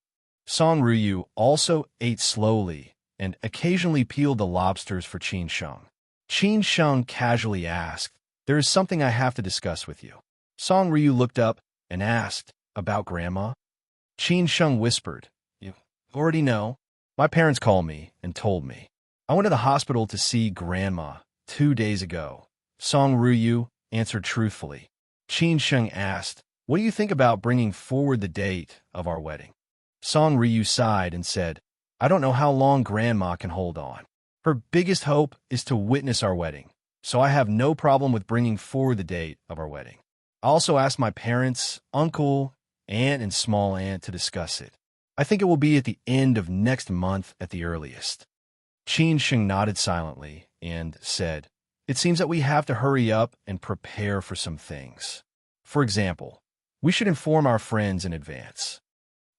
Song Ryu also ate slowly and occasionally peeled the lobsters for Qin Sheng. Qin Sheng casually asked, "There is something I have to discuss with you." Song Ryu looked up and asked, "About Grandma?" Qin Sheng whispered, "You already know. My parents called me and told me. I went to the hospital to see Grandma 2 days ago." Song Ryu answered truthfully. Qin Sheng asked, "What do you think about bringing forward the date of our wedding?" Song Ryu sighed and said, "I don't know how long Grandma can hold on. Her biggest hope is to witness our wedding, so I have no problem with bringing forward the date of our wedding. I also asked my parents, uncle, aunt, and small aunt to discuss it. I think it will be at the end of next month at the earliest." Qin Sheng nodded silently and said, "It seems that we have to hurry up and prepare for some things. For example, we should inform our friends in advance."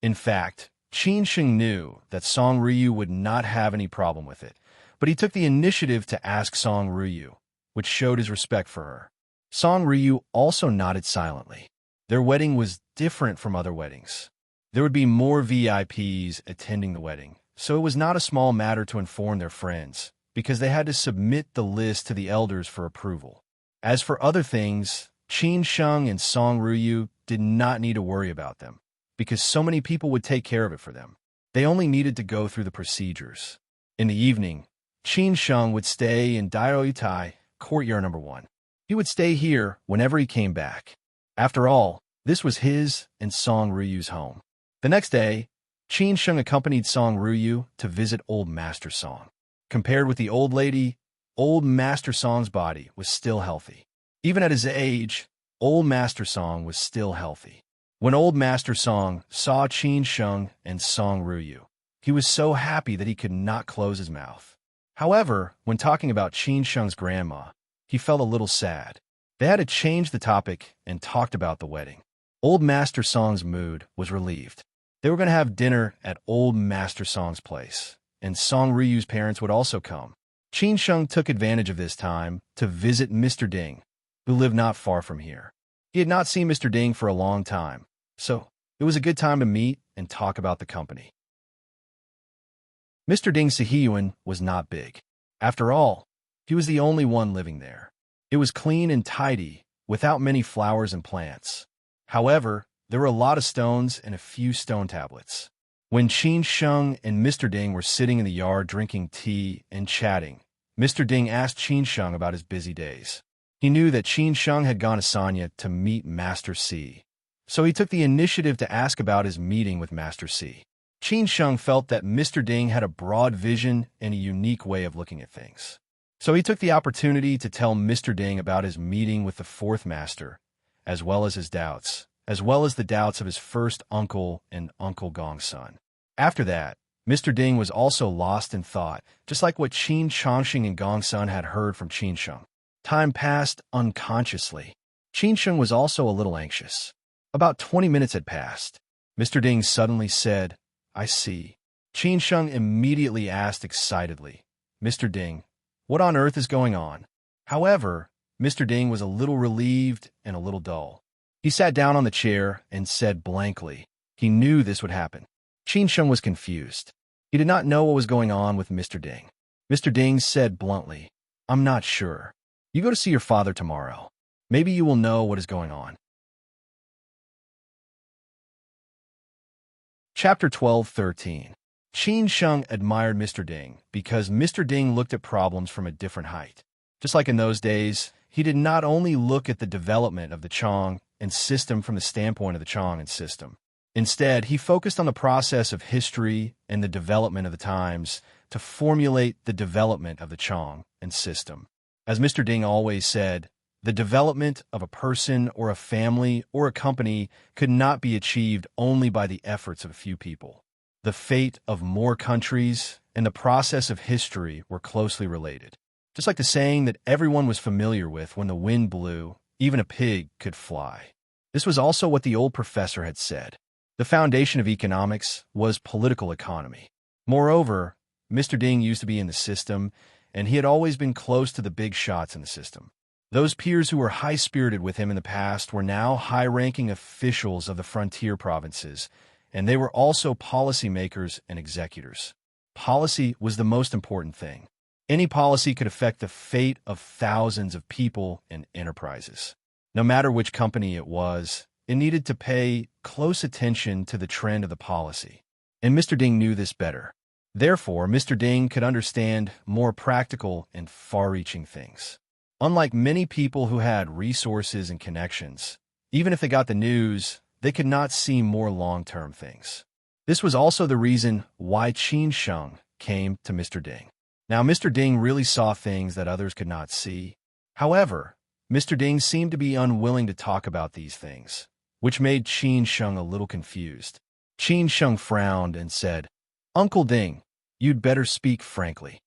In fact, Qin Sheng knew that Song Ryu would not have any problem with it, but he took the initiative to ask Song Ryu, which showed his respect for her. Song Ryu also nodded silently. Their wedding was different from other weddings. There would be more VIPs attending the wedding, so it was not a small matter to inform their friends, because they had to submit the list to the elders for approval. As for other things, Qin Sheng and Song Ryu did not need to worry about them, because so many people would take care of it for them. They only needed to go through the procedures. In the evening, Qin Sheng would stay in Daiyutai, courtyard number 1. He would stay here whenever he came back. After all, this was his and Song Ryu's home. The next day, Qin Sheng accompanied Song Ryu to visit Old Master Song. Compared with the old lady, Old Master Song's body was still healthy. Even at his age, Old Master Song was still healthy. When Old Master Song saw Qin Sheng and Song Ryu, he was so happy that he could not close his mouth. However, when talking about Qin Sheng's grandma, he felt a little sad. They had to change the topic and talked about the wedding. Old Master Song's mood was relieved. They were going to have dinner at Old Master Song's place, and Song Ryu's parents would also come. Qin Sheng took advantage of this time to visit Mr. Ding, who lived not far from here. He had not seen Mr. Ding for a long time, so it was a good time to meet and talk about the company. Mr. Ding's Sihiyuan was not big. After all, he was the only one living there. It was clean and tidy, without many flowers and plants. However, there were a lot of stones and a few stone tablets. When Qin Sheng and Mr. Ding were sitting in the yard drinking tea and chatting, Mr. Ding asked Qin Sheng about his busy days. He knew that Qin Sheng had gone to Sanya to meet Master C, so he took the initiative to ask about his meeting with Master C. Qin Sheng felt that Mr. Ding had a broad vision and a unique way of looking at things. So he took the opportunity to tell Mr. Ding about his meeting with the 4th Master, as well as his doubts, as well as the doubts of his first uncle and Uncle Gong's son. After that, Mr. Ding was also lost in thought, just like what Qin Changxing and Gong's son had heard from Qin Sheng. Time passed unconsciously. Qin Sheng was also a little anxious. About 20 minutes had passed. Mr. Ding suddenly said, "I see." Qin Sheng immediately asked excitedly, "Mr. Ding, what on earth is going on?" However, Mr. Ding was a little relieved and a little dull. He sat down on the chair and said blankly, he knew this would happen. Qin Sheng was confused. He did not know what was going on with Mr. Ding. Mr. Ding said bluntly, "I'm not sure. You go to see your father tomorrow. Maybe you will know what is going on." Chapter 12:13. Qin Sheng admired Mr. Ding because Mr. Ding looked at problems from a different height. Just like in those days, he did not only look at the development of the Chong and system from the standpoint of the Chong and system. Instead, he focused on the process of history and the development of the times to formulate the development of the Chong and system. As Mr. Ding always said, the development of a person or a family or a company could not be achieved only by the efforts of a few people. The fate of more countries and the process of history were closely related. Just like the saying that everyone was familiar with: when the wind blew, even a pig could fly. This was also what the old professor had said. The foundation of economics was political economy. Moreover, Mr. Ding used to be in the system, and he had always been close to the big shots in the system. Those peers who were high-spirited with him in the past were now high-ranking officials of the frontier provinces, and they were also policymakers and executors. Policy was the most important thing. Any policy could affect the fate of thousands of people and enterprises. No matter which company it was, it needed to pay close attention to the trend of the policy. And Mr. Ding knew this better. Therefore, Mr. Ding could understand more practical and far-reaching things. Unlike many people who had resources and connections, even if they got the news, they could not see more long-term things. This was also the reason why Qin Sheng came to Mr. Ding. Now, Mr. Ding really saw things that others could not see. However, Mr. Ding seemed to be unwilling to talk about these things, which made Qin Sheng a little confused. Qin Sheng frowned and said, "Uncle Ding, you'd better speak frankly."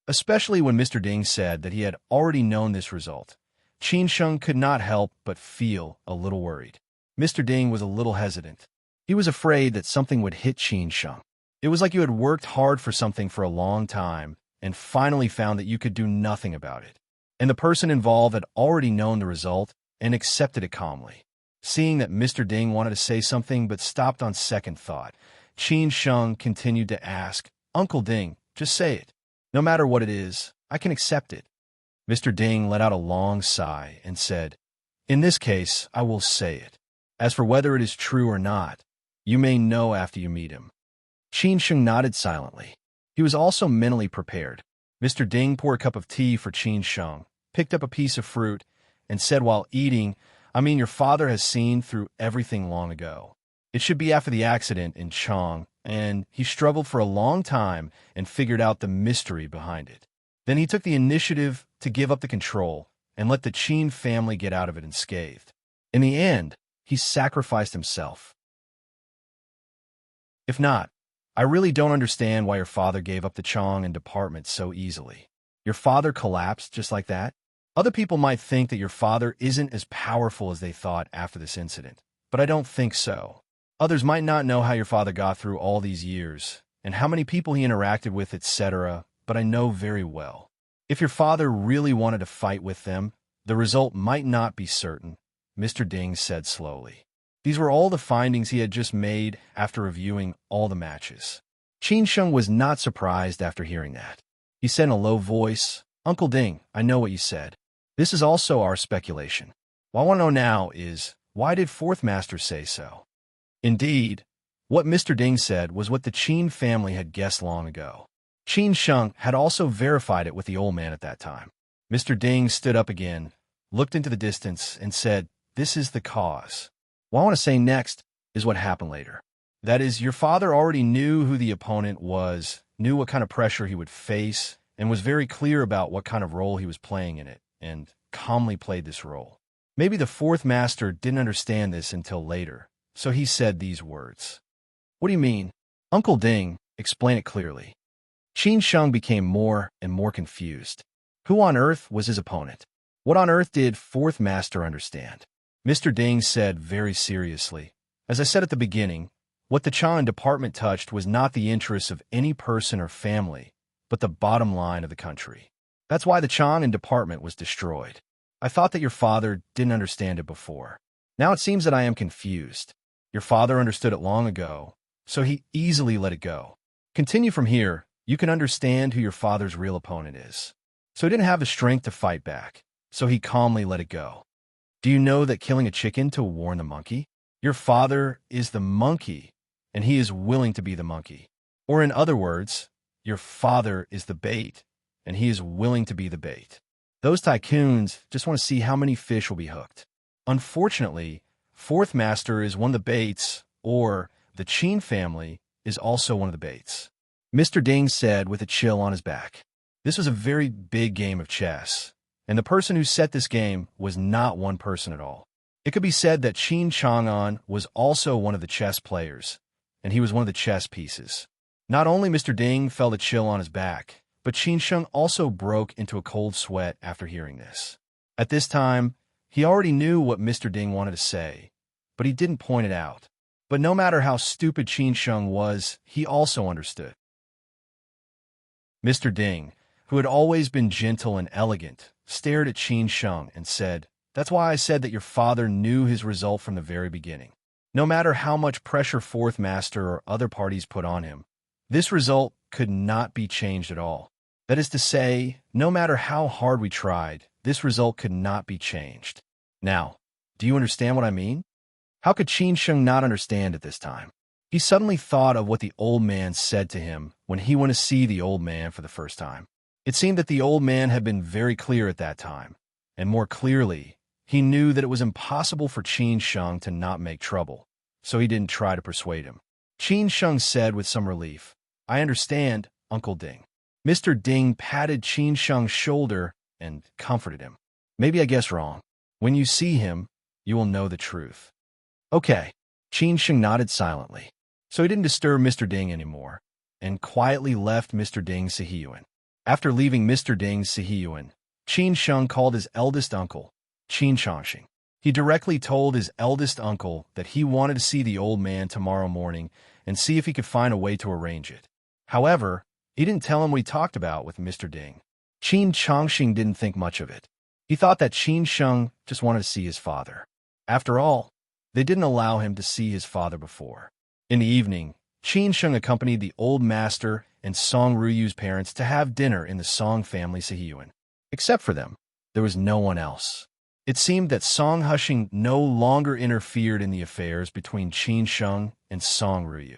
Especially when Mr. Ding said that he had already known this result, Qin Sheng could not help but feel a little worried. Mr. Ding was a little hesitant. He was afraid that something would hit Qin Sheng. It was like you had worked hard for something for a long time and finally found that you could do nothing about it. And the person involved had already known the result and accepted it calmly. Seeing that Mr. Ding wanted to say something but stopped on second thought, Qin Sheng continued to ask, "Uncle Ding, just say it. No matter what it is, I can accept it." Mr. Ding let out a long sigh and said, "In this case, I will say it. As for whether it is true or not, you may know after you meet him." Qin Sheng nodded silently. He was also mentally prepared. Mr. Ding poured a cup of tea for Qin Sheng, picked up a piece of fruit, and said while eating, "I mean, your father has seen through everything long ago. It should be after the accident in Chong, and he struggled for a long time and figured out the mystery behind it. Then he took the initiative to give up the control and let the Qin family get out of it unscathed. In the end, he sacrificed himself. If not, I really don't understand why your father gave up the Chong and department so easily. Your father collapsed just like that? Other people might think that your father isn't as powerful as they thought after this incident, but I don't think so. Others might not know how your father got through all these years and how many people he interacted with, etc., but I know very well. If your father really wanted to fight with them, the result might not be certain," Mr. Ding said slowly. These were all the findings he had just made after reviewing all the matches. Qin Sheng was not surprised after hearing that. He said in a low voice, "Uncle Ding, I know what you said. This is also our speculation. What I want to know now is, why did Fourth Master say so?" Indeed, what Mr. Ding said was what the Qin family had guessed long ago. Qin Sheng had also verified it with the old man at that time. Mr. Ding stood up again, looked into the distance, and said, "This is the cause. What I want to say next is what happened later. That is, your father already knew who the opponent was, knew what kind of pressure he would face, and was very clear about what kind of role he was playing in it, and calmly played this role. Maybe the Fourth Master didn't understand this until later, so he said these words. What do you mean? Uncle Ding, explain it clearly. Qin Sheng became more and more confused. Who on earth was his opponent? What on earth did Fourth Master understand? Mr. Ding said very seriously, as I said at the beginning, what the Chan department touched was not the interests of any person or family, but the bottom line of the country. That's why the Chan department was destroyed. I thought that your father didn't understand it before. Now it seems that I am confused. Your father understood it long ago, so he easily let it go. Continue from here, you can understand who your father's real opponent is. So he didn't have the strength to fight back, so he calmly let it go. Do you know that killing a chicken to warn the monkey? Your father is the monkey, and he is willing to be the monkey. Or in other words, your father is the bait, and he is willing to be the bait. Those tycoons just want to see how many fish will be hooked. Unfortunately, Fourth Master is one of the baits, or the Qin family is also one of the baits, Mr. Ding said with a chill on his back. This was a very big game of chess, and the person who set this game was not one person at all. It could be said that Qin Chang'an was also one of the chess players, and he was one of the chess pieces. Not only Mr. Ding felt a chill on his back, but Qin Sheng also broke into a cold sweat after hearing this. At this time, he already knew what Mr. Ding wanted to say, but he didn't point it out. But no matter how stupid Qin Sheng was, he also understood. Mr. Ding, who had always been gentle and elegant, stared at Qin Sheng and said, "That's why I said that your father knew his result from the very beginning. No matter how much pressure Fourth Master or other parties put on him, this result could not be changed at all. That is to say, no matter how hard we tried, this result could not be changed." Now, do you understand what I mean? How could Qin Sheng not understand at this time? He suddenly thought of what the old man said to him when he went to see the old man for the first time. It seemed that the old man had been very clear at that time, and more clearly, he knew that it was impossible for Qin Sheng to not make trouble, so he didn't try to persuade him. Qin Sheng said with some relief, "I understand, Uncle Ding." Mr. Ding patted Qin Sheng's shoulder and comforted him. "Maybe I guessed wrong. When you see him, you will know the truth." Okay. Qin Sheng nodded silently, so he didn't disturb Mr. Ding anymore, and quietly left Mr. Ding's Sihiyuan. After leaving Mr. Ding's Sihiyuan, Qin Sheng called his eldest uncle, Qin Changxing. He directly told his eldest uncle that he wanted to see the old man tomorrow morning and see if he could find a way to arrange it. However, he didn't tell him what he talked about with Mr. Ding. Qin Changxing didn't think much of it. He thought that Qin Sheng just wanted to see his father. After all, they didn't allow him to see his father before. In the evening, Qin Sheng accompanied the old master and Song Ruyu's parents to have dinner in the Song family Sihiyuan. Except for them, there was no one else. It seemed that Song Hushing no longer interfered in the affairs between Qin Sheng and Song Ruyu.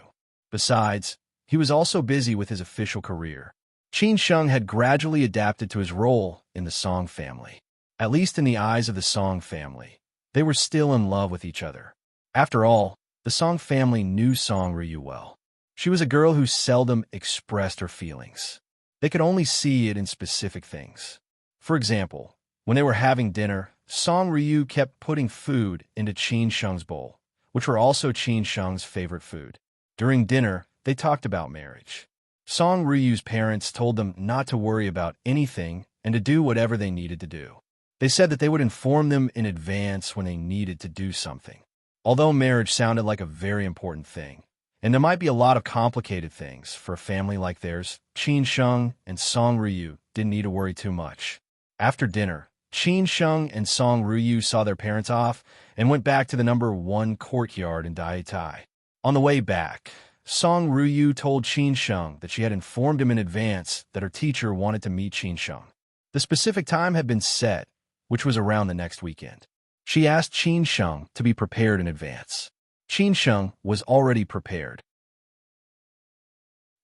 Besides, he was also busy with his official career. Qin Sheng had gradually adapted to his role in the Song family. At least in the eyes of the Song family, they were still in love with each other. After all, the Song family knew Song Ryu well. She was a girl who seldom expressed her feelings. They could only see it in specific things. For example, when they were having dinner, Song Ryu kept putting food into Qin Sheng's bowl, which were also Qin Sheng's favorite food. During dinner, they talked about marriage. Song Ryu's parents told them not to worry about anything and to do whatever they needed to do. They said that they would inform them in advance when they needed to do something. Although marriage sounded like a very important thing, and there might be a lot of complicated things for a family like theirs, Qin Sheng and Song Ryu didn't need to worry too much. After dinner, Qin Sheng and Song Ryu saw their parents off and went back to the number 1 courtyard in Daitai. On the way back, Song Ryu told Qin Sheng that she had informed him in advance that her teacher wanted to meet Qin Sheng. The specific time had been set, which was around the next weekend. She asked Qin Sheng to be prepared in advance. Qin Sheng was already prepared.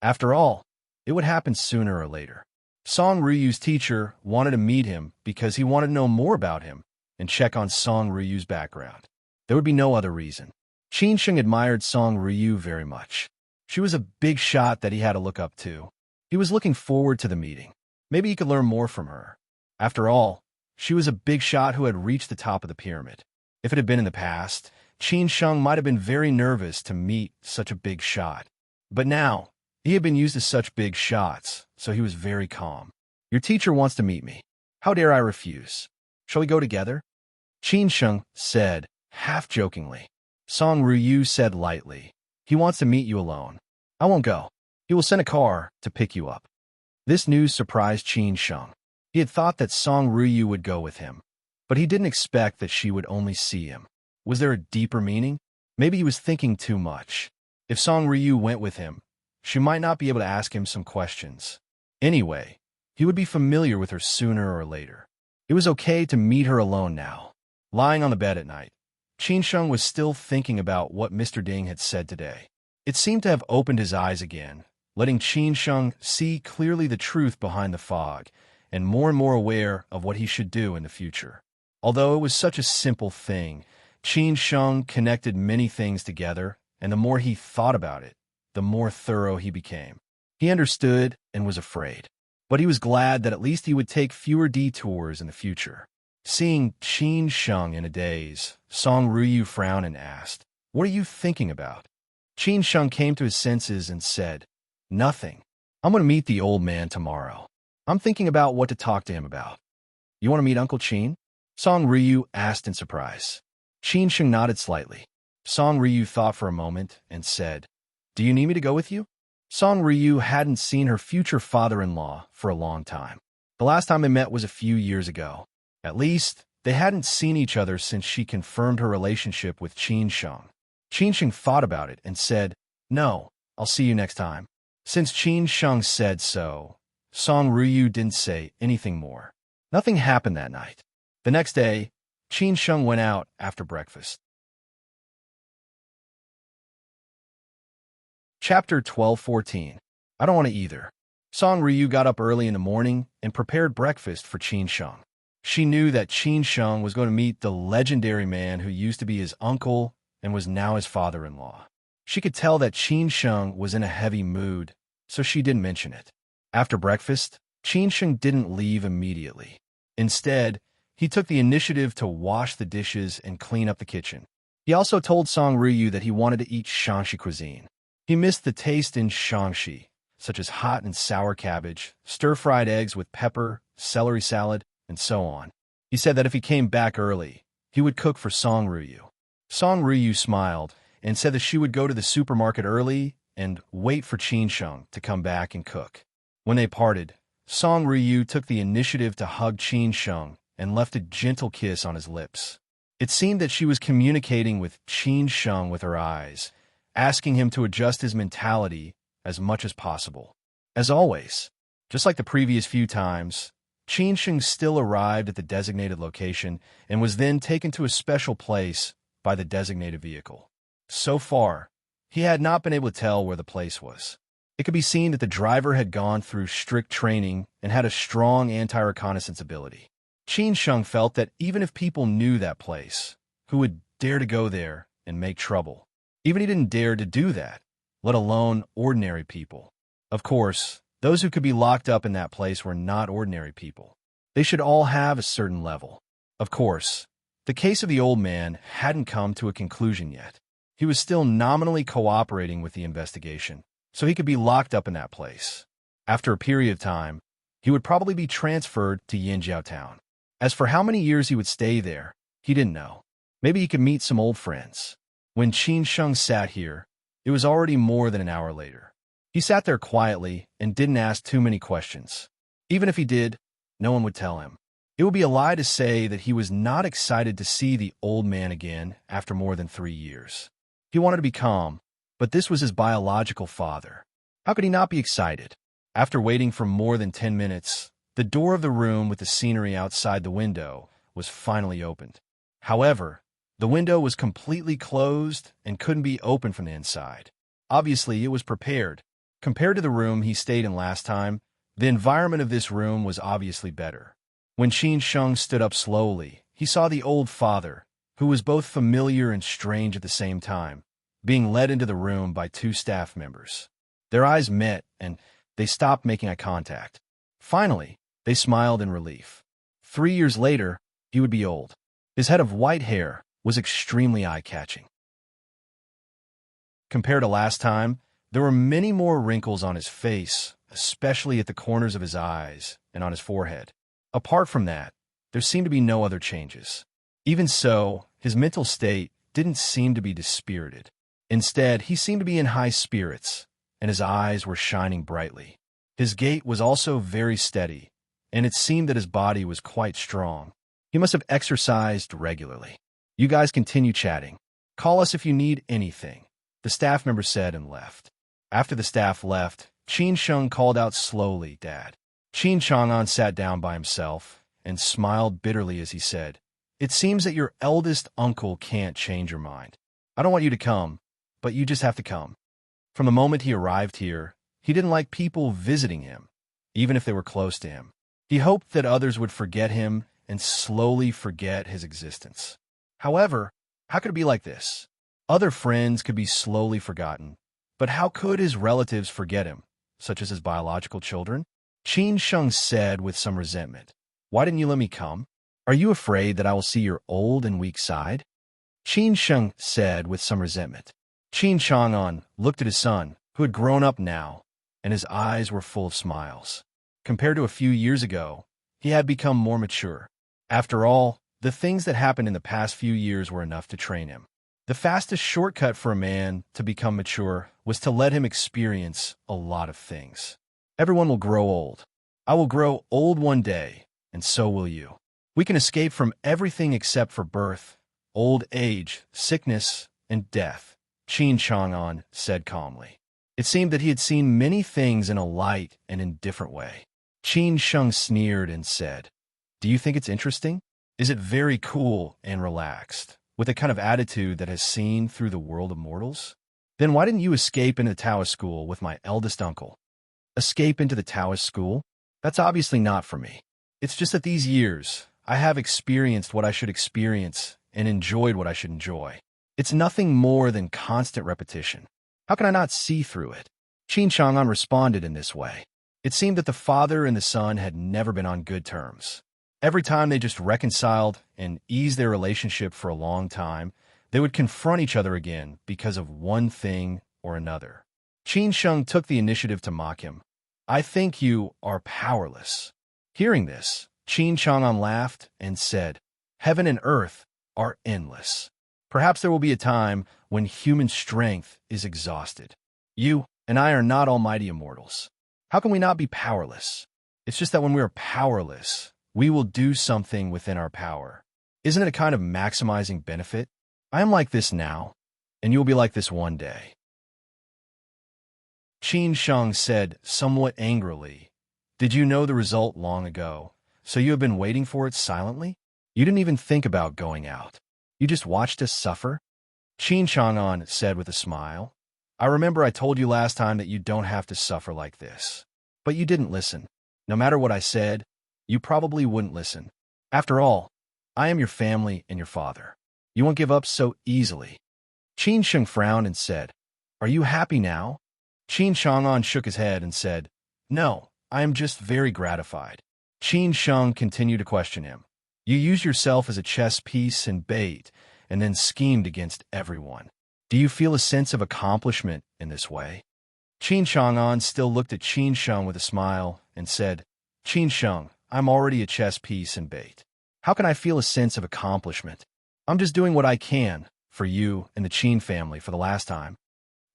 After all, it would happen sooner or later. Song Ryu's teacher wanted to meet him because he wanted to know more about him and check on Song Ryu's background. There would be no other reason. Qin Sheng admired Song Ryu very much. She was a big shot that he had to look up to. He was looking forward to the meeting. Maybe he could learn more from her. After all, she was a big shot who had reached the top of the pyramid. If it had been in the past, Qin Sheng might have been very nervous to meet such a big shot. But now, he had been used to such big shots, so he was very calm. "Your teacher wants to meet me. How dare I refuse? Shall we go together?" Qin Sheng said, half-jokingly. Song Ryu said lightly, "He wants to meet you alone. I won't go. He will send a car to pick you up." This news surprised Qin Sheng. He had thought that Song Ryu would go with him, but he didn't expect that she would only see him. Was there a deeper meaning? Maybe he was thinking too much. If Song Ryu went with him, she might not be able to ask him some questions. Anyway, he would be familiar with her sooner or later. It was okay to meet her alone now. Lying on the bed at night, Qin Sheng was still thinking about what Mr. Ding had said today. It seemed to have opened his eyes again, letting Qin Sheng see clearly the truth behind the fog, and more aware of what he should do in the future. Although it was such a simple thing, Qin Sheng connected many things together and the more he thought about it, the more thorough he became. He understood and was afraid, but he was glad that at least he would take fewer detours in the future. Seeing Qin Sheng in a daze, Song Ruyu frowned and asked, "What are you thinking about?" Qin Sheng came to his senses and said, "Nothing. I'm going to meet the old man tomorrow. I'm thinking about what to talk to him about." "You want to meet Uncle Qin?" Song Ryu asked in surprise. Qin Sheng nodded slightly. Song Ryu thought for a moment and said, "Do you need me to go with you?" Song Ryu hadn't seen her future father-in-law for a long time. The last time they met was a few years ago. At least, they hadn't seen each other since she confirmed her relationship with Qin Sheng. Qin Sheng thought about it and said, "No, I'll see you next time." Since Qin Sheng said so, Song Ryu didn't say anything more. Nothing happened that night. The next day, Qin Sheng went out after breakfast. Chapter 12:14. I don't want to either. Song Ryu got up early in the morning and prepared breakfast for Qin Sheng. She knew that Qin Sheng was going to meet the legendary man who used to be his uncle and was now his father-in-law. She could tell that Qin Sheng was in a heavy mood, so she didn't mention it. After breakfast, Qin Sheng didn't leave immediately. Instead, he took the initiative to wash the dishes and clean up the kitchen. He also told Song Ryu that he wanted to eat Shaanxi cuisine. He missed the taste in Shaanxi, such as hot and sour cabbage, stir-fried eggs with pepper, celery salad, and so on. He said that if he came back early, he would cook for Song Ryu. Song Ryu smiled and said that she would go to the supermarket early and wait for Qin Sheng to come back and cook. When they parted, Song Ryu took the initiative to hug Qin Sheng and left a gentle kiss on his lips. It seemed that she was communicating with Qin Sheng with her eyes, asking him to adjust his mentality as much as possible. As always, just like the previous few times, Qin Sheng still arrived at the designated location and was then taken to a special place by the designated vehicle. So far, he had not been able to tell where the place was. It could be seen that the driver had gone through strict training and had a strong anti-reconnaissance ability. Qin Sheng felt that even if people knew that place, who would dare to go there and make trouble? Even he didn't dare to do that, let alone ordinary people. Of course, those who could be locked up in that place were not ordinary people. They should all have a certain level. Of course, the case of the old man hadn't come to a conclusion yet. He was still nominally cooperating with the investigation, so he could be locked up in that place. After a period of time, he would probably be transferred to Yinjiao Town. As for how many years he would stay there, he didn't know. Maybe he could meet some old friends. When Qin Sheng sat here, it was already more than an hour later. He sat there quietly and didn't ask too many questions. Even if he did, no one would tell him. It would be a lie to say that he was not excited to see the old man again after more than 3 years. He wanted to be calm, but this was his biological father. How could he not be excited? After waiting for more than 10 minutes, the door of the room with the scenery outside the window was finally opened. However, the window was completely closed and couldn't be opened from the inside. Obviously, it was prepared. Compared to the room he stayed in last time, the environment of this room was obviously better. When Qin Sheng stood up slowly, he saw the old father, who was both familiar and strange at the same time, being led into the room by 2 staff members. Their eyes met, and they stopped making eye contact. Finally, they smiled in relief. 3 years later, he would be old. His head of white hair was extremely eye-catching. Compared to last time, there were many more wrinkles on his face, especially at the corners of his eyes and on his forehead. Apart from that, there seemed to be no other changes. Even so, his mental state didn't seem to be dispirited. Instead, he seemed to be in high spirits, and his eyes were shining brightly. His gait was also very steady, and it seemed that his body was quite strong. He must have exercised regularly. "You guys continue chatting. Call us if you need anything," the staff member said and left. After the staff left, Qin Sheng called out slowly, "Dad." Qin Chang'an sat down by himself and smiled bitterly as he said, "It seems that your eldest uncle can't change your mind. I don't want you to come, but you just have to come." From the moment he arrived here, he didn't like people visiting him, even if they were close to him. He hoped that others would forget him and slowly forget his existence. However, how could it be like this? Other friends could be slowly forgotten, but how could his relatives forget him, such as his biological children? Qin Sheng said with some resentment. Why didn't you let me come? Are you afraid that I will see your old and weak side? Qin Sheng said with some resentment. Qin Chang'an looked at his son, who had grown up now, and his eyes were full of smiles. Compared to a few years ago, he had become more mature. After all, the things that happened in the past few years were enough to train him. The fastest shortcut for a man to become mature was to let him experience a lot of things. Everyone will grow old. I will grow old one day, and so will you. We can escape from everything except for birth, old age, sickness, and death, Qin Chang'an said calmly. It seemed that he had seen many things in a light and indifferent way. Qin Sheng sneered and said, Do you think it's interesting? Is it very cool and relaxed, with a kind of attitude that has seen through the world of mortals? Then why didn't you escape into the Taoist school with my eldest uncle? Escape into the Taoist school? That's obviously not for me. It's just that these years, I have experienced what I should experience and enjoyed what I should enjoy. It's nothing more than constant repetition. How can I not see through it? Qin Chang'an responded in this way. It seemed that the father and the son had never been on good terms. Every time they just reconciled and eased their relationship for a long time, they would confront each other again because of one thing or another. Qin Sheng took the initiative to mock him. I think you are powerless. Hearing this, Qin Chang'an laughed and said, Heaven and earth are endless. Perhaps there will be a time when human strength is exhausted. You and I are not almighty immortals. How can we not be powerless? It's just that when we are powerless, we will do something within our power. Isn't it a kind of maximizing benefit? I am like this now, and you will be like this one day. Qin Sheng said somewhat angrily, Did you know the result long ago, so you have been waiting for it silently? You didn't even think about going out. You just watched us suffer? Qin Chang'an said with a smile. I remember I told you last time that you don't have to suffer like this. But you didn't listen. No matter what I said, you probably wouldn't listen. After all, I am your family and your father. You won't give up so easily. Qin Sheng frowned and said, Are you happy now? Qin Chang'an shook his head and said, No, I am just very gratified. Qin Sheng continued to question him. You used yourself as a chess piece and bait, and then schemed against everyone. Do you feel a sense of accomplishment in this way? Qin Chang'an still looked at Qin Sheng with a smile and said, Qin Sheng, I'm already a chess piece and bait. How can I feel a sense of accomplishment? I'm just doing what I can for you and the Qin family for the last time.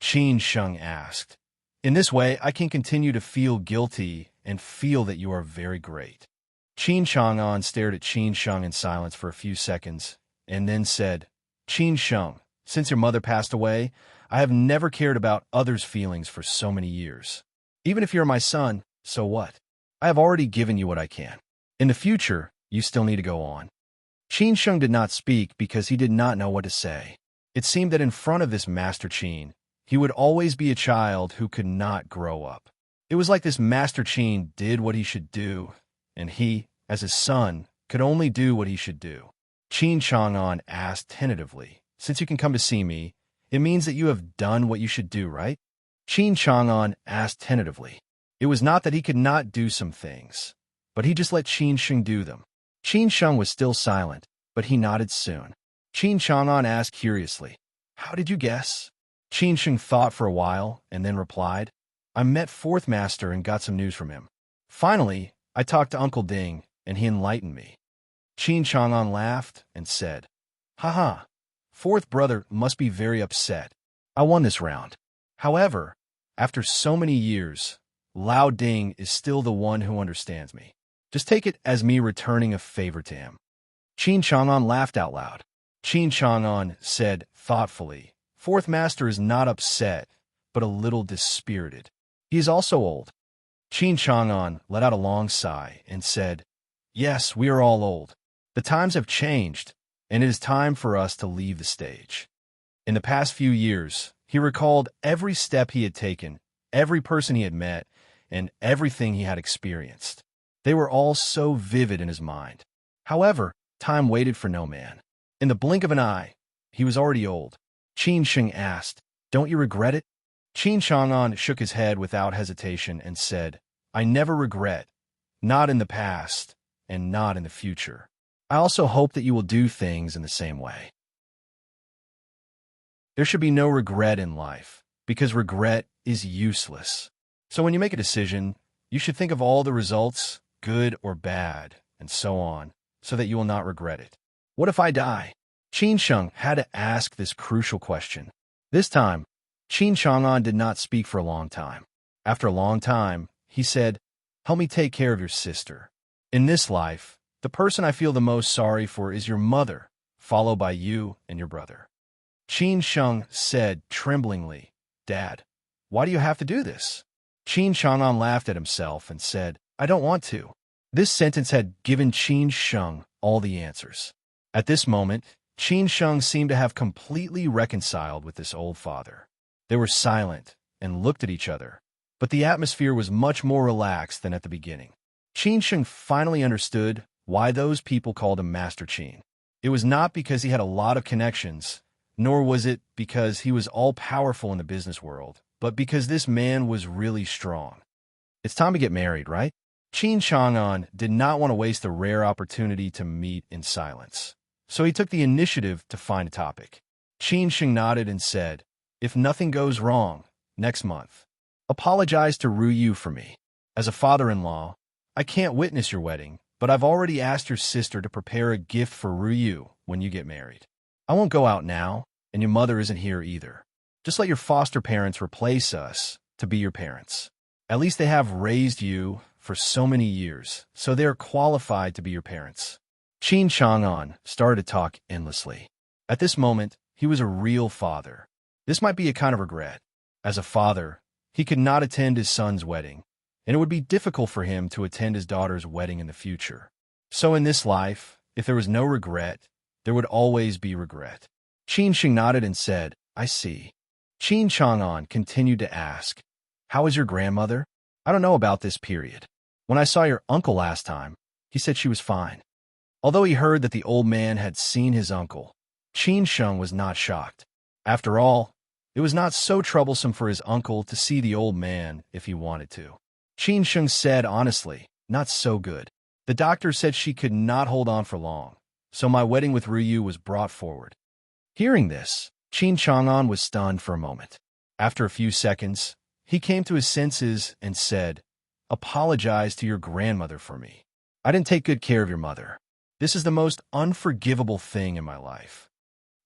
Qin Sheng asked. In this way, I can continue to feel guilty and feel that you are very great. Qin Chang'an stared at Qin Sheng in silence for a few seconds, and then said, Qin Sheng, since your mother passed away, I have never cared about others' feelings for so many years. Even if you're my son, so what? I have already given you what I can. In the future, you still need to go on. Qin Sheng did not speak because he did not know what to say. It seemed that in front of this Master Qin, he would always be a child who could not grow up. It was like this Master Qin did what he should do, and he, as his son, could only do what he should do. Qin Chang'an asked tentatively, Since you can come to see me, it means that you have done what you should do, right? Qin Chang'an asked tentatively. It was not that he could not do some things, but he just let Qin Sheng do them. Qin Sheng was still silent, but he nodded soon. Qin Chang'an asked curiously, How did you guess? Qin Sheng thought for a while and then replied, I met Fourth Master and got some news from him. Finally, I talked to Uncle Ding, and he enlightened me. Qin Chang'an laughed and said, Haha, Fourth Brother must be very upset. I won this round. However, after so many years, Lao Ding is still the one who understands me. Just take it as me returning a favor to him. Qin Chang'an laughed out loud. Qin Chang'an said thoughtfully, Fourth Master is not upset, but a little dispirited. He is also old. Qin Chang'an let out a long sigh and said, Yes, we are all old. The times have changed, and it is time for us to leave the stage. In the past few years, he recalled every step he had taken, every person he had met, and everything he had experienced. They were all so vivid in his mind. However, time waited for no man. In the blink of an eye, he was already old. Qin Sheng asked. Don't you regret it? Qin Chang'an shook his head without hesitation and said, I never regret, not in the past, and not in the future. I also hope that you will do things in the same way. There should be no regret in life, because regret is useless. So when you make a decision, you should think of all the results, good or bad, and so on, so that you will not regret it. What if I die? Qin Sheng had to ask this crucial question. This time, Qin Chang'an did not speak for a long time. After a long time, he said, Help me take care of your sister. In this life, the person I feel the most sorry for is your mother, followed by you and your brother. Qin Sheng said tremblingly, Dad, why do you have to do this? Qin Chang'an laughed at himself and said, I don't want to. This sentence had given Qin Sheng all the answers. At this moment, Qin Sheng seemed to have completely reconciled with this old father. They were silent and looked at each other, but the atmosphere was much more relaxed than at the beginning. Qin Sheng finally understood why those people called him Master Qin. It was not because he had a lot of connections, nor was it because he was all-powerful in the business world, but because this man was really strong. It's time to get married, right? Qin Chang'an did not want to waste the rare opportunity to meet in silence, so he took the initiative to find a topic. Qin Sheng nodded and said, If nothing goes wrong, next month, apologize to Ru Yu for me. As a father-in-law, I can't witness your wedding, but I've already asked your sister to prepare a gift for Ru Yu when you get married. I won't go out now, and your mother isn't here either. Just let your foster parents replace us to be your parents. At least they have raised you for so many years, so they are qualified to be your parents. Qin Chang'an started to talk endlessly. At this moment, he was a real father. This might be a kind of regret. As a father, he could not attend his son's wedding, and it would be difficult for him to attend his daughter's wedding in the future. So in this life, if there was no regret, there would always be regret. Qin Sheng nodded and said, I see. Qin Chang'an continued to ask, How is your grandmother? I don't know about this period. When I saw your uncle last time, he said she was fine. Although he heard that the old man had seen his uncle, Qin Sheng was not shocked. After all, it was not so troublesome for his uncle to see the old man if he wanted to. Qin Sheng said honestly, Not so good. The doctor said she could not hold on for long, so my wedding with Ru Yu was brought forward. Hearing this, Qin Chang'an was stunned for a moment. After a few seconds, he came to his senses and said, Apologize to your grandmother for me. I didn't take good care of your mother. This is the most unforgivable thing in my life.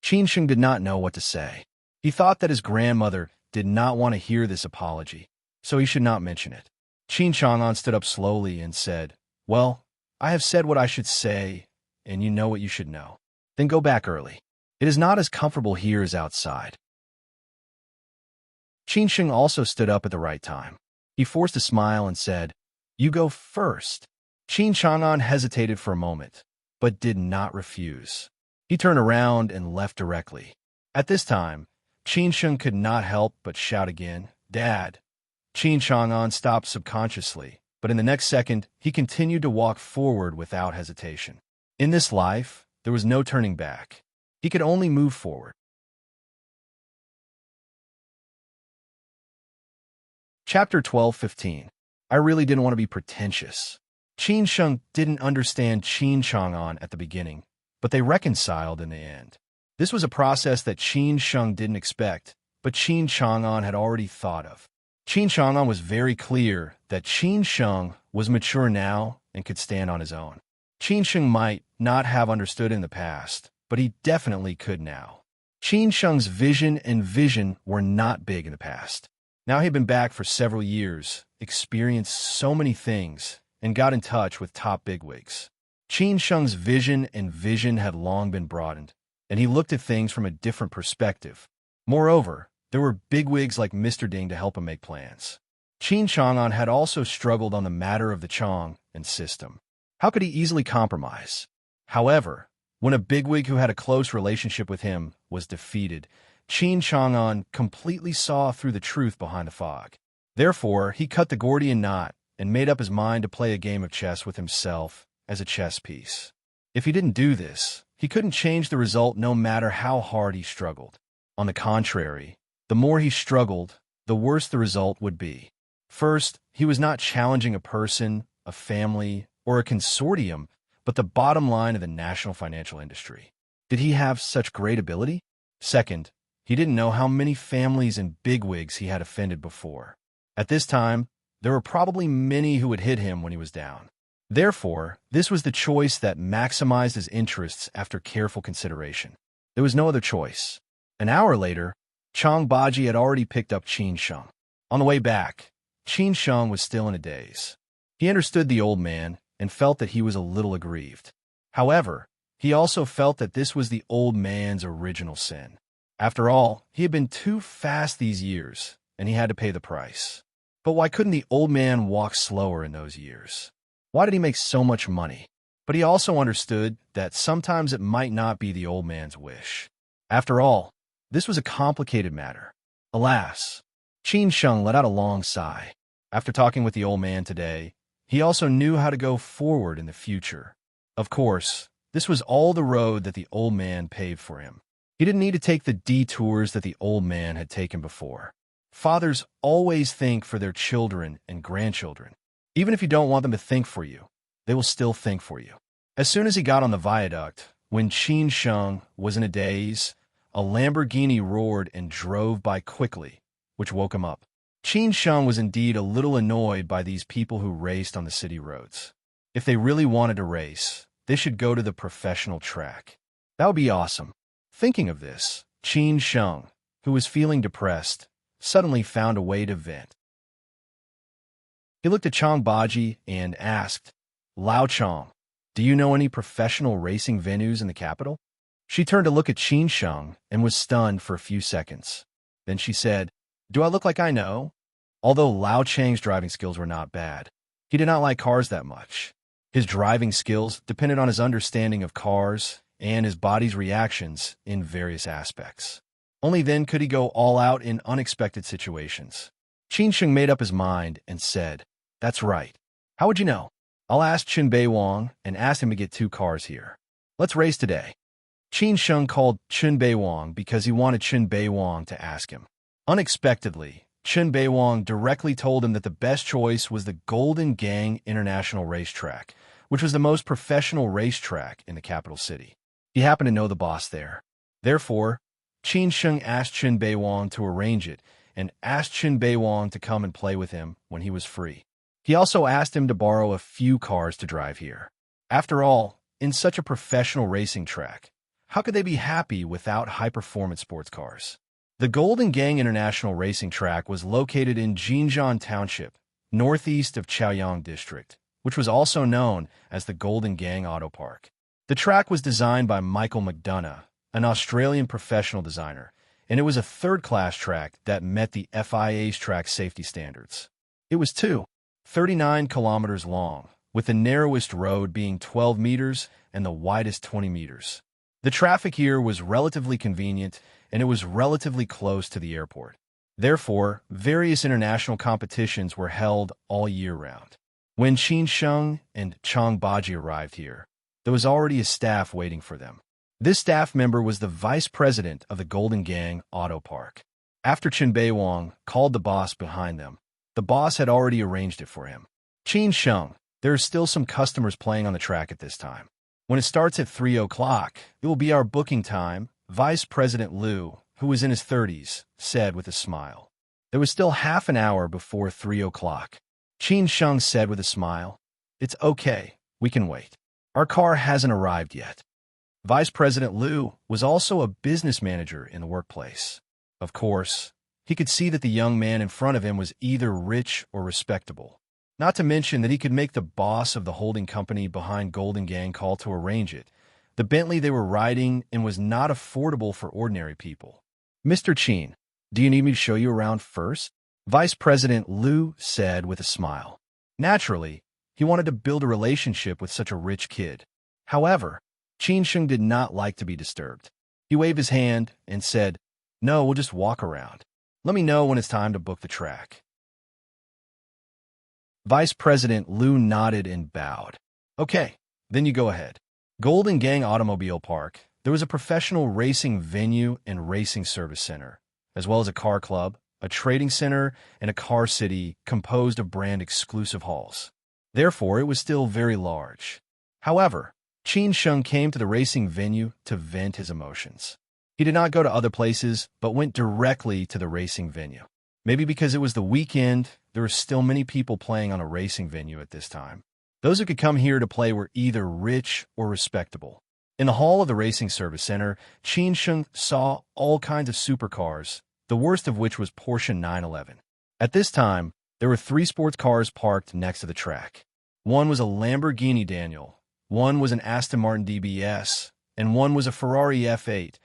Qin Sheng did not know what to say. He thought that his grandmother did not want to hear this apology, so he should not mention it. Qin Chang'an stood up slowly and said, Well, I have said what I should say, and you know what you should know. Then go back early. It is not as comfortable here as outside. Qin Sheng also stood up at the right time. He forced a smile and said, You go first. Qin Chang'an hesitated for a moment, but did not refuse. He turned around and left directly. At this time, Qin Sheng could not help but shout again, Dad. Qin Chang'an stopped subconsciously, but in the next second, he continued to walk forward without hesitation. In this life, there was no turning back. He could only move forward. Chapter 12:15. I really didn't want to be pretentious. Qin Sheng didn't understand Qin Chang'an at the beginning, but they reconciled in the end. This was a process that Qin Sheng didn't expect, but Qin Chang'an had already thought of. Qin Chang'an was very clear that Qin Sheng was mature now and could stand on his own. Qin Sheng might not have understood in the past, but he definitely could now. Qin Sheng's vision were not big in the past. Now he had been back for several years, experienced so many things, and got in touch with top bigwigs. Qin Sheng's vision had long been broadened, and he looked at things from a different perspective. Moreover, there were bigwigs like Mr. Ding to help him make plans. Qin Chang'an had also struggled on the matter of the Chong and system. How could he easily compromise? However, when a bigwig who had a close relationship with him was defeated, Qin Chang'an completely saw through the truth behind the fog. Therefore, he cut the Gordian knot and made up his mind to play a game of chess with himself as a chess piece. If he didn't do this, he couldn't change the result no matter how hard he struggled. On the contrary, the more he struggled, the worse the result would be. First, he was not challenging a person, a family, or a consortium, but the bottom line of the national financial industry. Did he have such great ability? Second, he didn't know how many families and bigwigs he had offended before. At this time, there were probably many who would hit him when he was down. Therefore, this was the choice that maximized his interests after careful consideration. There was no other choice. An hour later, Chang Baji had already picked up Qin Sheng. On the way back, Qin Sheng was still in a daze. He understood the old man and felt that he was a little aggrieved. However, he also felt that this was the old man's original sin. After all, he had been too fast these years, and he had to pay the price. But why couldn't the old man walk slower in those years? Why did he make so much money? But he also understood that sometimes it might not be the old man's wish. After all, this was a complicated matter. Alas, Qin Sheng let out a long sigh. After talking with the old man today, he also knew how to go forward in the future. Of course, this was all the road that the old man paved for him. He didn't need to take the detours that the old man had taken before. Fathers always think for their children and grandchildren. Even if you don't want them to think for you, they will still think for you. As soon as he got on the viaduct, when Qin Sheng was in a daze, a Lamborghini roared and drove by quickly, which woke him up. Qin Sheng was indeed a little annoyed by these people who raced on the city roads. If they really wanted to race, they should go to the professional track. That would be awesome. Thinking of this, Qin Sheng, who was feeling depressed, suddenly found a way to vent. He looked at Chang Baji and asked, "Lao Chang, do you know any professional racing venues in the capital?" She turned to look at Qin Sheng and was stunned for a few seconds. Then she said, "Do I look like I know?" Although Lao Chang's driving skills were not bad, he did not like cars that much. His driving skills depended on his understanding of cars and his body's reactions in various aspects. Only then could he go all out in unexpected situations. Qin Sheng made up his mind and said, "That's right. How would you know? I'll ask Chen Bei Wang and ask him to get 2 cars here. Let's race today." Qin Sheng called Chen Bei Wang because he wanted Chen Bei Wang to ask him. Unexpectedly, Chen Bei Wang directly told him that the best choice was the Golden Gang International Racetrack, which was the most professional racetrack in the capital city. He happened to know the boss there. Therefore, Qin Sheng asked Chen Bei Wang to arrange it and asked Chen Bei Wang to come and play with him when he was free. He also asked him to borrow a few cars to drive here. After all, in such a professional racing track, how could they be happy without high-performance sports cars? The Golden Gang International Racing Track was located in Jinjiang Township, northeast of Chaoyang District, which was also known as the Golden Gang Auto Park. The track was designed by Michael McDonough, an Australian professional designer, and it was a third-class track that met the FIA's track safety standards. It was 39 kilometers long, with the narrowest road being 12 meters and the widest 20 meters. The traffic here was relatively convenient, and it was relatively close to the airport. Therefore, various international competitions were held all year round. When Qin Sheng and Chang Baji arrived here, there was already a staff waiting for them. This staff member was the vice president of the Golden Gang Auto Park. After Chen Bei Wang called the boss behind them, the boss had already arranged it for him. "Qin Sheng, there are still some customers playing on the track at this time. When it starts at 3 o'clock, it will be our booking time," Vice President Liu, who was in his 30s, said with a smile. There was still half an hour before 3 o'clock. Qin Sheng said with a smile, "It's okay, we can wait. Our car hasn't arrived yet." Vice President Liu was also a business manager in the workplace. Of course, he could see that the young man in front of him was either rich or respectable. Not to mention that he could make the boss of the holding company behind Golden Gang call to arrange it. The Bentley they were riding in was not affordable for ordinary people. "Mr. Qin, do you need me to show you around first?" Vice President Liu said with a smile. Naturally, he wanted to build a relationship with such a rich kid. However, Qin Sheng did not like to be disturbed. He waved his hand and said, "No, we'll just walk around. Let me know when it's time to book the track." Vice President Liu nodded and bowed. "Okay, then you go ahead." Golden Gang Automobile Park, There was a professional racing venue and racing service center, as well as a car club, a trading center, and a car city composed of brand-exclusive halls. Therefore, it was still very large. However, Qin Sheng came to the racing venue to vent his emotions. He did not go to other places, but went directly to the racing venue. Maybe because it was the weekend, there were still many people playing on a racing venue at this time. Those who could come here to play were either rich or respectable. In the hall of the racing service center, Qin Sheng saw all kinds of supercars, the worst of which was Porsche 911. At this time, there were 3 sports cars parked next to the track. One was a Lamborghini Daniel, one was an Aston Martin DBS, and one was a Ferrari F8,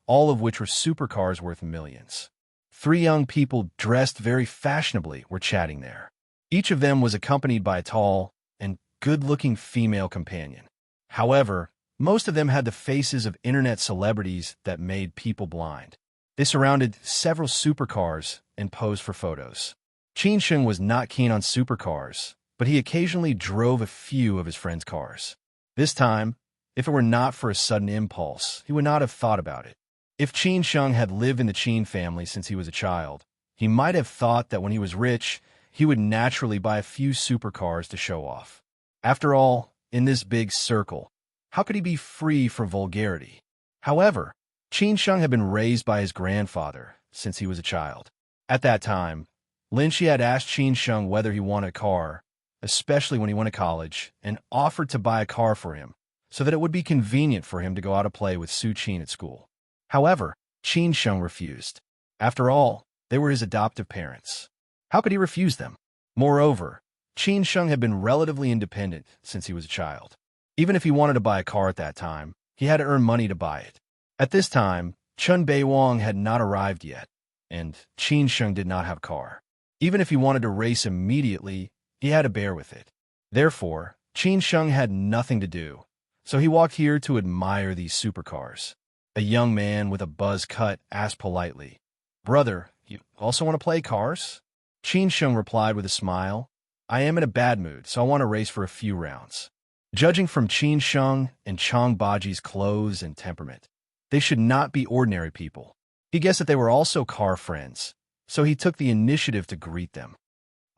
all of which were supercars worth millions. 3 young people dressed very fashionably were chatting there. Each of them was accompanied by a tall and good-looking female companion. However, most of them had the faces of internet celebrities that made people blind. They surrounded several supercars and posed for photos. Qin Sheng was not keen on supercars, but he occasionally drove a few of his friends' cars. This time, if it were not for a sudden impulse, he would not have thought about it. If Qin Sheng had lived in the Qin family since he was a child, he might have thought that when he was rich, he would naturally buy a few supercars to show off. After all, in this big circle, how could he be free from vulgarity? However, Qin Sheng had been raised by his grandfather since he was a child. At that time, Lin Shi had asked Qin Sheng whether he wanted a car, especially when he went to college, and offered to buy a car for him, so that it would be convenient for him to go out to play with Su Qin at school. However, Qin Sheng refused. After all, they were his adoptive parents. How could he refuse them? Moreover, Qin Sheng had been relatively independent since he was a child. Even if he wanted to buy a car at that time, he had to earn money to buy it. At this time, Chun Beiwang had not arrived yet, and Qin Sheng did not have a car. Even if he wanted to race immediately, he had to bear with it. Therefore, Qin Sheng had nothing to do, so he walked here to admire these supercars. A young man with a buzz cut asked politely, "Brother, you also want to play cars?" Qin Sheng replied with a smile, "I am in a bad mood, so I want to race for a few rounds." Judging from Qin Sheng and Chang Baji's clothes and temperament, they should not be ordinary people. He guessed that they were also car friends, so he took the initiative to greet them.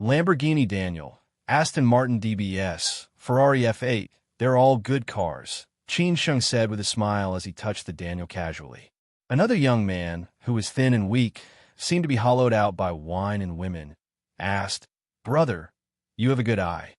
Lamborghini Daniel, Aston Martin DBS, Ferrari F8, they're all good cars, Qin Sheng said with a smile as he touched the Daniel casually. Another young man, who was thin and weak, seemed to be hollowed out by wine and women, asked, "Brother, you have a good eye.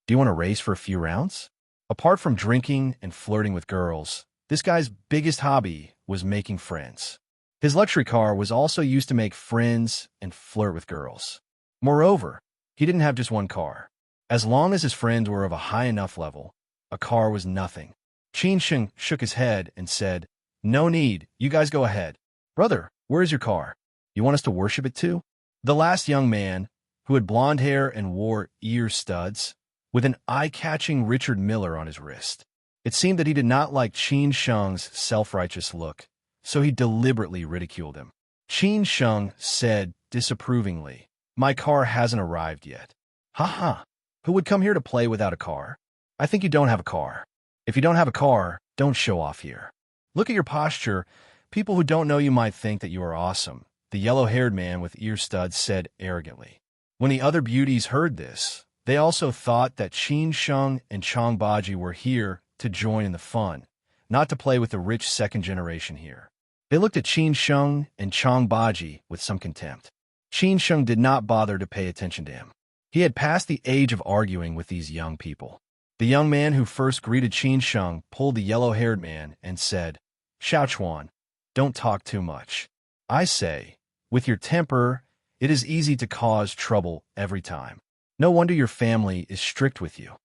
Do you want to race for a few rounds?" Apart from drinking and flirting with girls, this guy's biggest hobby was making friends. His luxury car was also used to make friends and flirt with girls. Moreover, he didn't have just one car. As long as his friends were of a high enough level, a car was nothing. Qin Sheng shook his head and said, "No need, you guys go ahead." "Brother, where is your car? You want us to worship it too?" The last young man, who had blonde hair and wore ear studs, with an eye-catching Richard Miller on his wrist. It seemed that he did not like Qin Sheng's self-righteous look, so he deliberately ridiculed him. Qin Sheng said disapprovingly, "My car hasn't arrived yet." "Ha. Who would come here to play without a car? I think you don't have a car. If you don't have a car, don't show off here. Look at your posture. People who don't know you might think that you are awesome," the yellow-haired man with ear studs said arrogantly. When the other beauties heard this, they also thought that Qin Sheng and Chang Baji were here to join in the fun, not to play with the rich second generation here. They looked at Qin Sheng and Chang Baji with some contempt. Qin Sheng did not bother to pay attention to him. He had passed the age of arguing with these young people. The young man who first greeted Qin Sheng pulled the yellow-haired man and said, "Xiaochuan, don't talk too much. I say, with your temper, it is easy to cause trouble every time. No wonder your family is strict with you."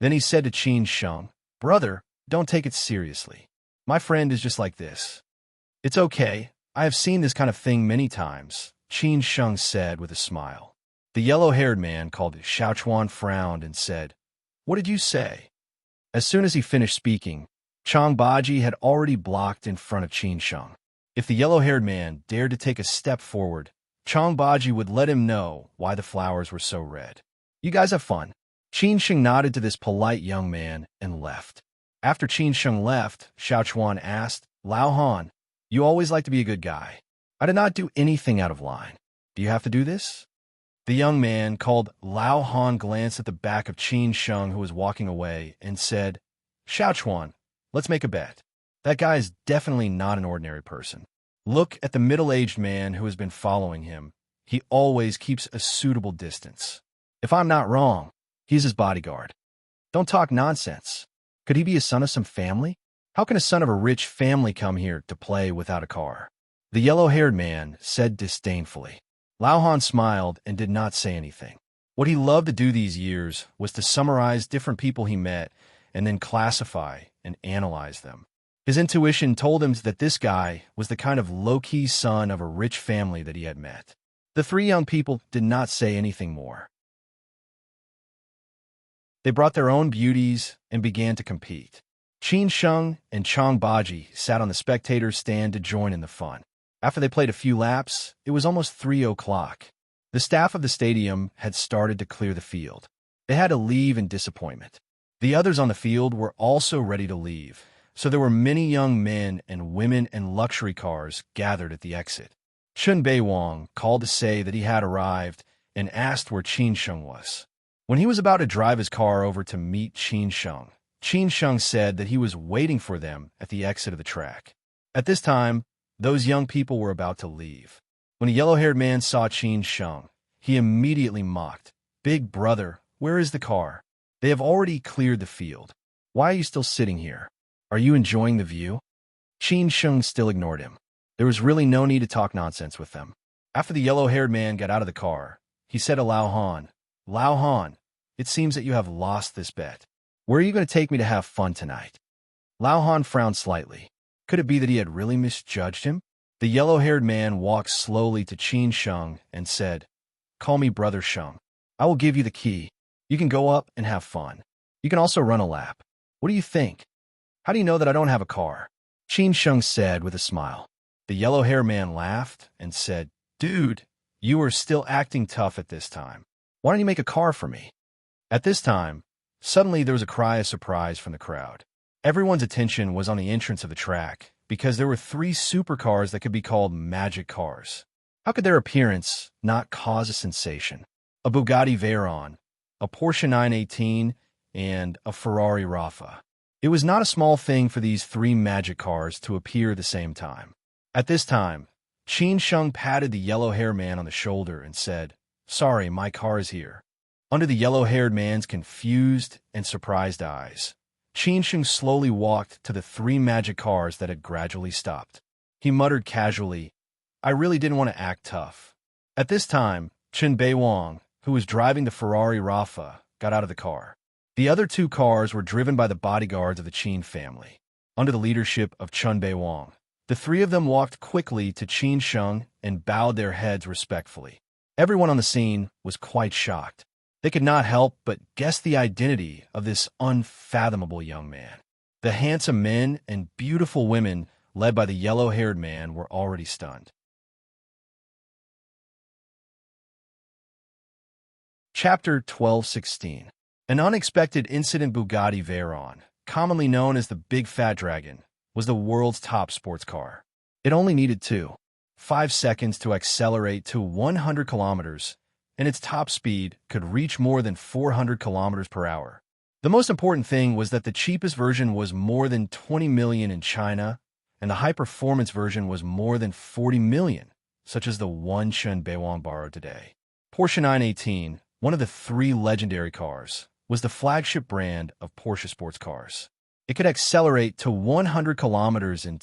Then he said to Qin Sheng, "Brother, don't take it seriously. My friend is just like this." "It's okay. I have seen this kind of thing many times," Qin Sheng said with a smile. The yellow-haired man called Xiaochuan frowned and said, "What did you say?" As soon as he finished speaking, Chang Baji had already blocked in front of Qin Sheng. If the yellow-haired man dared to take a step forward, Chang Baji would let him know why the flowers were so red. "You guys have fun." Qin Sheng nodded to this polite young man and left. After Qin Sheng left, Xiao Chuan asked, Lao Han, you always like to be a good guy. I did not do anything out of line. Do you have to do this? The young man called Lao Han glanced at the back of Qin Sheng, who was walking away, and said, Xiao Chuan, let's make a bet. That guy is definitely not an ordinary person. Look at the middle-aged man who has been following him. He always keeps a suitable distance. If I'm not wrong, he's his bodyguard. Don't talk nonsense. Could he be a son of some family? How can a son of a rich family come here to play without a car? The yellow-haired man said disdainfully. Lao Han smiled and did not say anything. What he loved to do these years was to summarize different people he met and then classify and analyze them. His intuition told him that this guy was the kind of low-key son of a rich family that he had met. The three young people did not say anything more. They brought their own beauties and began to compete. Qin Sheng and Chang Baji sat on the spectator's stand to join in the fun. After they played a few laps, it was almost 3 o'clock. The staff of the stadium had started to clear the field. They had to leave in disappointment. The others on the field were also ready to leave, so there were many young men and women and luxury cars gathered at the exit. Chun Bei-wang called to say that he had arrived and asked where Qin Sheng was. When he was about to drive his car over to meet Qin Sheng said that he was waiting for them at the exit of the track. At this time, those young people were about to leave. When a yellow-haired man saw Qin Sheng, he immediately mocked, Big brother, where is the car? They have already cleared the field. Why are you still sitting here? Are you enjoying the view? Qin Sheng still ignored him. There was really no need to talk nonsense with them. After the yellow-haired man got out of the car, he said to Lao Han, it seems that you have lost this bet. Where are you going to take me to have fun tonight? Lao Han frowned slightly. Could it be that he had really misjudged him? The yellow-haired man walked slowly to Qin Sheng and said, Call me Brother Sheng. I will give you the key. You can go up and have fun. You can also run a lap. What do you think? How do you know that I don't have a car? Qin Sheng said with a smile. The yellow-haired man laughed and said, Dude, you are still acting tough at this time. Why don't you make a car for me? At this time, suddenly there was a cry of surprise from the crowd. Everyone's attention was on the entrance of the track because there were 3 supercars that could be called magic cars. How could their appearance not cause a sensation? A Bugatti Veyron, a Porsche 918, and a Ferrari Rafa. It was not a small thing for these 3 magic cars to appear at the same time. At this time, Qin Sheng patted the yellow-haired man on the shoulder and said, Sorry, my car is here. Under the yellow-haired man's confused and surprised eyes, Qin Sheng slowly walked to the 3 magic cars that had gradually stopped. He muttered casually, I really didn't want to act tough. At this time, Chun Bei-wang, who was driving the Ferrari Rafa, got out of the car. The other 2 cars were driven by the bodyguards of the Qin family. Under the leadership of Chun Bei-wang, the 3 of them walked quickly to Qin Sheng and bowed their heads respectfully. Everyone on the scene was quite shocked. They could not help but guess the identity of this unfathomable young man. The handsome men and beautiful women led by the yellow-haired man were already stunned. Chapter 12:16. An unexpected incident. Bugatti Veyron, commonly known as the Big Fat Dragon, was the world's top sports car. It only needed 5 seconds to accelerate to 100 kilometers, and its top speed could reach more than 400 kilometers per hour. The most important thing was that the cheapest version was more than 20 million in China, and the high-performance version was more than 40 million, such as the one Chun Bei-wang borrowed today. Porsche 918, one of the 3 legendary cars, was the flagship brand of Porsche sports cars. It could accelerate to 100 kilometers in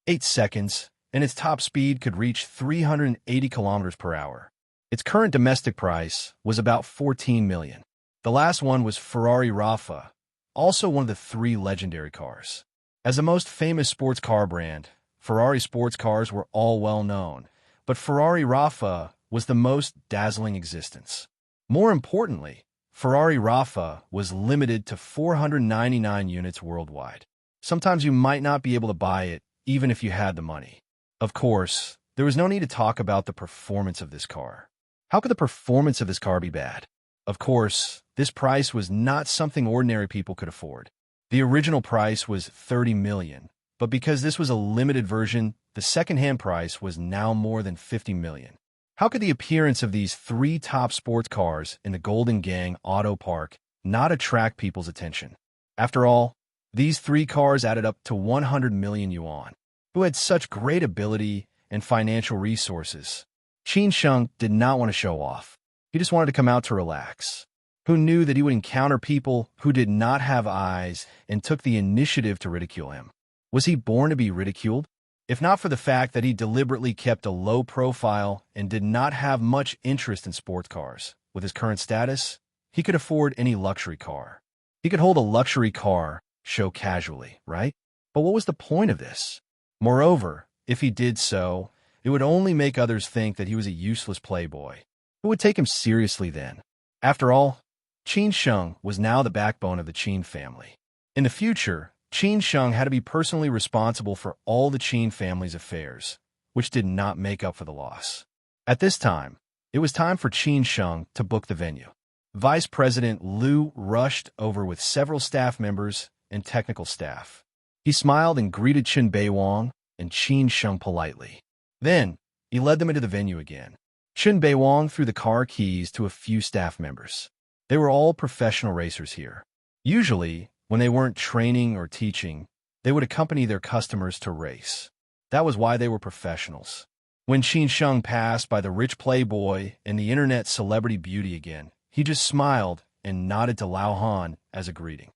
8 seconds, and its top speed could reach 380 kilometers per hour. Its current domestic price was about 14 million. The last one was Ferrari Rafa, also one of the 3 legendary cars. As the most famous sports car brand, Ferrari sports cars were all well known, but Ferrari Rafa was the most dazzling existence. More importantly, Ferrari Rafa was limited to 499 units worldwide. Sometimes you might not be able to buy it, even if you had the money. Of course, there was no need to talk about the performance of this car. How could the performance of this car be bad? Of course, this price was not something ordinary people could afford. The original price was 30 million, but because this was a limited version, the second-hand price was now more than 50 million. How could the appearance of these three top sports cars in the Golden Gang Auto Park not attract people's attention? After all, these three cars added up to 100 million yuan. Who had such great ability and financial resources? Qin Sheng did not want to show off. He just wanted to come out to relax. Who knew that he would encounter people who did not have eyes and took the initiative to ridicule him? Was he born to be ridiculed? If not for the fact that he deliberately kept a low profile and did not have much interest in sports cars, with his current status, he could afford any luxury car. He could hold a luxury car show casually, right? But what was the point of this? Moreover, if he did so, it would only make others think that he was a useless playboy. Who would take him seriously then? After all, Qin Sheng was now the backbone of the Qin family. In the future, Qin Sheng had to be personally responsible for all the Qin family's affairs, which did not make up for the loss. At this time, it was time for Qin Sheng to book the venue. Vice President Liu rushed over with several staff members and technical staff. He smiled and greeted Qin Beiwang and Qin Sheng politely. Then, he led them into the venue again. Qin Beiwang threw the car keys to a few staff members. They were all professional racers here. Usually, when they weren't training or teaching, they would accompany their customers to race. That was why they were professionals. When Qin Sheng passed by the rich playboy and the internet celebrity beauty again, he just smiled and nodded to Lao Han as a greeting.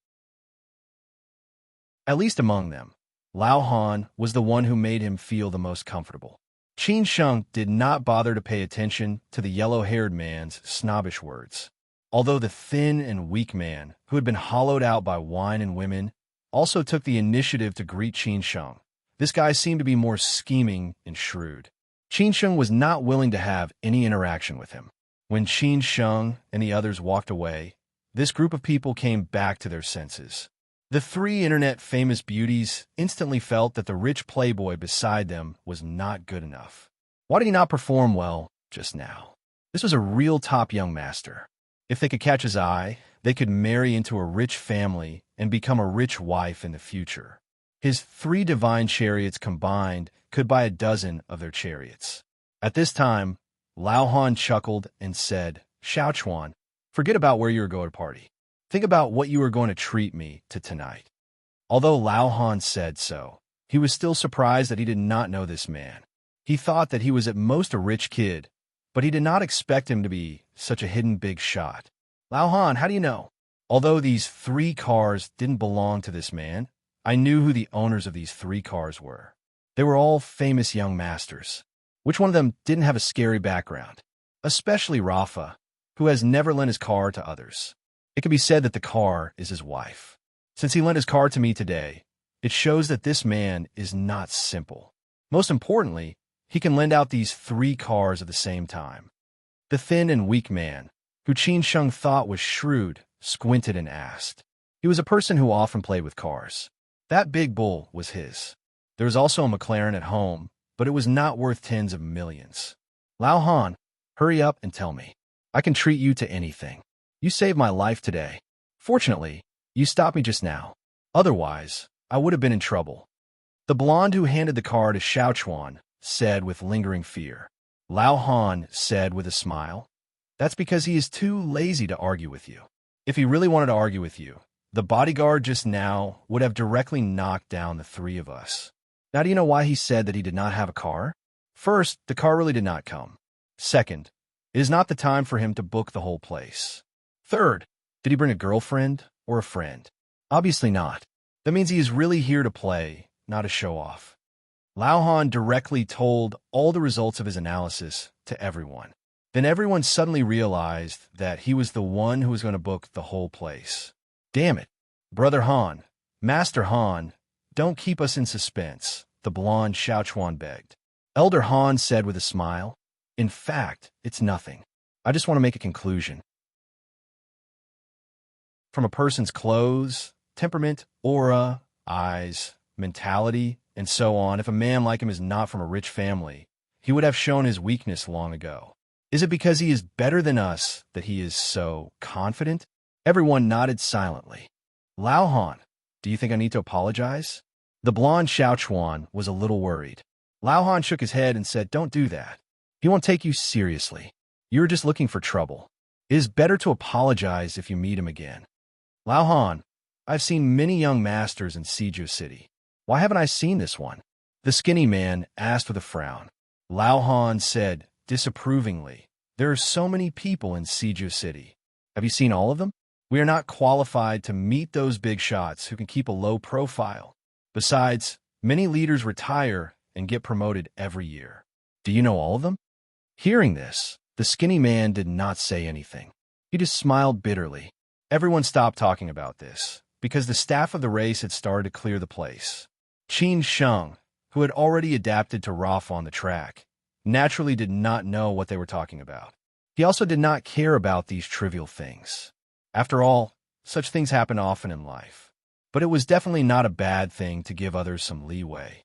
At least among them, Lao Han was the one who made him feel the most comfortable. Qin Sheng did not bother to pay attention to the yellow-haired man's snobbish words. Although the thin and weak man, who had been hollowed out by wine and women, also took the initiative to greet Qin Sheng, this guy seemed to be more scheming and shrewd. Qin Sheng was not willing to have any interaction with him. When Qin Sheng and the others walked away, this group of people came back to their senses. The three internet-famous beauties instantly felt that the rich playboy beside them was not good enough. Why did he not perform well just now? This was a real top young master. If they could catch his eye, they could marry into a rich family and become a rich wife in the future. His 3 divine chariots combined could buy a dozen of their chariots. At this time, Lao Han chuckled and said, "Xiaochuan, forget about where you are going to party. Think about what you are going to treat me to tonight." Although Lao Han said so, he was still surprised that he did not know this man. He thought that he was at most a rich kid, but he did not expect him to be such a hidden big shot. "Lao Han, how do you know?" Although these 3 cars didn't belong to this man, I knew who the owners of these 3 cars were. They were all famous young masters. Which one of them didn't have a scary background? Especially Rafa, who has never lent his car to others. It can be said that the car is his wife. Since he lent his car to me today, it shows that this man is not simple. Most importantly, he can lend out these 3 cars at the same time. The thin and weak man, who Qin Sheng thought was shrewd, squinted and asked. He was a person who often played with cars. That big bull was his. There was also a McLaren at home, but it was not worth tens of millions. "Lao Han, hurry up and tell me. I can treat you to anything. You saved my life today. Fortunately, you stopped me just now. Otherwise, I would have been in trouble." The blonde who handed the car to Xiaochuan said with lingering fear. Lao Han said with a smile, "That's because he is too lazy to argue with you. If he really wanted to argue with you, the bodyguard just now would have directly knocked down the 3 of us." Now, do you know why he said that he did not have a car? First, the car really did not come. Second, it is not the time for him to book the whole place. Third, did he bring a girlfriend or a friend? Obviously not. That means he is really here to play, not to show off. Lao Han directly told all the results of his analysis to everyone. Then everyone suddenly realized that he was the one who was going to book the whole place. "Damn it. Brother Han, Master Han, don't keep us in suspense," the blonde Xiaochuan begged. Elder Han said with a smile, "In fact, it's nothing. I just want to make a conclusion. From a person's clothes, temperament, aura, eyes, mentality, and so on, if a man like him is not from a rich family, he would have shown his weakness long ago. Is it because he is better than us that he is so confident?" Everyone nodded silently. "Lao Han, Do you think I need to apologize? The blonde Xiaochuan was a little worried. Lao Han shook his head and said, don't do that. He won't take you seriously. You were just looking for trouble. It is better to apologize if you meet him again. Lao Han, I've seen many young masters in Siju City. Why haven't I seen this one? The skinny man asked with a frown. Lao Han said, disapprovingly, there are so many people in Siju City. Have you seen all of them? We are not qualified to meet those big shots who can keep a low profile. Besides, many leaders retire and get promoted every year. Do you know all of them? Hearing this, the skinny man did not say anything. He just smiled bitterly. Everyone stopped talking about this, because the staff of the race had started to clear the place. Qin Sheng, who had already adapted to Rafa on the track, naturally did not know what they were talking about. He also did not care about these trivial things. After all, such things happen often in life. But it was definitely not a bad thing to give others some leeway.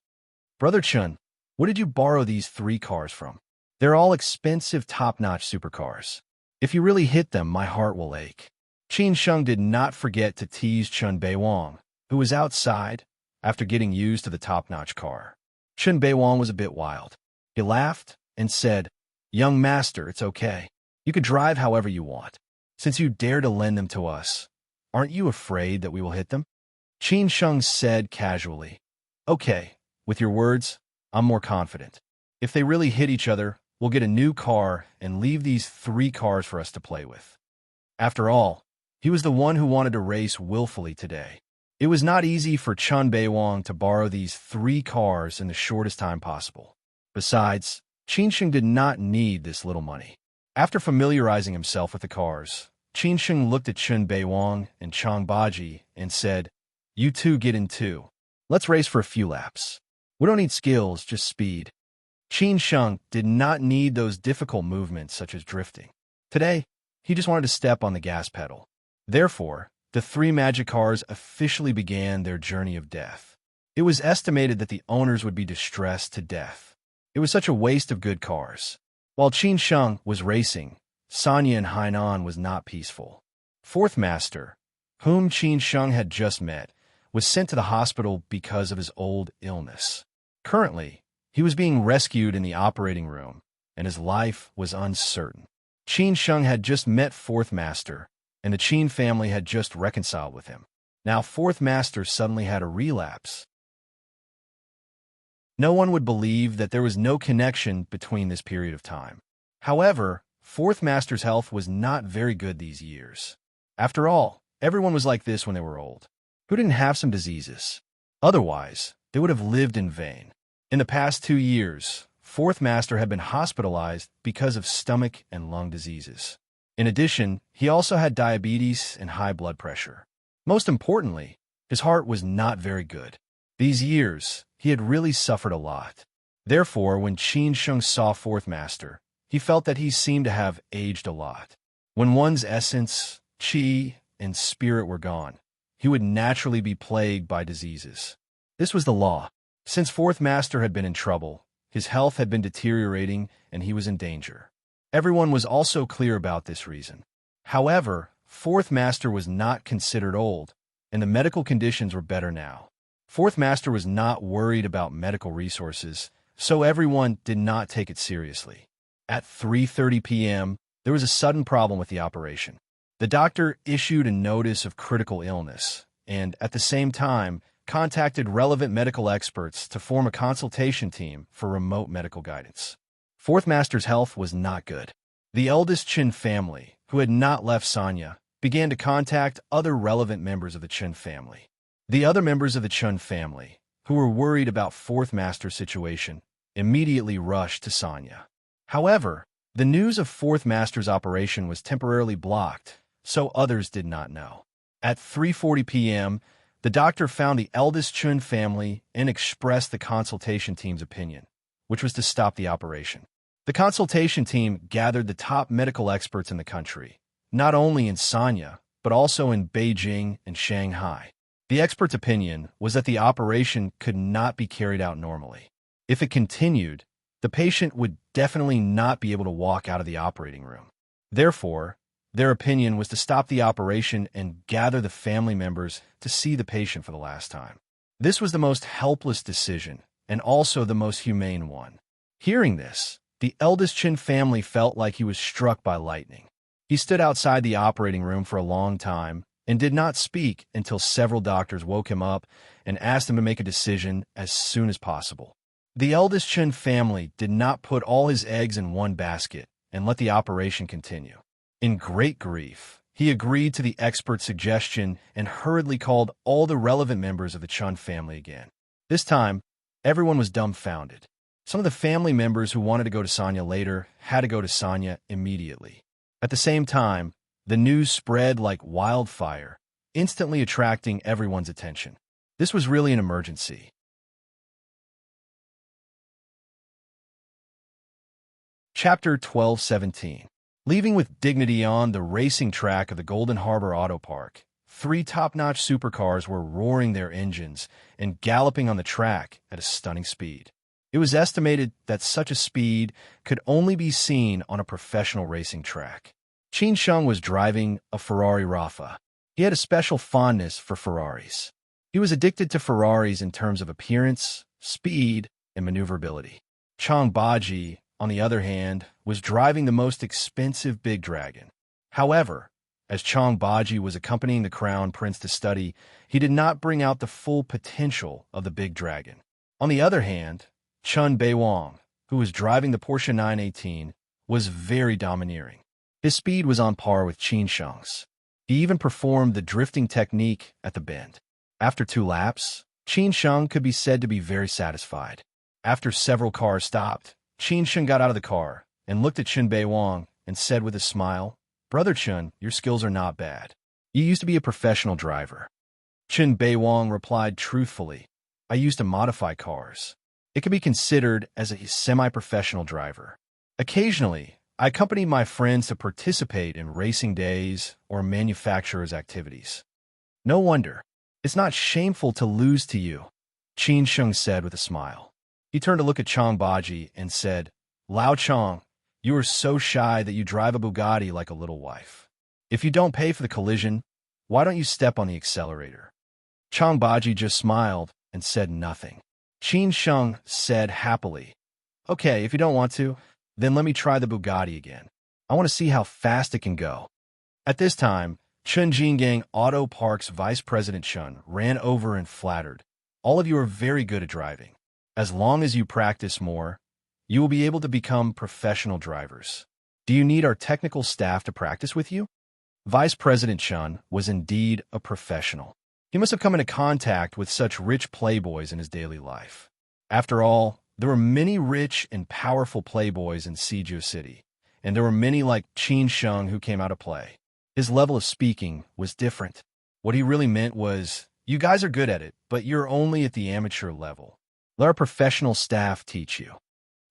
Brother Chun, where did you borrow these 3 cars from? They're all expensive, top-notch supercars. If you really hit them, my heart will ache. Qin Sheng did not forget to tease Chun Beiwang, who was outside after getting used to the top-notch car. Chun Beiwang was a bit wild. He laughed and said, young master, it's okay. You could drive however you want. Since you dare to lend them to us, aren't you afraid that we will hit them? Qin Sheng said casually, okay, with your words, I'm more confident. If they really hit each other, we'll get a new car and leave these 3 cars for us to play with. After all, he was the one who wanted to race willfully today. It was not easy for Chun Beiwang to borrow these 3 cars in the shortest time possible. Besides, Qin Sheng did not need this little money. After familiarizing himself with the cars, Qin Sheng looked at Chun Beiwang and Chang Baji and said, you two get in too. Let's race for a few laps. We don't need skills, just speed. Qin Sheng did not need those difficult movements such as drifting. Today, he just wanted to step on the gas pedal. Therefore, the 3 magic cars officially began their journey of death. It was estimated that the owners would be distressed to death. It was such a waste of good cars. While Qin Sheng was racing, Sanya and Hainan was not peaceful. 4th Master, whom Qin Sheng had just met, was sent to the hospital because of his old illness. Currently, he was being rescued in the operating room, and his life was uncertain. Qin Sheng had just met 4th Master, and the Qin family had just reconciled with him. Now 4th Master suddenly had a relapse. No one would believe that there was no connection between this period of time. However, 4th Master's health was not very good these years. After all, everyone was like this when they were old. Who didn't have some diseases? Otherwise, they would have lived in vain. In the past 2 years, 4th Master had been hospitalized because of stomach and lung diseases. In addition, he also had diabetes and high blood pressure. Most importantly, his heart was not very good. These years, he had really suffered a lot. Therefore, when Qin Sheng saw 4th Master, he felt that he seemed to have aged a lot. When one's essence, qi, and spirit were gone, he would naturally be plagued by diseases. This was the law. Since 4th Master had been in trouble, his health had been deteriorating and he was in danger. Everyone was also clear about this reason. However, 4th Master was not considered old, and the medical conditions were better now. 4th Master was not worried about medical resources, so everyone did not take it seriously. At 3:30 p.m., there was a sudden problem with the operation. The doctor issued a notice of critical illness and, at the same time, contacted relevant medical experts to form a consultation team for remote medical guidance. 4th Master's health was not good. The eldest Qin family, who had not left Sanya, began to contact other relevant members of the Qin family. The other members of the Qin family, who were worried about 4th Master's situation, immediately rushed to Sanya. However, the news of 4th Master's operation was temporarily blocked, so others did not know. At 3:40 p.m., the doctor found the eldest Qin family and expressed the consultation team's opinion, which was to stop the operation. The consultation team gathered the top medical experts in the country, not only in Sanya, but also in Beijing and Shanghai. The expert's opinion was that the operation could not be carried out normally. If it continued, the patient would definitely not be able to walk out of the operating room. Therefore, Their opinion was to stop the operation and gather the family members to see the patient for the last time. This was the most helpless decision, and also the most humane one. Hearing this, the eldest Chin family felt like he was struck by lightning. He stood outside the operating room for a long time and did not speak until several doctors woke him up and asked him to make a decision as soon as possible. The eldest Chin family did not put all his eggs in one basket and let the operation continue. In great grief, he agreed to the expert's suggestion and hurriedly called all the relevant members of the Chun family again. This time, everyone was dumbfounded. Some of the family members who wanted to go to Sanya later had to go to Sanya immediately. At the same time, the news spread like wildfire, instantly attracting everyone's attention. This was really an emergency. Chapter 12:17. Leaving with dignity on the racing track of the Golden Harbor Auto Park, 3 top-notch supercars were roaring their engines and galloping on the track at a stunning speed. It was estimated that such a speed could only be seen on a professional racing track. Qin Sheng was driving a Ferrari Rafa. He had a special fondness for Ferraris. He was addicted to Ferraris in terms of appearance, speed, and maneuverability. Chang Baji, on the other hand, was driving the most expensive Big Dragon. However, as Chang Baji was accompanying the Crown Prince to study, he did not bring out the full potential of the Big Dragon. On the other hand, Chun Beiwang, who was driving the Porsche 918, was very domineering. His speed was on par with Qin Sheng's. He even performed the drifting technique at the bend. After 2 laps, Qin Sheng could be said to be very satisfied. After several cars stopped, Qin Sheng got out of the car and looked at Chun Beiwang and said with a smile, "Brother Chun, your skills are not bad. You used to be a professional driver." Chun Beiwang replied truthfully, "I used to modify cars. It could be considered as a semi-professional driver. Occasionally, I accompanied my friends to participate in racing days or manufacturers' activities." "No wonder. It's not shameful to lose to you," Qin Sheng said with a smile. He turned to look at Chang Baji and said, "Lao Chang, you are so shy that you drive a Bugatti like a little wife. If you don't pay for the collision, why don't you step on the accelerator?" Chang Baji just smiled and said nothing. Qin Sheng said happily, "Okay, if you don't want to, then let me try the Bugatti again. I want to see how fast it can go." At this time, Chun Jingang Auto Park's Vice President Chun ran over and flattered, "All of you are very good at driving. As long as you practice more, you will be able to become professional drivers. Do you need our technical staff to practice with you?" Vice President Chun was indeed a professional. He must have come into contact with such rich playboys in his daily life. After all, there were many rich and powerful playboys in Siju City, and there were many like Qin Sheng who came out to play. His level of speaking was different. What he really meant was, "You guys are good at it, but you're only at the amateur level. Let our professional staff teach you."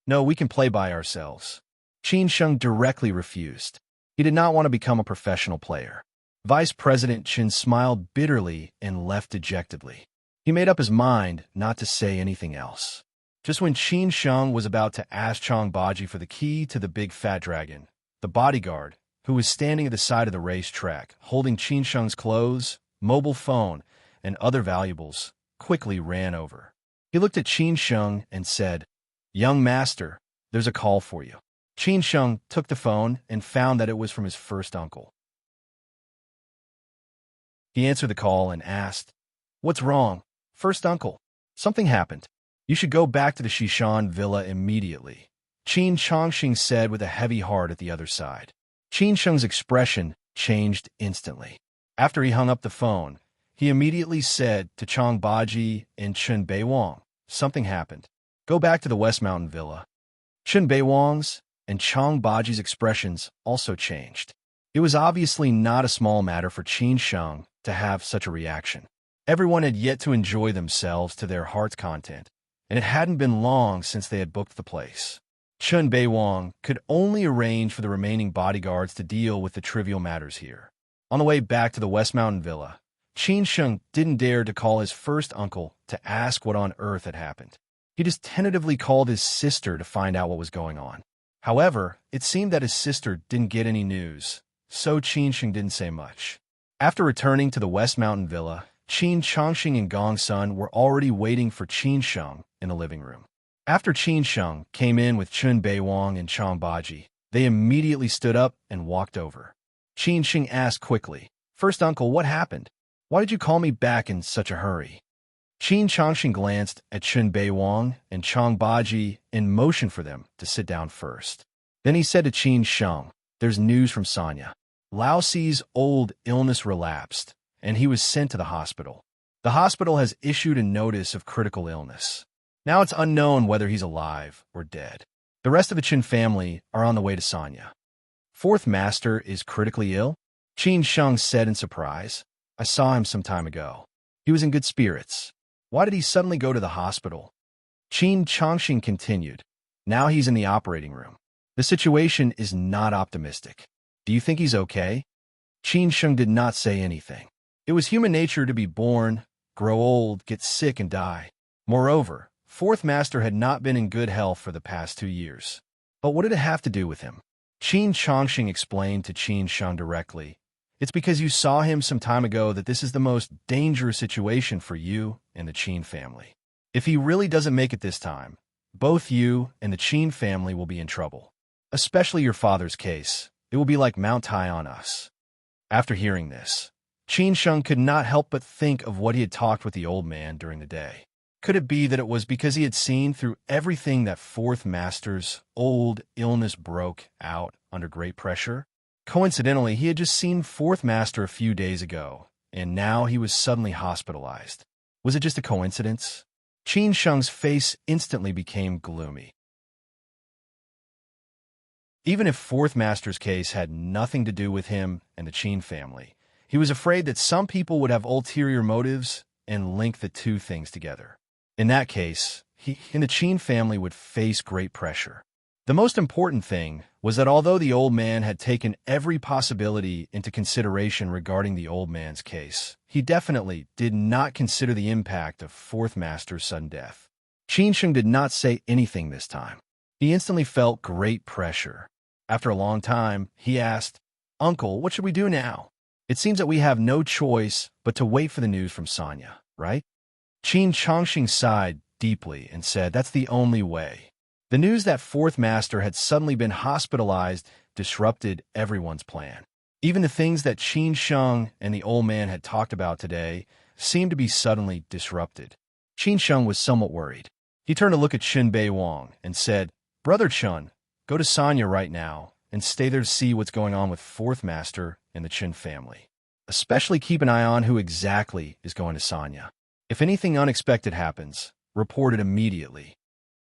"No, we can play by ourselves." Qin Sheng directly refused. He did not want to become a professional player. Vice President Qin smiled bitterly and left dejectedly. He made up his mind not to say anything else. Just when Qin Sheng was about to ask Chang Baji for the key to the big fat dragon, the bodyguard, who was standing at the side of the racetrack, holding Qin Sheng's clothes, mobile phone, and other valuables, quickly ran over. He looked at Qin Sheng and said, "Young master, there's a call for you." Qin Sheng took the phone and found that it was from his first uncle. He answered the call and asked, "What's wrong, first uncle?" "Something happened. You should go back to the Shishan villa immediately," Qin Chongqing said with a heavy heart at the other side. Qin Sheng's expression changed instantly. After he hung up the phone, he immediately said to Chang Baji and Chun Beiwang, "Something happened. Go back to the West Mountain Villa." Chun Beiwang's and Chang Baji's expressions also changed. It was obviously not a small matter for Qin Sheng to have such a reaction. Everyone had yet to enjoy themselves to their heart's content, and it hadn't been long since they had booked the place. Chun Beiwang could only arrange for the remaining bodyguards to deal with the trivial matters here. On the way back to the West Mountain Villa, Qin Sheng didn't dare to call his first uncle to ask what on earth had happened. He just tentatively called his sister to find out what was going on. However, it seemed that his sister didn't get any news, so Qin didn't say much. After returning to the West Mountain Villa, Qin Changxing and Gong Sun were already waiting for Qin in the living room. After Qin came in with Chun Beiwang and Chang Baji, they immediately stood up and walked over. Qin asked quickly, "First uncle, what happened? Why did you call me back in such a hurry?" Qin Changxing glanced at Chun Beiwang and Chang Baji and motioned for them to sit down first. Then he said to Qin, "There's news from Sanya. Lao Si's old illness relapsed, and he was sent to the hospital. The hospital has issued a notice of critical illness. Now it's unknown whether he's alive or dead. The rest of the Qin family are on the way to Sanya." "Fourth Master is critically ill?" Qin said in surprise. "I saw him some time ago. He was in good spirits. Why did he suddenly go to the hospital?" Qin Changxing continued. "Now he's in the operating room. The situation is not optimistic. Do you think he's okay?" Qin did not say anything. It was human nature to be born, grow old, get sick, and die. Moreover, Fourth Master had not been in good health for the past 2 years. But what did it have to do with him? Qin Changxing explained to Qin directly. "It's because you saw him some time ago that this is the most dangerous situation for you and the Qin family. If he really doesn't make it this time, both you and the Qin family will be in trouble. Especially your father's case. It will be like Mount Tai on us." After hearing this, Qin could not help but think of what he had talked with the old man during the day. Could it be that it was because he had seen through everything that Fourth Master's old illness broke out under great pressure? Coincidentally, he had just seen Fourth Master a few days ago, and now he was suddenly hospitalized. Was it just a coincidence? Qin's face instantly became gloomy. Even if Fourth Master's case had nothing to do with him and the Qin family, he was afraid that some people would have ulterior motives and link the two things together. In that case, he and the Qin family would face great pressure. The most important thing was that although the old man had taken every possibility into consideration regarding the old man's case, he definitely did not consider the impact of Fourth Master's sudden death. Qin did not say anything this time. He instantly felt great pressure. After a long time, he asked, "Uncle, what should we do now? It seems that we have no choice but to wait for the news from Sanya, right?" Qin Changxing sighed deeply and said, "That's the only way." The news that Fourth Master had suddenly been hospitalized disrupted everyone's plan. Even the things that Qin and the old man had talked about today seemed to be suddenly disrupted. Qin was somewhat worried. He turned to look at Chun Beiwang and said, "Brother Chun, go to Sanya right now and stay there to see what's going on with Fourth Master and the Qin family. Especially keep an eye on who exactly is going to Sanya. If anything unexpected happens, report it immediately."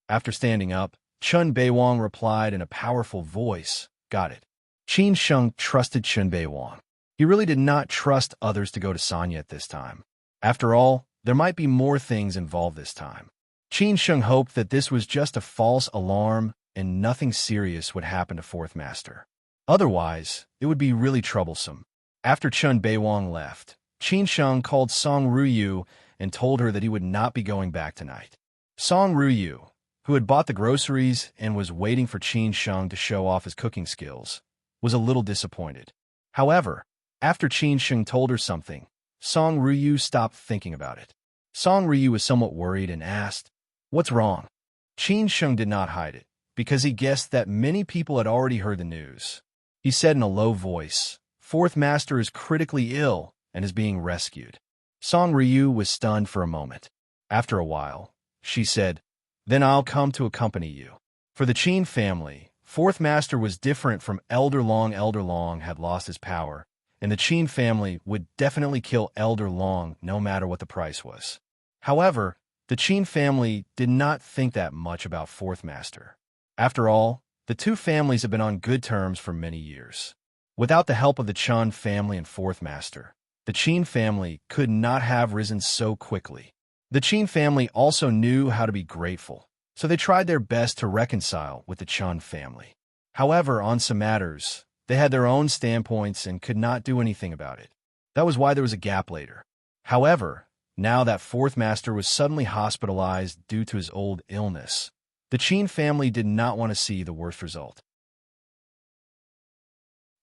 After standing up, Chun Beiwang replied in a powerful voice, "Got it." Qin trusted Chun Beiwang. He really did not trust others to go to Sanya at this time. After all, there might be more things involved this time. Qin hoped that this was just a false alarm and nothing serious would happen to Fourth Master. Otherwise, it would be really troublesome. After Chun Beiwang left, Qin called Song Ruyu and told her that he would not be going back tonight. Song Ruyu, who had bought the groceries and was waiting for Qin to show off his cooking skills, was a little disappointed. However, after Qin told her something, Song Ruyu stopped thinking about it. Song Ruyu was somewhat worried and asked, "What's wrong?" Qin did not hide it, because he guessed that many people had already heard the news. He said in a low voice, "Fourth Master is critically ill and is being rescued." Song Ryu was stunned for a moment. After a while, she said, "Then I'll come to accompany you." For the Qin family, Fourth Master was different from Elder Long. Elder Long had lost his power, and the Qin family would definitely kill Elder Long no matter what the price was. However, the Qin family did not think that much about Fourth Master. After all, the two families have been on good terms for many years. Without the help of the Chun family and Fourth Master, the Qin family could not have risen so quickly. The Qin family also knew how to be grateful, so they tried their best to reconcile with the Chun family. However, on some matters, they had their own standpoints and could not do anything about it. That was why there was a gap later. However, now that Fourth Master was suddenly hospitalized due to his old illness, the Qin family did not want to see the worst result.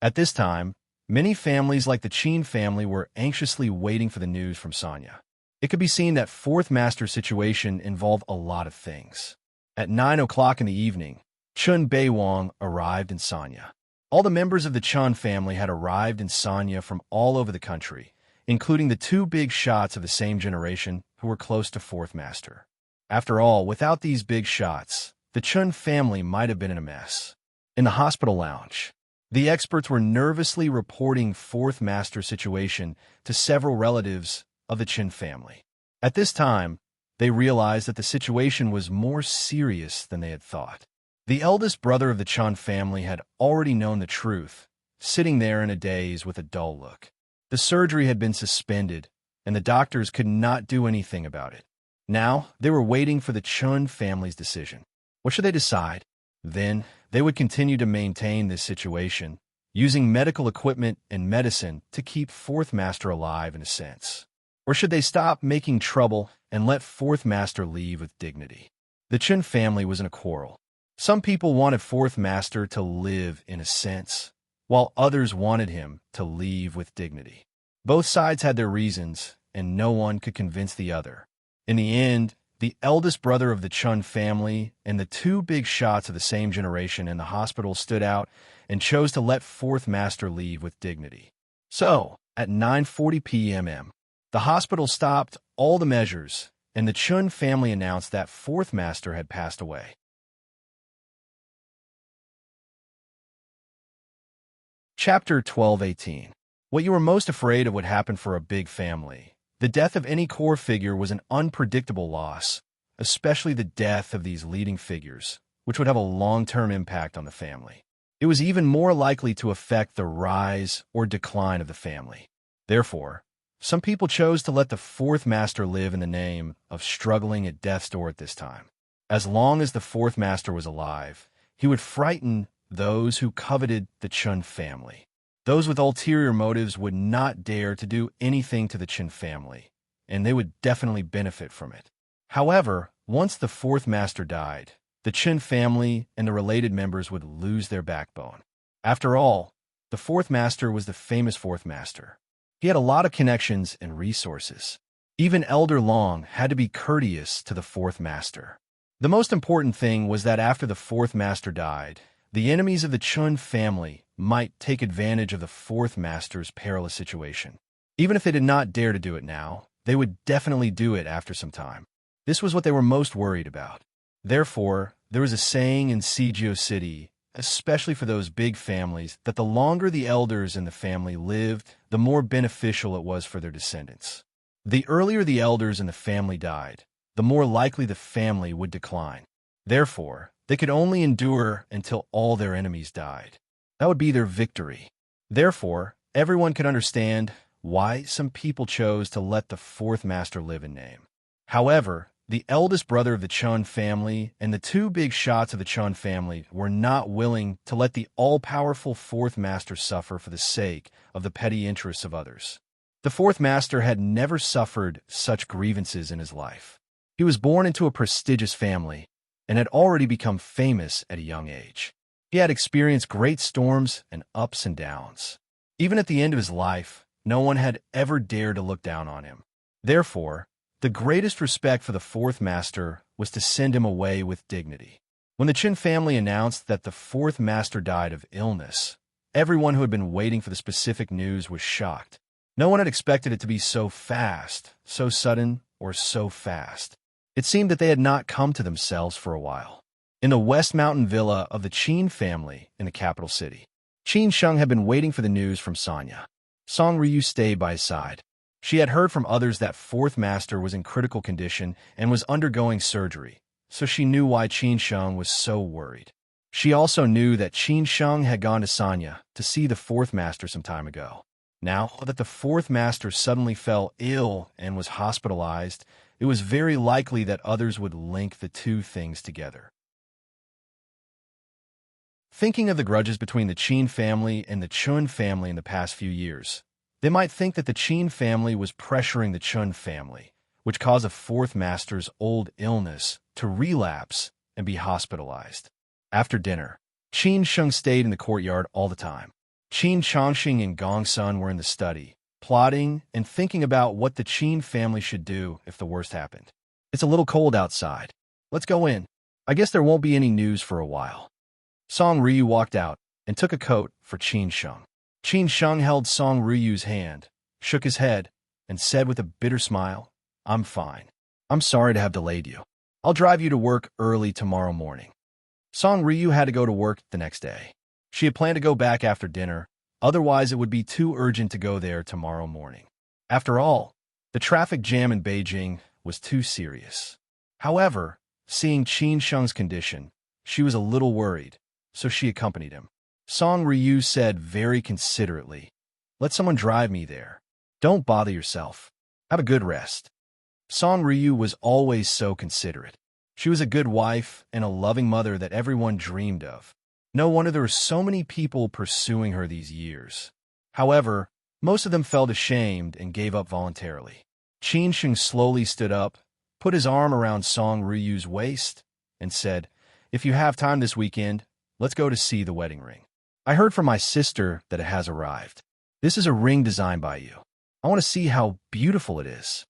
At this time, Many families like the Qin family were anxiously waiting for the news from Sanya. It could be seen that fourth master's situation involved a lot of things. At 9 o'clock in the evening, Chun Beiwang arrived in Sanya. All the members of the Chun family had arrived in Sanya from all over the country, including the two big shots of the same generation who were close to fourth master. After all, without these big shots, the Chun family might have been in a mess. In the hospital lounge, the experts were nervously reporting fourth master's situation to several relatives of the Qin family. At this time, they realized that the situation was more serious than they had thought. The eldest brother of the Chun family had already known the truth, sitting there in a daze with a dull look. The surgery had been suspended, and the doctors could not do anything about it. Now, they were waiting for the Chun family's decision. What should they decide? Then, they would continue to maintain this situation, using medical equipment and medicine to keep fourth master alive in a sense. Or should they stop making trouble and let fourth master leave with dignity? The Chun family was in a quarrel. Some people wanted fourth master to live in a sense, while others wanted him to leave with dignity. Both sides had their reasons, and no one could convince the other. In the end, the eldest brother of the Chun family and the two big shots of the same generation in the hospital stood out and chose to let fourth master leave with dignity. So, at 9:40 p.m., the hospital stopped all the measures, and the Chun family announced that fourth master had passed away. Chapter 12:18. What you were most afraid of would happen for a big family. The death of any core figure was an unpredictable loss, especially the death of these leading figures, which would have a long-term impact on the family. It was even more likely to affect the rise or decline of the family. Therefore, some people chose to let the fourth master live in the name of struggling at death's door at this time. As long as the fourth master was alive, he would frighten those who coveted the Chun family. Those with ulterior motives would not dare to do anything to the Qin family, and they would definitely benefit from it. However, once the fourth master died, the Qin family and the related members would lose their backbone. After all, the fourth master was the famous fourth master. He had a lot of connections and resources. Even Elder Long had to be courteous to the fourth master. The most important thing was that after the fourth master died, the enemies of the Chun family might take advantage of the fourth master's perilous situation. Even if they did not dare to do it now, they would definitely do it after some time. This was what they were most worried about. Therefore, there was a saying in Sijio City, especially for those big families, that the longer the elders in the family lived, the more beneficial it was for their descendants. The earlier the elders in the family died, the more likely the family would decline. Therefore, they could only endure until all their enemies died. That would be their victory. Therefore, everyone could understand why some people chose to let the fourth master live in name. However, the eldest brother of the Chun family and the two big shots of the Chun family were not willing to let the all-powerful fourth master suffer for the sake of the petty interests of others. The fourth master had never suffered such grievances in his life. He was born into a prestigious family and had already become famous at a young age. He had experienced great storms and ups and downs. Even at the end of his life, no one had ever dared to look down on him. Therefore, the greatest respect for the fourth master was to send him away with dignity. When the Qin family announced that the fourth master died of illness, everyone who had been waiting for the specific news was shocked. No one had expected it to be so fast, so sudden, or so fast. It seemed that they had not come to themselves for a while. In the West Mountain villa of the Qin family in the capital city, Qin Sheng had been waiting for the news from Sanya. Song Ryu stayed by his side. She had heard from others that fourth master was in critical condition and was undergoing surgery, so she knew why Qin Sheng was so worried. She also knew that Qin Sheng had gone to Sanya to see the fourth master some time ago. Now that the fourth master suddenly fell ill and was hospitalized, it was very likely that others would link the two things together. Thinking of the grudges between the Qin family and the Chun family in the past few years, they might think that the Qin family was pressuring the Chun family, which caused the fourth master's old illness to relapse and be hospitalized. After dinner, Qin Sheng stayed in the courtyard all the time. Qin Changxing and Gongsun were in the study, plotting and thinking about what the Qin family should do if the worst happened. It's a little cold outside. Let's go in. I guess there won't be any news for a while. Song Ryu walked out and took a coat for Qin Sheng. Qin Sheng held Song Ryu's hand, shook his head, and said with a bitter smile, "I'm fine. I'm sorry to have delayed you. I'll drive you to work early tomorrow morning." Song Ryu had to go to work the next day. She had planned to go back after dinner, otherwise it would be too urgent to go there tomorrow morning. After all, the traffic jam in Beijing was too serious. However, seeing Qin Sheng's condition, she was a little worried, so she accompanied him. Song Ryu said very considerately, "Let someone drive me there. Don't bother yourself. Have a good rest." Song Ryu was always so considerate. She was a good wife and a loving mother that everyone dreamed of. No wonder there were so many people pursuing her these years. However, most of them felt ashamed and gave up voluntarily. Qin Sheng slowly stood up, put his arm around Song Ryu's waist, and said, "If you have time this weekend, let's go to see the wedding ring. I heard from my sister that it has arrived. This is a ring designed by you. I want to see how beautiful it is."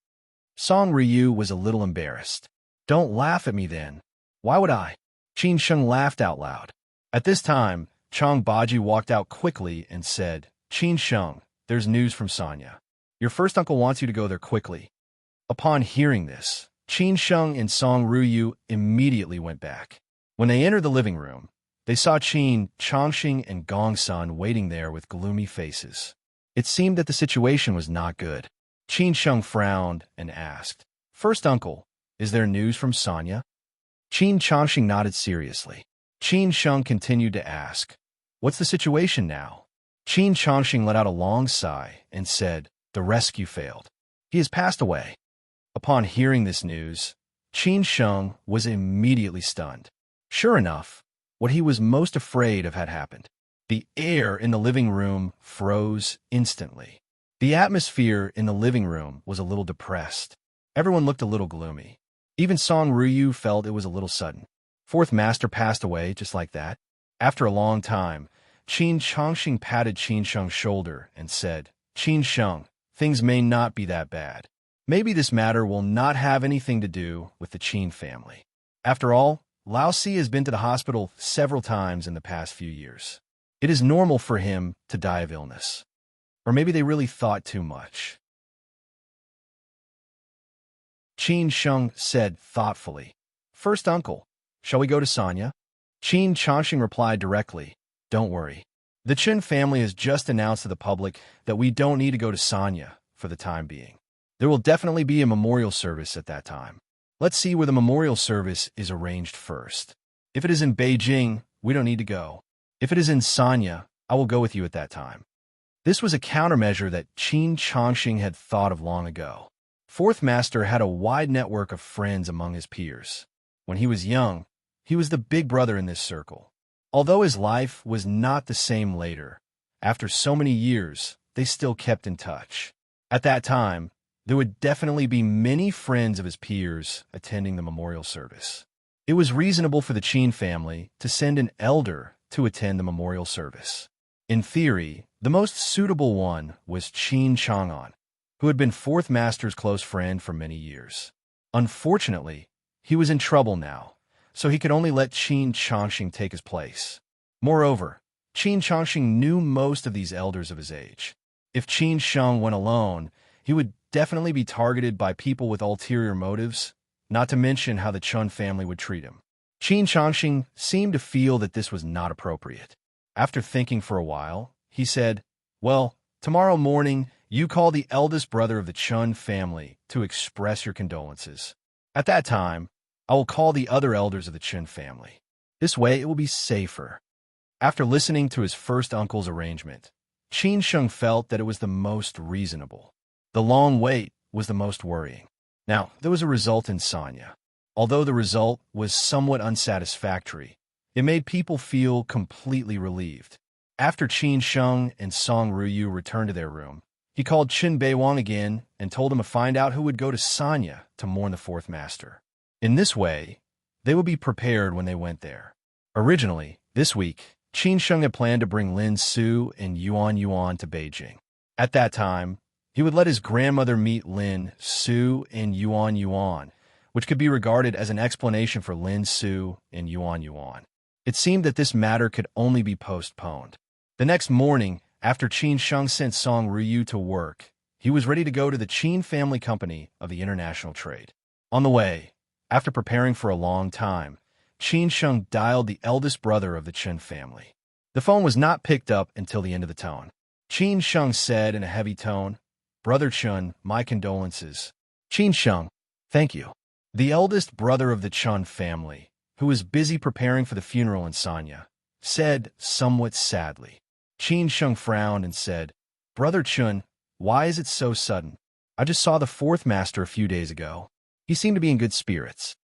Song Ryu was a little embarrassed. "Don't laugh at me then." "Why would I?" Qin Sheng laughed out loud. At this time, Chang Baji walked out quickly and said, "Qin Sheng, there's news from Sanya. Your first uncle wants you to go there quickly." Upon hearing this, Qin Sheng and Song Ryu immediately went back. When they entered the living room, they saw Qin Changxing and Gongsun waiting there with gloomy faces. It seemed that the situation was not good. Qin Sheng frowned and asked, "First uncle, is there news from Sanya?" Qin Changxing nodded seriously. Qin Sheng continued to ask, "What's the situation now?" Qin Changxing let out a long sigh and said, "The rescue failed. He has passed away." Upon hearing this news, Qin Sheng was immediately stunned. Sure enough, what he was most afraid of had happened. The air in the living room froze instantly. The atmosphere in the living room was a little depressed. Everyone looked a little gloomy. Even Song Ryu felt it was a little sudden. Fourth master passed away just like that. After a long time, Qin Changxing patted Qin Sheng's shoulder and said, "Qin Sheng, things may not be that bad. Maybe this matter will not have anything to do with the Qin family. After all, Lao Si has been to the hospital several times in the past few years. It is normal for him to die of illness. Or maybe they really thought too much." Qin Sheng said thoughtfully, "First uncle, shall we go to Sanya?" Qin Changxing replied directly, "Don't worry. The Chen family has just announced to the public that we don't need to go to Sanya for the time being. There will definitely be a memorial service at that time. Let's see where the memorial service is arranged first. If it is in Beijing, we don't need to go. If it is in Sanya, I will go with you at that time." This was a countermeasure that Qin Changxing had thought of long ago. Fourth Master had a wide network of friends among his peers. When he was young, he was the big brother in this circle. Although his life was not the same later, after so many years, they still kept in touch. At that time, there would definitely be many friends of his peers attending the memorial service. It was reasonable for the Qin family to send an elder to attend the memorial service. In theory, the most suitable one was Qin Chang'an, who had been Fourth Master's close friend for many years. Unfortunately, he was in trouble now, so he could only let Qin Changxing take his place. Moreover, Qin Changxing knew most of these elders of his age. If Qin Sheng went alone, he would definitely be targeted by people with ulterior motives, not to mention how the Chun family would treat him. Qin Changxing seemed to feel that this was not appropriate. After thinking for a while, he said, "Well, tomorrow morning, you call the eldest brother of the Chun family to express your condolences. At that time, I will call the other elders of the Chun family. This way, it will be safer." After listening to his first uncle's arrangement, Qin Sheng felt that it was the most reasonable. The long wait was the most worrying. Now, there was a result in Sanya. Although the result was somewhat unsatisfactory, it made people feel completely relieved. After Qin Sheng and Song Ryu returned to their room, he called Qin Beiwang again and told him to find out who would go to Sanya to mourn the Fourth Master. In this way, they would be prepared when they went there. Originally, this week, Qin Sheng had planned to bring Lin Su and Yuan Yuan to Beijing. At that time, he would let his grandmother meet Lin Su and Yuan Yuan, which could be regarded as an explanation for Lin Su and Yuan Yuan. It seemed that this matter could only be postponed. The next morning, after Qin Sheng sent Song Ryu to work, he was ready to go to the Qin family company of the international trade. On the way, after preparing for a long time, Qin Sheng dialed the eldest brother of the Chen family. The phone was not picked up until the end of the tone. Qin Sheng said in a heavy tone, "Brother Chen, my condolences." Qin Sheng, "Thank you." The eldest brother of the Chen family, who was busy preparing for the funeral in Sanya, said somewhat sadly. Qin Sheng frowned and said, "Brother Chen, why is it so sudden? I just saw the fourth master a few days ago. He seemed to be in good spirits.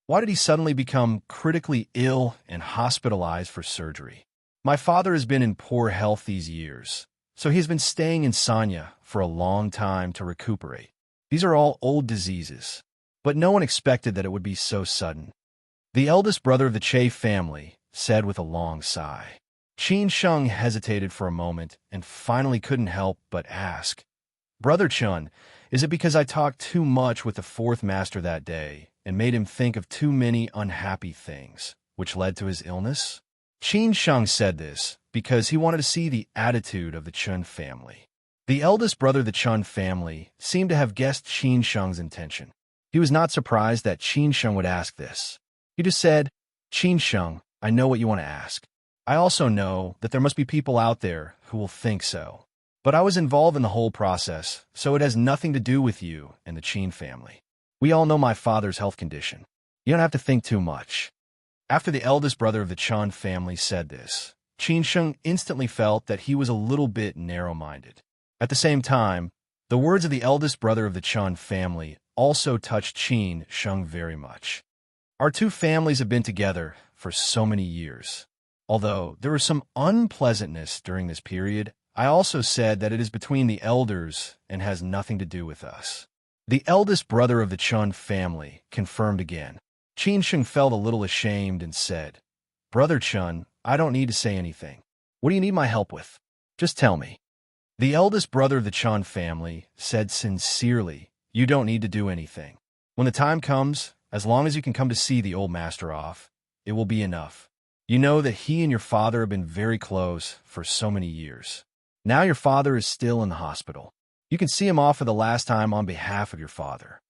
Why did he suddenly become critically ill and hospitalized for surgery? My father has been in poor health these years, so he has been staying in Sanya for a long time to recuperate. These are all old diseases, but no one expected that it would be so sudden." The eldest brother of the Che family said with a long sigh. Qin Sheng hesitated for a moment and finally couldn't help but ask, "Brother Chun, is it because I talked too much with the fourth master that day and made him think of too many unhappy things, which led to his illness?" Qin Sheng said this because he wanted to see the attitude of the Chun family. The eldest brother of the Chun family seemed to have guessed Qin Sheng's intention. He was not surprised that Qin Sheng would ask this. He just said, "Qin Sheng, I know what you want to ask. I also know that there must be people out there who will think so. But I was involved in the whole process, so it has nothing to do with you and the Qin family. We all know my father's health condition. You don't have to think too much." After the eldest brother of the Chun family said this, Qin Sheng instantly felt that he was a little bit narrow-minded. At the same time, the words of the eldest brother of the Chun family also touched Qin Sheng very much. "Our two families have been together for so many years. Although there was some unpleasantness during this period, I also said that it is between the elders and has nothing to do with us." The eldest brother of the Chun family confirmed again. Qin Sheng felt a little ashamed and said, "Brother Chun, I don't need to say anything. What do you need my help with? Just tell me." The eldest brother of the Chun family said sincerely, "You don't need to do anything. When the time comes, as long as you can come to see the old master off, it will be enough. You know that he and your father have been very close for so many years. Now your father is still in the hospital. You can see him off for the last time on behalf of your father."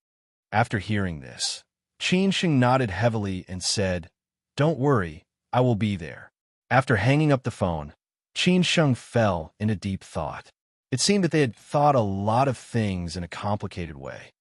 After hearing this, Qin Sheng nodded heavily and said, "Don't worry, I will be there." After hanging up the phone, Qin Sheng fell into deep thought. It seemed that they had thought a lot of things in a complicated way.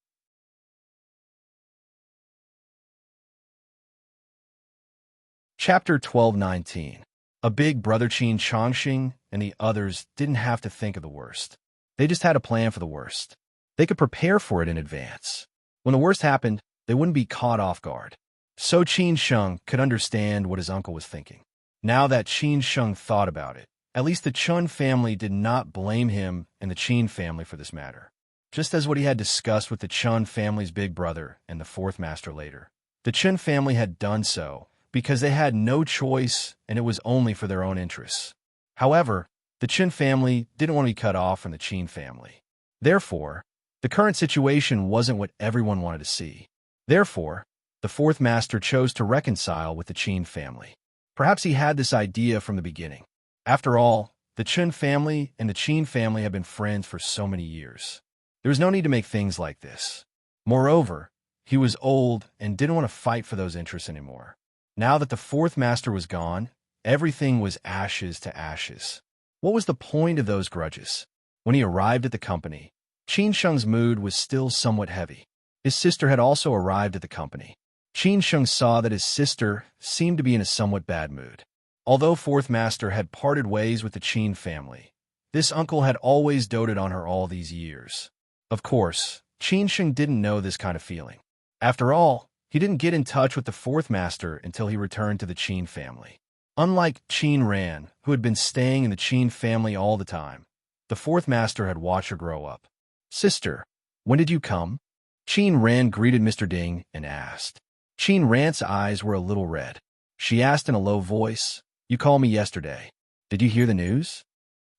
Chapter 12:19. A big brother Qin Chongqing and the others didn't have to think of the worst. They just had a plan for the worst. They could prepare for it in advance. When the worst happened, they wouldn't be caught off guard. So Qin Sheng could understand what his uncle was thinking. Now that Qin Sheng thought about it, at least the Chun family did not blame him and the Qin family for this matter. Just as what he had discussed with the Chun family's big brother and the fourth master later. The Chun family had done so because they had no choice and it was only for their own interests. However, the Qin family didn't want to be cut off from the Qin family. Therefore, the current situation wasn't what everyone wanted to see. Therefore, the fourth master chose to reconcile with the Qin family. Perhaps he had this idea from the beginning. After all, the Qin family and the Qin family have been friends for so many years. There was no need to make things like this. Moreover, he was old and didn't want to fight for those interests anymore. Now that the fourth master was gone, everything was ashes to ashes. What was the point of those grudges? When he arrived at the company, Qin Sheng's mood was still somewhat heavy. His sister had also arrived at the company. Qin Sheng saw that his sister seemed to be in a somewhat bad mood. Although fourth master had parted ways with the Qin family, this uncle had always doted on her all these years. Of course, Qin Sheng didn't know this kind of feeling. After all, he didn't get in touch with the fourth master until he returned to the Qin family. Unlike Qin Ran, who had been staying in the Qin family all the time, the fourth master had watched her grow up. "Sister, when did you come?" Qin Ran greeted Mr. Ding and asked. Qin Ran's eyes were a little red. She asked in a low voice. You called me yesterday. Did you hear the news?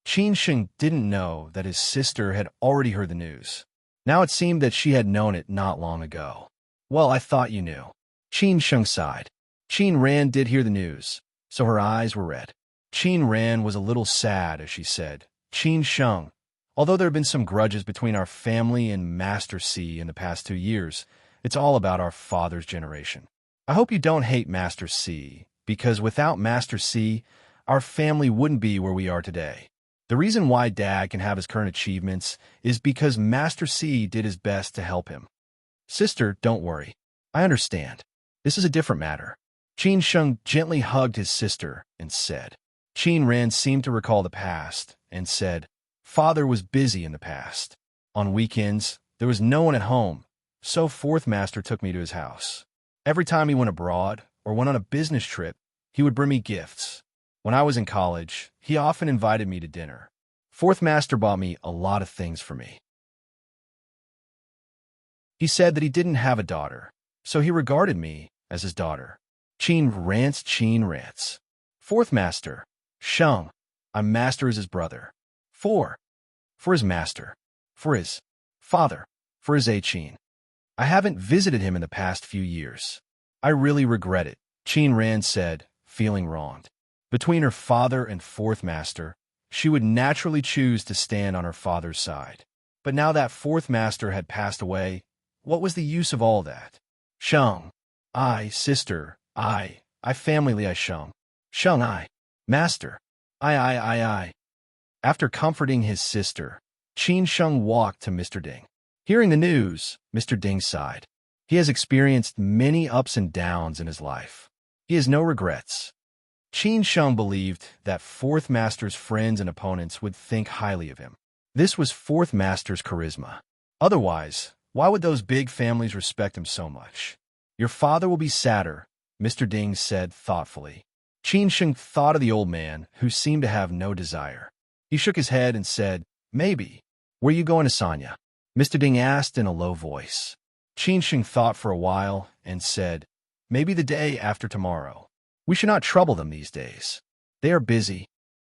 Qin Sheng didn't know that his sister had already heard the news. Now it seemed that she had known it not long ago. Well, I thought you knew. Qin Sheng sighed. Qin Ran did hear the news, so her eyes were red. Qin Ran was a little sad as she said, Qin Sheng, although there have been some grudges between our family and Master C in the past 2 years, it's all about our father's generation. I hope you don't hate Master C, because without Master C, our family wouldn't be where we are today. The reason why Dad can have his current achievements is because Master C did his best to help him. Sister, don't worry. I understand. This is a different matter. Qin Sheng gently hugged his sister and said. Qin Ran seemed to recall the past and said, Father was busy in the past. On weekends, there was no one at home, so Fourth Master took me to his house. Every time he went abroad or went on a business trip, he would bring me gifts. When I was in college, he often invited me to dinner. Fourth Master bought me a lot of things for me. He said that he didn't have a daughter, so he regarded me as his daughter. Qin rants. Fourth Master, Sheng, I'm master as his brother. For his master. For his father. For his Qin. I haven't visited him in the past few years. I really regret it, Qin Ran said, feeling wronged. Between her father and Fourth Master, she would naturally choose to stand on her father's side. But now that Fourth Master had passed away, what was the use of all that? Sheng, I, sister, I family I Sheng. Sheng I, master, I. After comforting his sister, Qin Sheng walked to Mr. Ding. Hearing the news, Mr. Ding sighed. He has experienced many ups and downs in his life. He has no regrets. Qin Sheng believed that Fourth Master's friends and opponents would think highly of him. This was Fourth Master's charisma. Otherwise, why would those big families respect him so much? Your father will be sadder, Mr. Ding said thoughtfully. Qin Sheng thought of the old man, who seemed to have no desire. He shook his head and said, Maybe. Where are you going to Sanya? Mr. Ding asked in a low voice. Qin Sheng thought for a while and said, Maybe the day after tomorrow. We should not trouble them these days. They are busy.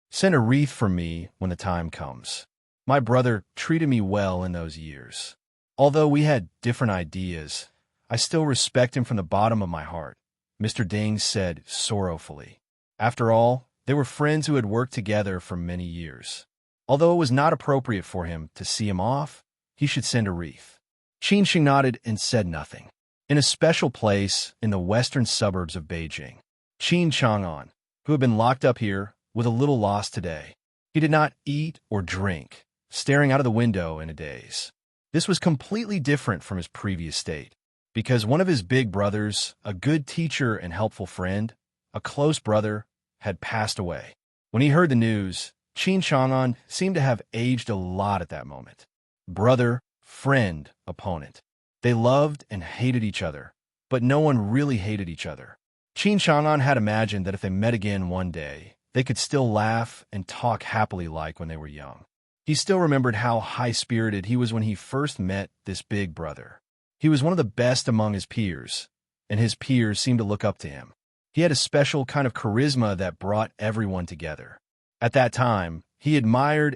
Send a wreath for me when the time comes. My brother treated me well in those years. Although we had different ideas, I still respect him from the bottom of my heart, Mr. Ding said sorrowfully. After all, they were friends who had worked together for many years. Although it was not appropriate for him to see him off, he should send a wreath. Qin Sheng nodded and said nothing. In a special place in the western suburbs of Beijing, Qin Chang'an, who had been locked up here, was a little lost today. He did not eat or drink, staring out of the window in a daze. This was completely different from his previous state, because one of his big brothers, a good teacher and helpful friend, a close brother, had passed away. When he heard the news, Qin Chang'an seemed to have aged a lot at that moment. Brother, friend, opponent. They loved and hated each other, but no one really hated each other. Qin Chang'an had imagined that if they met again one day, they could still laugh and talk happily like when they were young. He still remembered how high-spirited he was when he first met this big brother. He was one of the best among his peers, and his peers seemed to look up to him. He had a special kind of charisma that brought everyone together. At that time, he admired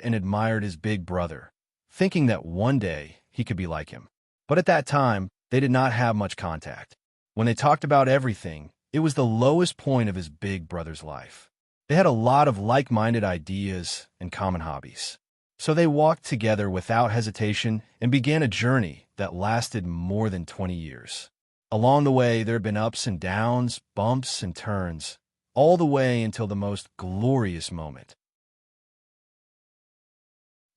his big brother, thinking that one day he could be like him. But at that time, they did not have much contact. When they talked about everything, it was the lowest point of his big brother's life. They had a lot of like-minded ideas and common hobbies. So they walked together without hesitation and began a journey that lasted more than 20 years. Along the way, there had been ups and downs, bumps and turns, all the way until the most glorious moment.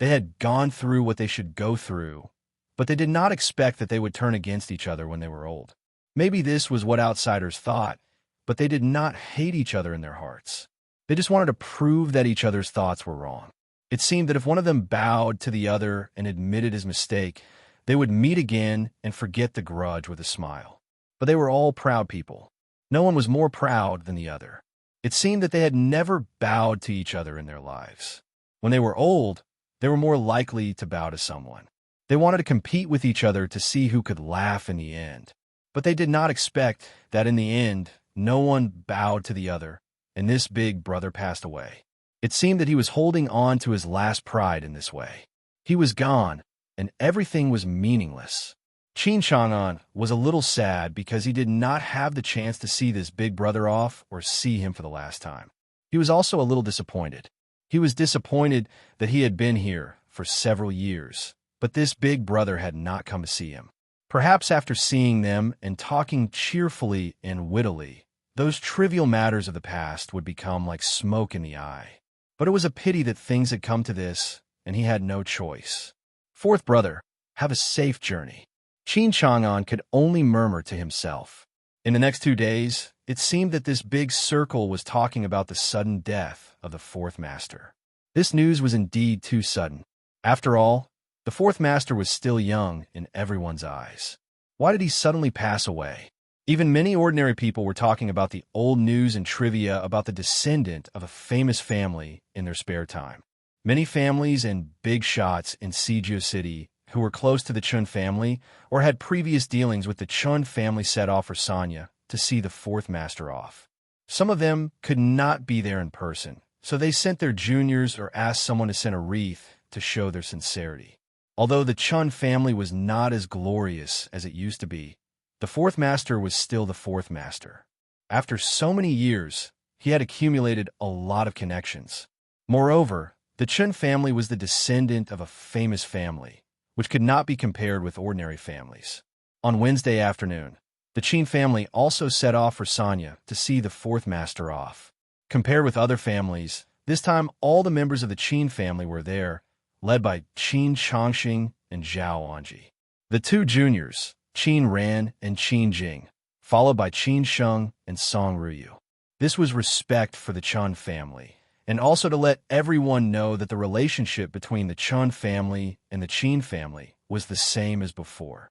They had gone through what they should go through, but they did not expect that they would turn against each other when they were old. Maybe this was what outsiders thought, but they did not hate each other in their hearts. They just wanted to prove that each other's thoughts were wrong. It seemed that if one of them bowed to the other and admitted his mistake, they would meet again and forget the grudge with a smile. But they were all proud people. No one was more proud than the other. It seemed that they had never bowed to each other in their lives. When they were old, they were more likely to bow to someone. They wanted to compete with each other to see who could laugh in the end. But they did not expect that in the end, no one bowed to the other, and this big brother passed away. It seemed that he was holding on to his last pride in this way. He was gone, and everything was meaningless. Qin Chang'an was a little sad because he did not have the chance to see this big brother off or see him for the last time. He was also a little disappointed. He was disappointed that he had been here for several years, but this big brother had not come to see him. Perhaps after seeing them and talking cheerfully and wittily, those trivial matters of the past would become like smoke in the eye. But it was a pity that things had come to this, and he had no choice. Fourth brother, have a safe journey. Qin Chang'an could only murmur to himself. In the next 2 days, it seemed that this big circle was talking about the sudden death of the fourth master. This news was indeed too sudden. After all, the fourth master was still young in everyone's eyes. Why did he suddenly pass away? Even many ordinary people were talking about the old news and trivia about the descendant of a famous family in their spare time. Many families and big shots in Sijia City who were close to the Chun family or had previous dealings with the Chun family set off for Sanya to see the fourth master off. Some of them could not be there in person, so they sent their juniors or asked someone to send a wreath to show their sincerity. Although the Chun family was not as glorious as it used to be, the fourth master was still the fourth master. After so many years, he had accumulated a lot of connections. Moreover, the Chun family was the descendant of a famous family, which could not be compared with ordinary families. On Wednesday afternoon, the Qin family also set off for Sanya to see the fourth master off. Compared with other families, this time all the members of the Qin family were there, led by Qin Changxing and Zhao Anji. The two juniors, Qin Ran and Qin Jing, followed by Qin Sheng and Song Ruyu. This was respect for the Chun family, and also to let everyone know that the relationship between the Chun family and the Qin family was the same as before.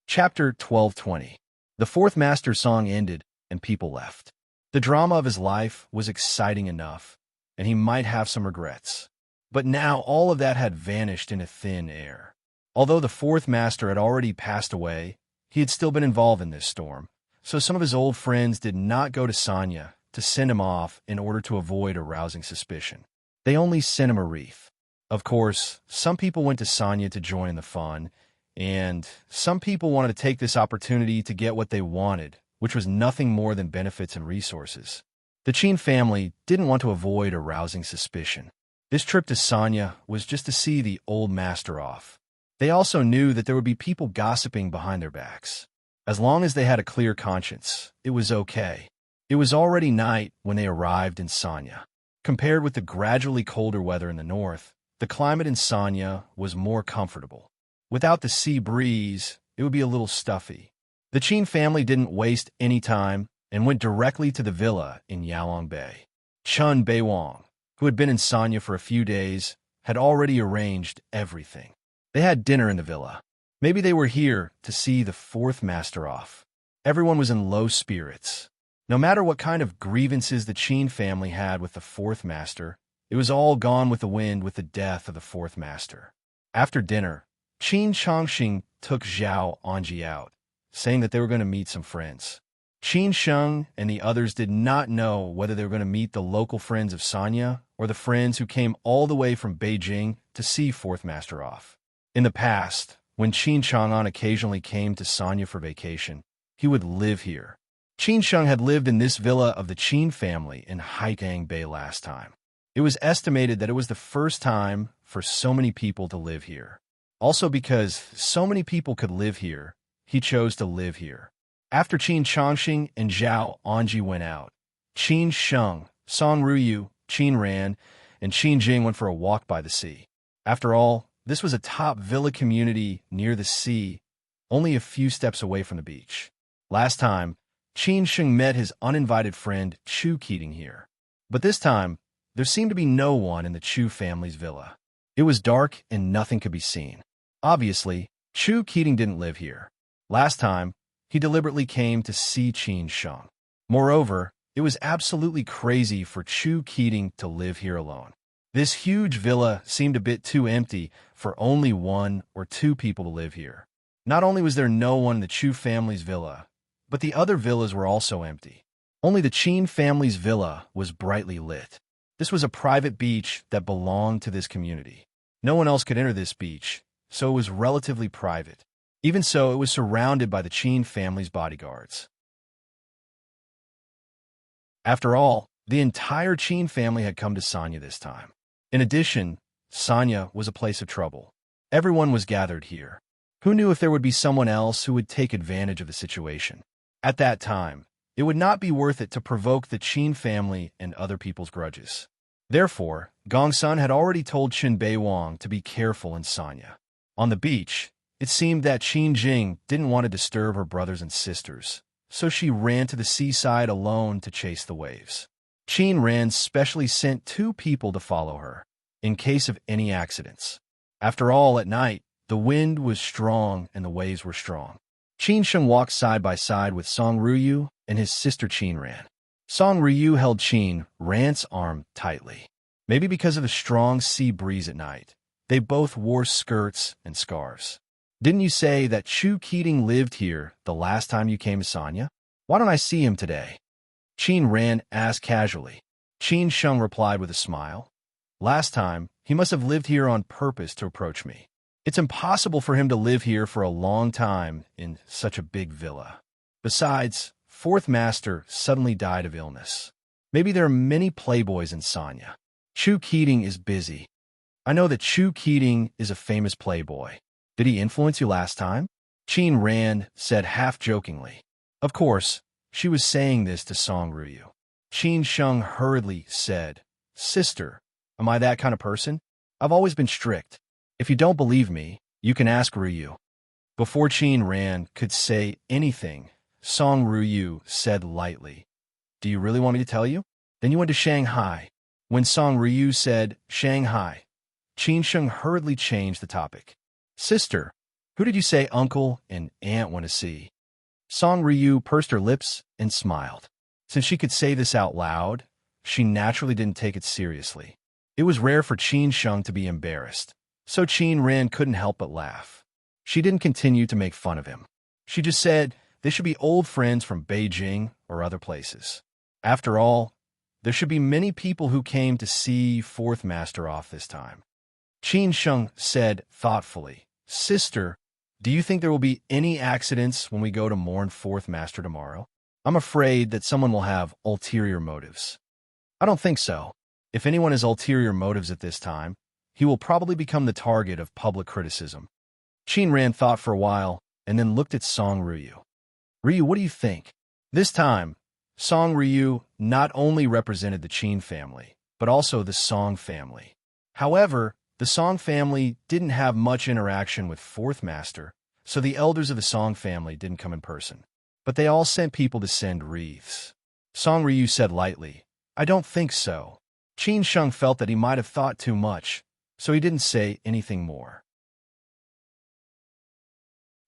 Chapter 1220. The fourth master's song ended, and people left. The drama of his life was exciting enough, and he might have some regrets. But now all of that had vanished into thin air. Although the fourth master had already passed away, he had still been involved in this storm, so some of his old friends did not go to Sanya to send him off in order to avoid arousing suspicion. They only sent him a wreath. Of course, some people went to Sanya to join in the fun, and some people wanted to take this opportunity to get what they wanted, which was nothing more than benefits and resources. The Qin family didn't want to avoid arousing suspicion. This trip to Sanya was just to see the old master off. They also knew that there would be people gossiping behind their backs. As long as they had a clear conscience, it was okay. It was already night when they arrived in Sanya. Compared with the gradually colder weather in the north, the climate in Sanya was more comfortable. Without the sea breeze, it would be a little stuffy. The Qin family didn't waste any time and went directly to the villa in Yaolong Bay. Chun Beiwang, who had been in Sanya for a few days, had already arranged everything. They had dinner in the villa. Maybe they were here to see the fourth master off. Everyone was in low spirits. No matter what kind of grievances the Qin family had with the fourth master, it was all gone with the wind with the death of the fourth master. After dinner, Qin Changxing took Zhao Anji out, saying that they were going to meet some friends. Qin Sheng and the others did not know whether they were going to meet the local friends of Sanya or the friends who came all the way from Beijing to see fourth master off. In the past, when Qin Chang'an occasionally came to Sanya for vacation, he would live here. Qin Sheng had lived in this villa of the Qin family in Haigang Bay last time. It was estimated that it was the first time for so many people to live here. Also because so many people could live here, he chose to live here. After Qin Changxing and Zhao Anji went out, Qin Sheng, Song Ruyu, Qin Ran, and Qin Jing went for a walk by the sea. After all, this was a top villa community near the sea, only a few steps away from the beach. Last time, Qin Sheng met his uninvited friend Chu Keating here. But this time, there seemed to be no one in the Chu family's villa. It was dark and nothing could be seen. Obviously, Chu Keating didn't live here. Last time, he deliberately came to see Qin Sheng. Moreover, it was absolutely crazy for Chu Keating to live here alone. This huge villa seemed a bit too empty for only 1 or 2 people to live here. Not only was there no one in the Chu family's villa, but the other villas were also empty. Only the Qin family's villa was brightly lit. This was a private beach that belonged to this community. No one else could enter this beach, so it was relatively private. Even so, it was surrounded by the Qin family's bodyguards. After all, the entire Qin family had come to Sanya this time. In addition, Sanya was a place of trouble. Everyone was gathered here. Who knew if there would be someone else who would take advantage of the situation? At that time, it would not be worth it to provoke the Qin family and other people's grudges. Therefore, Gongsun had already told Qin Beiwang to be careful in Sanya. On the beach, it seemed that Qin Jing didn't want to disturb her brothers and sisters, so she ran to the seaside alone to chase the waves. Qin Ran specially sent 2 people to follow her, in case of any accidents. After all, at night, the wind was strong and the waves were strong. Qin Sheng walked side by side with Song Ruyu and his sister Qin Ran. Song Ruyu held Qin Ran's arm tightly. Maybe because of the strong sea breeze at night, they both wore skirts and scarves. Didn't you say that Chu Keating lived here the last time you came to Sanya? Why don't I see him today? Qin Ran asked casually. Qin Sheng replied with a smile. Last time, he must have lived here on purpose to approach me. It's impossible for him to live here for a long time in such a big villa. Besides, 4th Master suddenly died of illness. Maybe there are many playboys in Sanya. Chu Keating is busy. I know that Chu Keating is a famous playboy. Did he influence you last time? Qin Ran said half-jokingly. Of course, she was saying this to Song Ruyu. Qin Sheng hurriedly said, Sister, am I that kind of person? I've always been strict. If you don't believe me, you can ask Ruyu. Before Qin Ran could say anything, Song Ruyu said lightly, Do you really want me to tell you? Then you went to Shanghai. When Song Ruyu said Shanghai, Qin Sheng hurriedly changed the topic. Sister, who did you say uncle and aunt went to see? Song Ruyu pursed her lips and smiled. Since she could say this out loud, she naturally didn't take it seriously. It was rare for Qin Sheng to be embarrassed, so Qin Ran couldn't help but laugh. She didn't continue to make fun of him. She just said they should be old friends from Beijing or other places. After all, there should be many people who came to see 4th Master off this time. Qin Sheng said thoughtfully, Sister, do you think there will be any accidents when we go to mourn 4th Master tomorrow? I'm afraid that someone will have ulterior motives. I don't think so. If anyone has ulterior motives at this time, he will probably become the target of public criticism. Qin Ran thought for a while and then looked at Song Ruyu. Ruyu, what do you think? This time, Song Ruyu not only represented the Qin family, but also the Song family. However, the Song family didn't have much interaction with 4th Master, so the elders of the Song family didn't come in person. But they all sent people to send wreaths. Song Ruyu said lightly, I don't think so. Qin Sheng felt that he might have thought too much, so he didn't say anything more.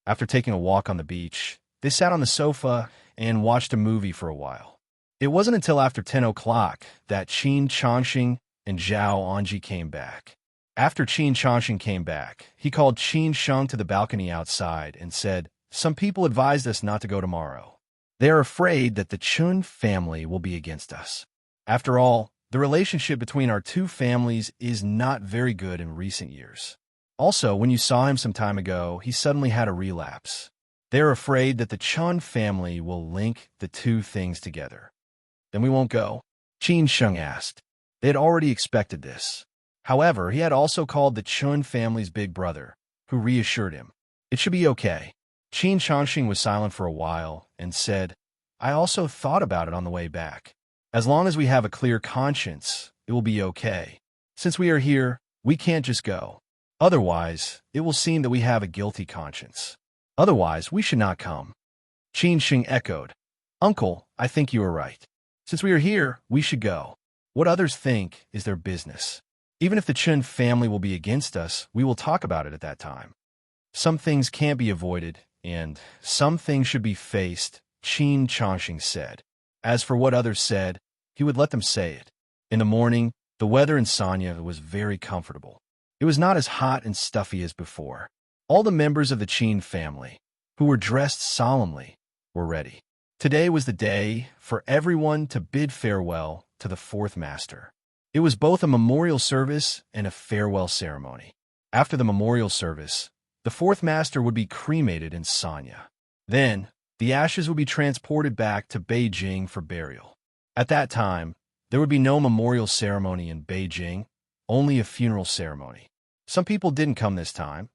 After taking a walk on the beach, they sat on the sofa and watched a movie for a while. It wasn't until after 10 o'clock that Qin Changxing and Zhao Anji came back. After Qin Changxing came back, he called Qin Sheng to the balcony outside and said, Some people advised us not to go tomorrow. They are afraid that the Chun family will be against us. After all, the relationship between our 2 families is not very good in recent years. Also, when you saw him some time ago, he suddenly had a relapse. They are afraid that the Chun family will link the 2 things together. Then we won't go? Qin Sheng asked. They had already expected this. However, he had also called the Chun family's big brother, who reassured him. It should be okay. Qin Changxing was silent for a while and said, I also thought about it on the way back. As long as we have a clear conscience, it will be okay. Since we are here, we can't just go. Otherwise, it will seem that we have a guilty conscience. Otherwise, we should not come. Qin Sheng echoed. Uncle, I think you are right. Since we are here, we should go. What others think is their business. Even if the Chun family will be against us, we will talk about it at that time. Some things can't be avoided, and some things should be faced, Qin Changxing said. As for what others said, he would let them say it. In the morning, the weather in Sanya was very comfortable. It was not as hot and stuffy as before. All the members of the Qin family, who were dressed solemnly, were ready. Today was the day for everyone to bid farewell to the fourth master. It was both a memorial service and a farewell ceremony. After the memorial service, the fourth master would be cremated in Sanya. Then, the ashes would be transported back to Beijing for burial. At that time, there would be no memorial ceremony in Beijing, only a funeral ceremony. Some people didn't come this time,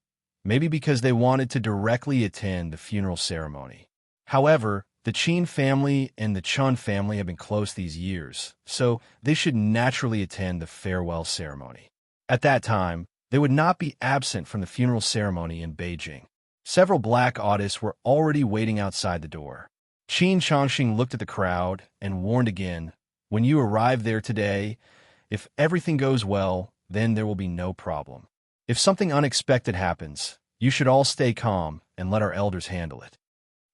maybe because they wanted to directly attend the funeral ceremony. However, the Qin family and the Chun family have been close these years, so they should naturally attend the farewell ceremony. At that time, they would not be absent from the funeral ceremony in Beijing. Several black artists were already waiting outside the door. Qin Changxing looked at the crowd and warned again, "When you arrive there today, if everything goes well, then there will be no problem. If something unexpected happens, you should all stay calm and let our elders handle it."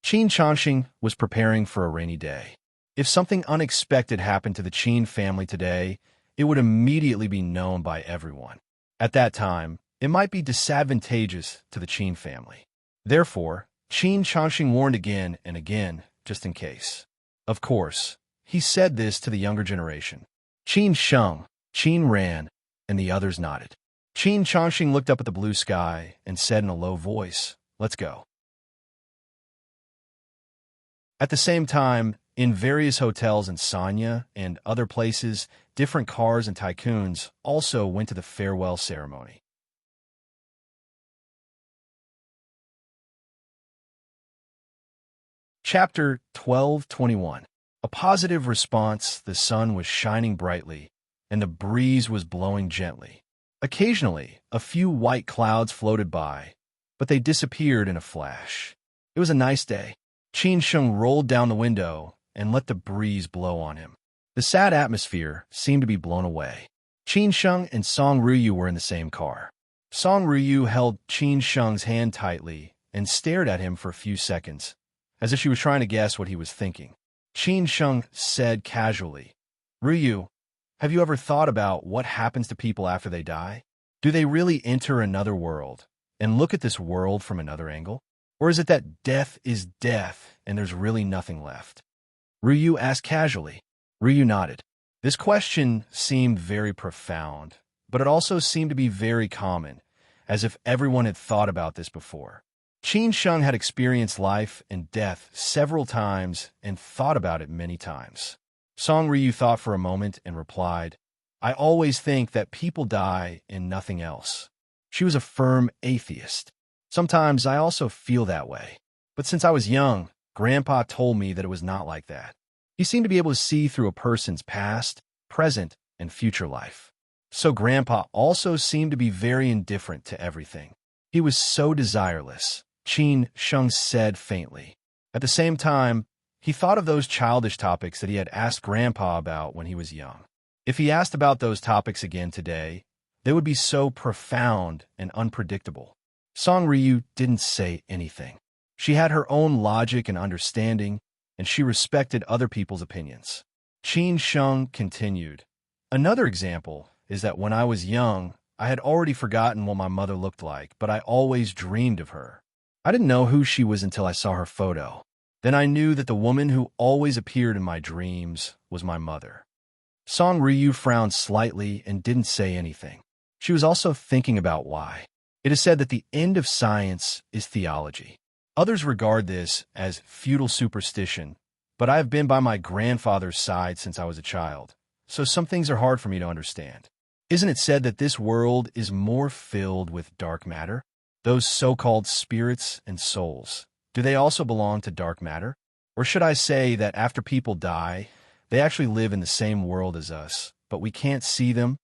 Qin Changxing was preparing for a rainy day. If something unexpected happened to the Qin family today, it would immediately be known by everyone. At that time, it might be disadvantageous to the Qin family. Therefore, Qin Changxing warned again and again, just in case. Of course, he said this to the younger generation. Qin Sheng, Qin Ran, and the others nodded. Qin Changxing looked up at the blue sky and said in a low voice, "Let's go." At the same time, in various hotels in Sanya and other places, different cars and tycoons also went to the farewell ceremony. Chapter 12:21. A positive response. The sun was shining brightly, and the breeze was blowing gently. Occasionally, a few white clouds floated by, but they disappeared in a flash. It was a nice day. Qin Sheng rolled down the window and let the breeze blow on him. The sad atmosphere seemed to be blown away. Qin Sheng and Song Ruyu were in the same car. Song Ruyu held Qin Sheng's hand tightly and stared at him for a few seconds, as if she was trying to guess what he was thinking. Qin Sheng said casually, "Ruyu, have you ever thought about what happens to people after they die? Do they really enter another world and look at this world from another angle? Or is it that death is death and there's really nothing left?" Ruyu asked casually. Ruyu nodded. This question seemed very profound, but it also seemed to be very common, as if everyone had thought about this before. Qin Sheng had experienced life and death several times and thought about it many times. Song Ruyu thought for a moment and replied, "I always think that people die and nothing else." She was a firm atheist. Sometimes I also feel that way. But since I was young, Grandpa told me that it was not like that. He seemed to be able to see through a person's past, present, and future life. So Grandpa also seemed to be very indifferent to everything. He was so desireless, Qin Sheng said faintly. At the same time, he thought of those childish topics that he had asked Grandpa about when he was young. If he asked about those topics again today, they would be so profound and unpredictable. Song Ruyu didn't say anything. She had her own logic and understanding, and she respected other people's opinions. Qin Sheng continued, "Another example is that when I was young, I had already forgotten what my mother looked like, but I always dreamed of her. I didn't know who she was until I saw her photo. Then I knew that the woman who always appeared in my dreams was my mother." Song Ruyu frowned slightly and didn't say anything. She was also thinking about why. It is said that the end of science is theology. Others regard this as feudal superstition, but I have been by my grandfather's side since I was a child, so some things are hard for me to understand. Isn't it said that this world is more filled with dark matter? Those so-called spirits and souls, do they also belong to dark matter? Or should I say that after people die, they actually live in the same world as us, but we can't see them?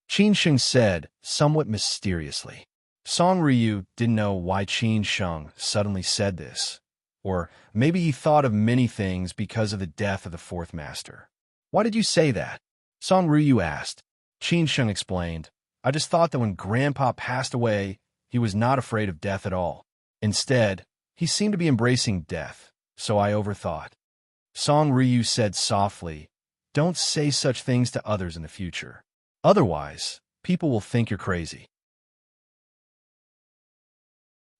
Qin Sheng said, somewhat mysteriously. Song Ruyu didn't know why Qin Sheng suddenly said this. Or maybe he thought of many things because of the death of the fourth master. "Why did you say that?" Song Ruyu asked. Qin Sheng explained, "I just thought that when Grandpa passed away, he was not afraid of death at all. Instead, he seemed to be embracing death, so I overthought." Song Ruyu said softly, "Don't say such things to others in the future. Otherwise, people will think you're crazy."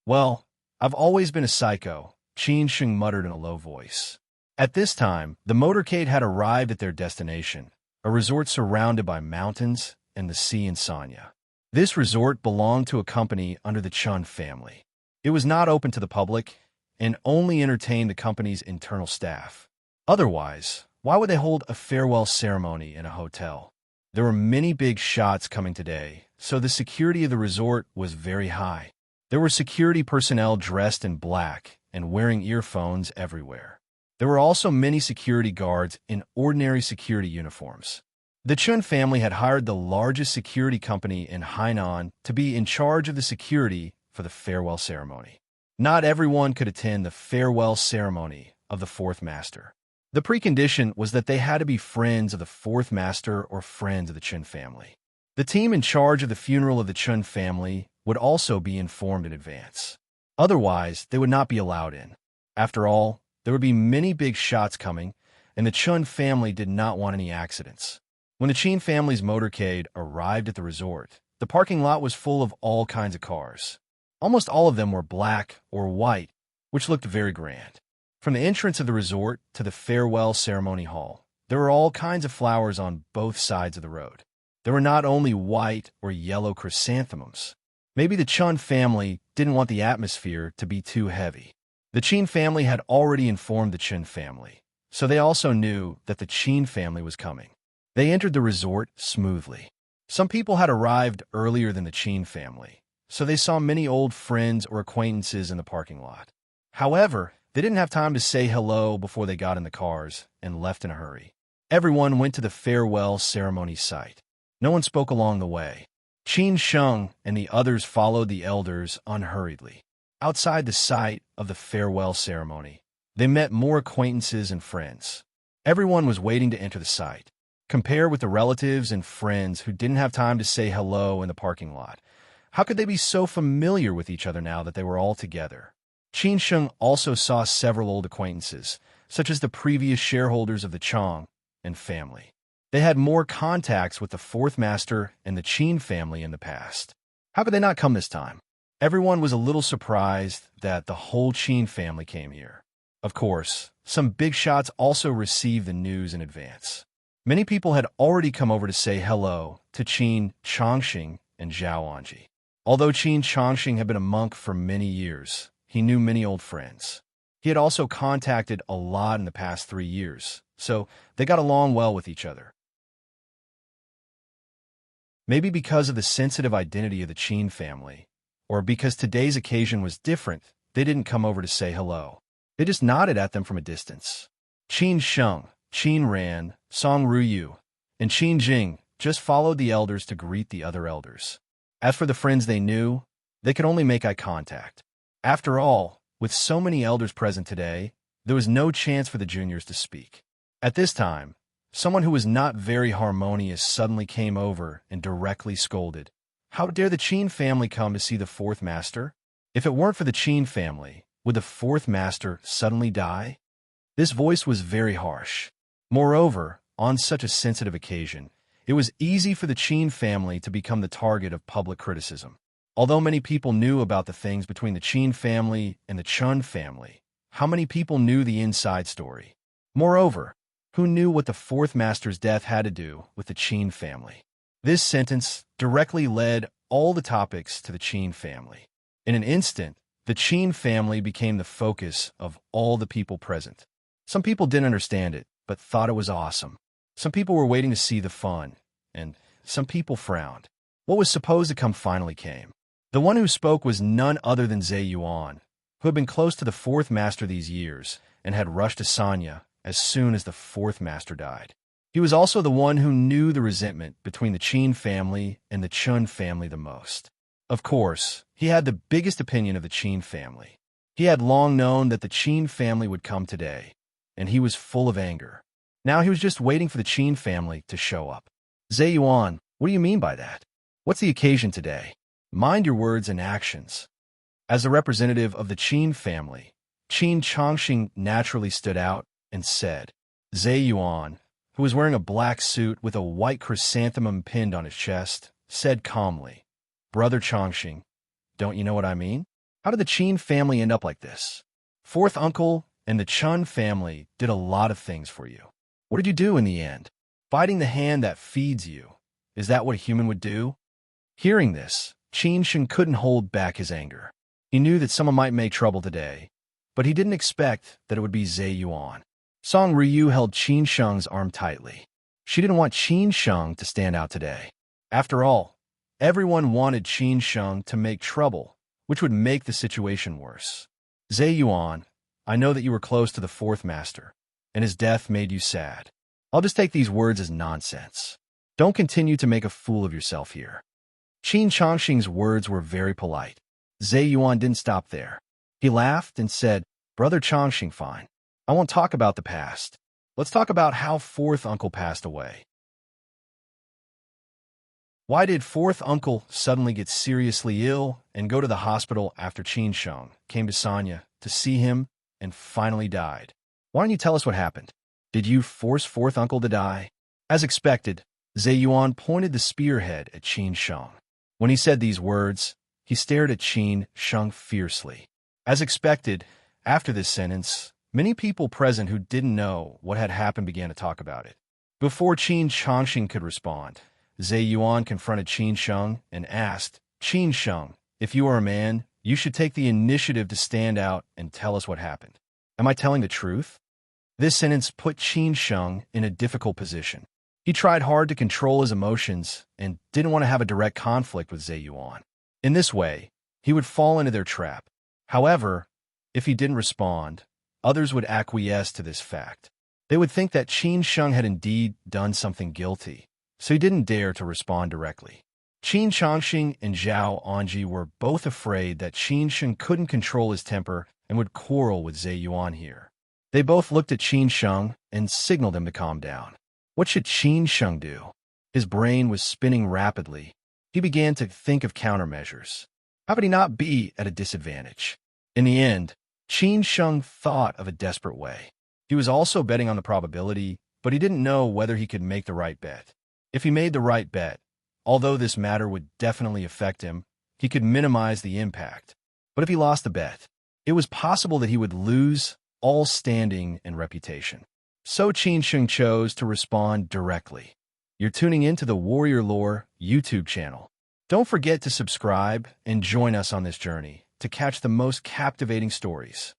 Well, I've always been a psycho, Qin Sheng muttered in a low voice. At this time, the motorcade had arrived at their destination, a resort surrounded by mountains and the sea in Sanya. This resort belonged to a company under the Chun family. It was not open to the public and only entertained the company's internal staff. Otherwise, why would they hold a farewell ceremony in a hotel? There were many big shots coming today, so the security of the resort was very high. There were security personnel dressed in black and wearing earphones everywhere. There were also many security guards in ordinary security uniforms. The Chun family had hired the largest security company in Hainan to be in charge of the security for the farewell ceremony. Not everyone could attend the farewell ceremony of the fourth master. The precondition was that they had to be friends of the fourth master or friends of the Chun family. The team in charge of the funeral of the Chun family would also be informed in advance. Otherwise, they would not be allowed in. After all, there would be many big shots coming, and the Chun family did not want any accidents. When the Qin family's motorcade arrived at the resort, the parking lot was full of all kinds of cars. Almost all of them were black or white, which looked very grand. From the entrance of the resort to the farewell ceremony hall, there were all kinds of flowers on both sides of the road. There were not only white or yellow chrysanthemums. Maybe the Chun family didn't want the atmosphere to be too heavy. The Qin family had already informed the Chun family, so they also knew that the Qin family was coming. They entered the resort smoothly. Some people had arrived earlier than the Qin family, so they saw many old friends or acquaintances in the parking lot. However, they didn't have time to say hello before they got in the cars and left in a hurry. Everyone went to the farewell ceremony site. No one spoke along the way. Qin Sheng and the others followed the elders unhurriedly. Outside the site of the farewell ceremony, they met more acquaintances and friends. Everyone was waiting to enter the site. Compare with the relatives and friends who didn't have time to say hello in the parking lot. How could they be so familiar with each other now that they were all together? Qin Sheng also saw several old acquaintances, such as the previous shareholders of the Chong and family. They had more contacts with the fourth master and the Qin family in the past. How could they not come this time? Everyone was a little surprised that the whole Qin family came here. Of course, some big shots also received the news in advance. Many people had already come over to say hello to Qin Chongqing and Zhao Anji. Although Qin Chongqing had been a monk for many years, he knew many old friends. He had also contacted a lot in the past 3 years, so they got along well with each other. Maybe because of the sensitive identity of the Qin family, or because today's occasion was different, they didn't come over to say hello. They just nodded at them from a distance. Qin Sheng, Qin Ran, Song Ruyu, and Qin Jing just followed the elders to greet the other elders. As for the friends they knew, they could only make eye contact. After all, with so many elders present today, there was no chance for the juniors to speak. At this time, someone who was not very harmonious suddenly came over and directly scolded. How dare the Qin family come to see the fourth master? If it weren't for the Qin family, would the fourth master suddenly die? This voice was very harsh. Moreover, on such a sensitive occasion, it was easy for the Qin family to become the target of public criticism. Although many people knew about the things between the Qin family and the Chun family, how many people knew the inside story? Moreover, who knew what the fourth master's death had to do with the Qin family? This sentence directly led all the topics to the Qin family. In an instant, the Qin family became the focus of all the people present. Some people didn't understand it, but thought it was awesome. Some people were waiting to see the fun, and some people frowned. What was supposed to come finally came. The one who spoke was none other than Zhe Yuan, who had been close to the fourth master these years and had rushed to Sanya as soon as the fourth master died. He was also the one who knew the resentment between the Qin family and the Chun family the most. Of course, he had the biggest opinion of the Qin family. He had long known that the Qin family would come today, and he was full of anger. Now he was just waiting for the Qin family to show up. Zhe Yuan, what do you mean by that? What's the occasion today? Mind your words and actions. As the representative of the Qin family, Qin Chongqing naturally stood out and said, Zhe Yuan, who was wearing a black suit with a white chrysanthemum pinned on his chest, said calmly, Brother Chongqing, don't you know what I mean? How did the Qin family end up like this? Fourth uncle and the Chun family did a lot of things for you. What did you do in the end? Fighting the hand that feeds you. Is that what a human would do? Hearing this, Qin Sheng couldn't hold back his anger. He knew that someone might make trouble today, but he didn't expect that it would be Zhe Yuan. Song Ryu held Qin Sheng's arm tightly. She didn't want Qin Sheng to stand out today. After all, everyone wanted Qin Sheng to make trouble, which would make the situation worse. Zhe Yuan, I know that you were close to the fourth master, and his death made you sad. I'll just take these words as nonsense. Don't continue to make a fool of yourself here. Qin Changxing's words were very polite. Zhe Yuan didn't stop there. He laughed and said, Brother Changxing, fine. I won't talk about the past. Let's talk about how fourth uncle passed away. Why did fourth uncle suddenly get seriously ill and go to the hospital after Qin Sheng came to Sanya to see him and finally died? Why don't you tell us what happened? Did you force fourth uncle to die? As expected, Zhe Yuan pointed the spearhead at Qin Sheng. When he said these words, he stared at Qin Sheng fiercely. As expected, after this sentence, many people present who didn't know what had happened began to talk about it. Before Qin Changxing could respond, Zhe Yuan confronted Qin Sheng and asked, Qin Sheng, if you are a man, you should take the initiative to stand out and tell us what happened. Am I telling the truth? This sentence put Qin Sheng in a difficult position. He tried hard to control his emotions and didn't want to have a direct conflict with Zhe Yuan. In this way, he would fall into their trap. However, if he didn't respond, others would acquiesce to this fact. They would think that Qin Sheng had indeed done something guilty, so he didn't dare to respond directly. Qin Changxing and Zhao Anji were both afraid that Qin Sheng couldn't control his temper and would quarrel with Zhe Yuan here. They both looked at Qin Sheng and signaled him to calm down. What should Qin Sheng do? His brain was spinning rapidly. He began to think of countermeasures. How could he not be at a disadvantage? In the end, Qin Sheng thought of a desperate way. He was also betting on the probability, but he didn't know whether he could make the right bet. If he made the right bet, although this matter would definitely affect him, he could minimize the impact. But if he lost the bet, it was possible that he would lose all standing and reputation. So Qin Sheng chose to respond directly. You're tuning into the Warrior Lore YouTube channel. Don't forget to subscribe and join us on this journey to catch the most captivating stories.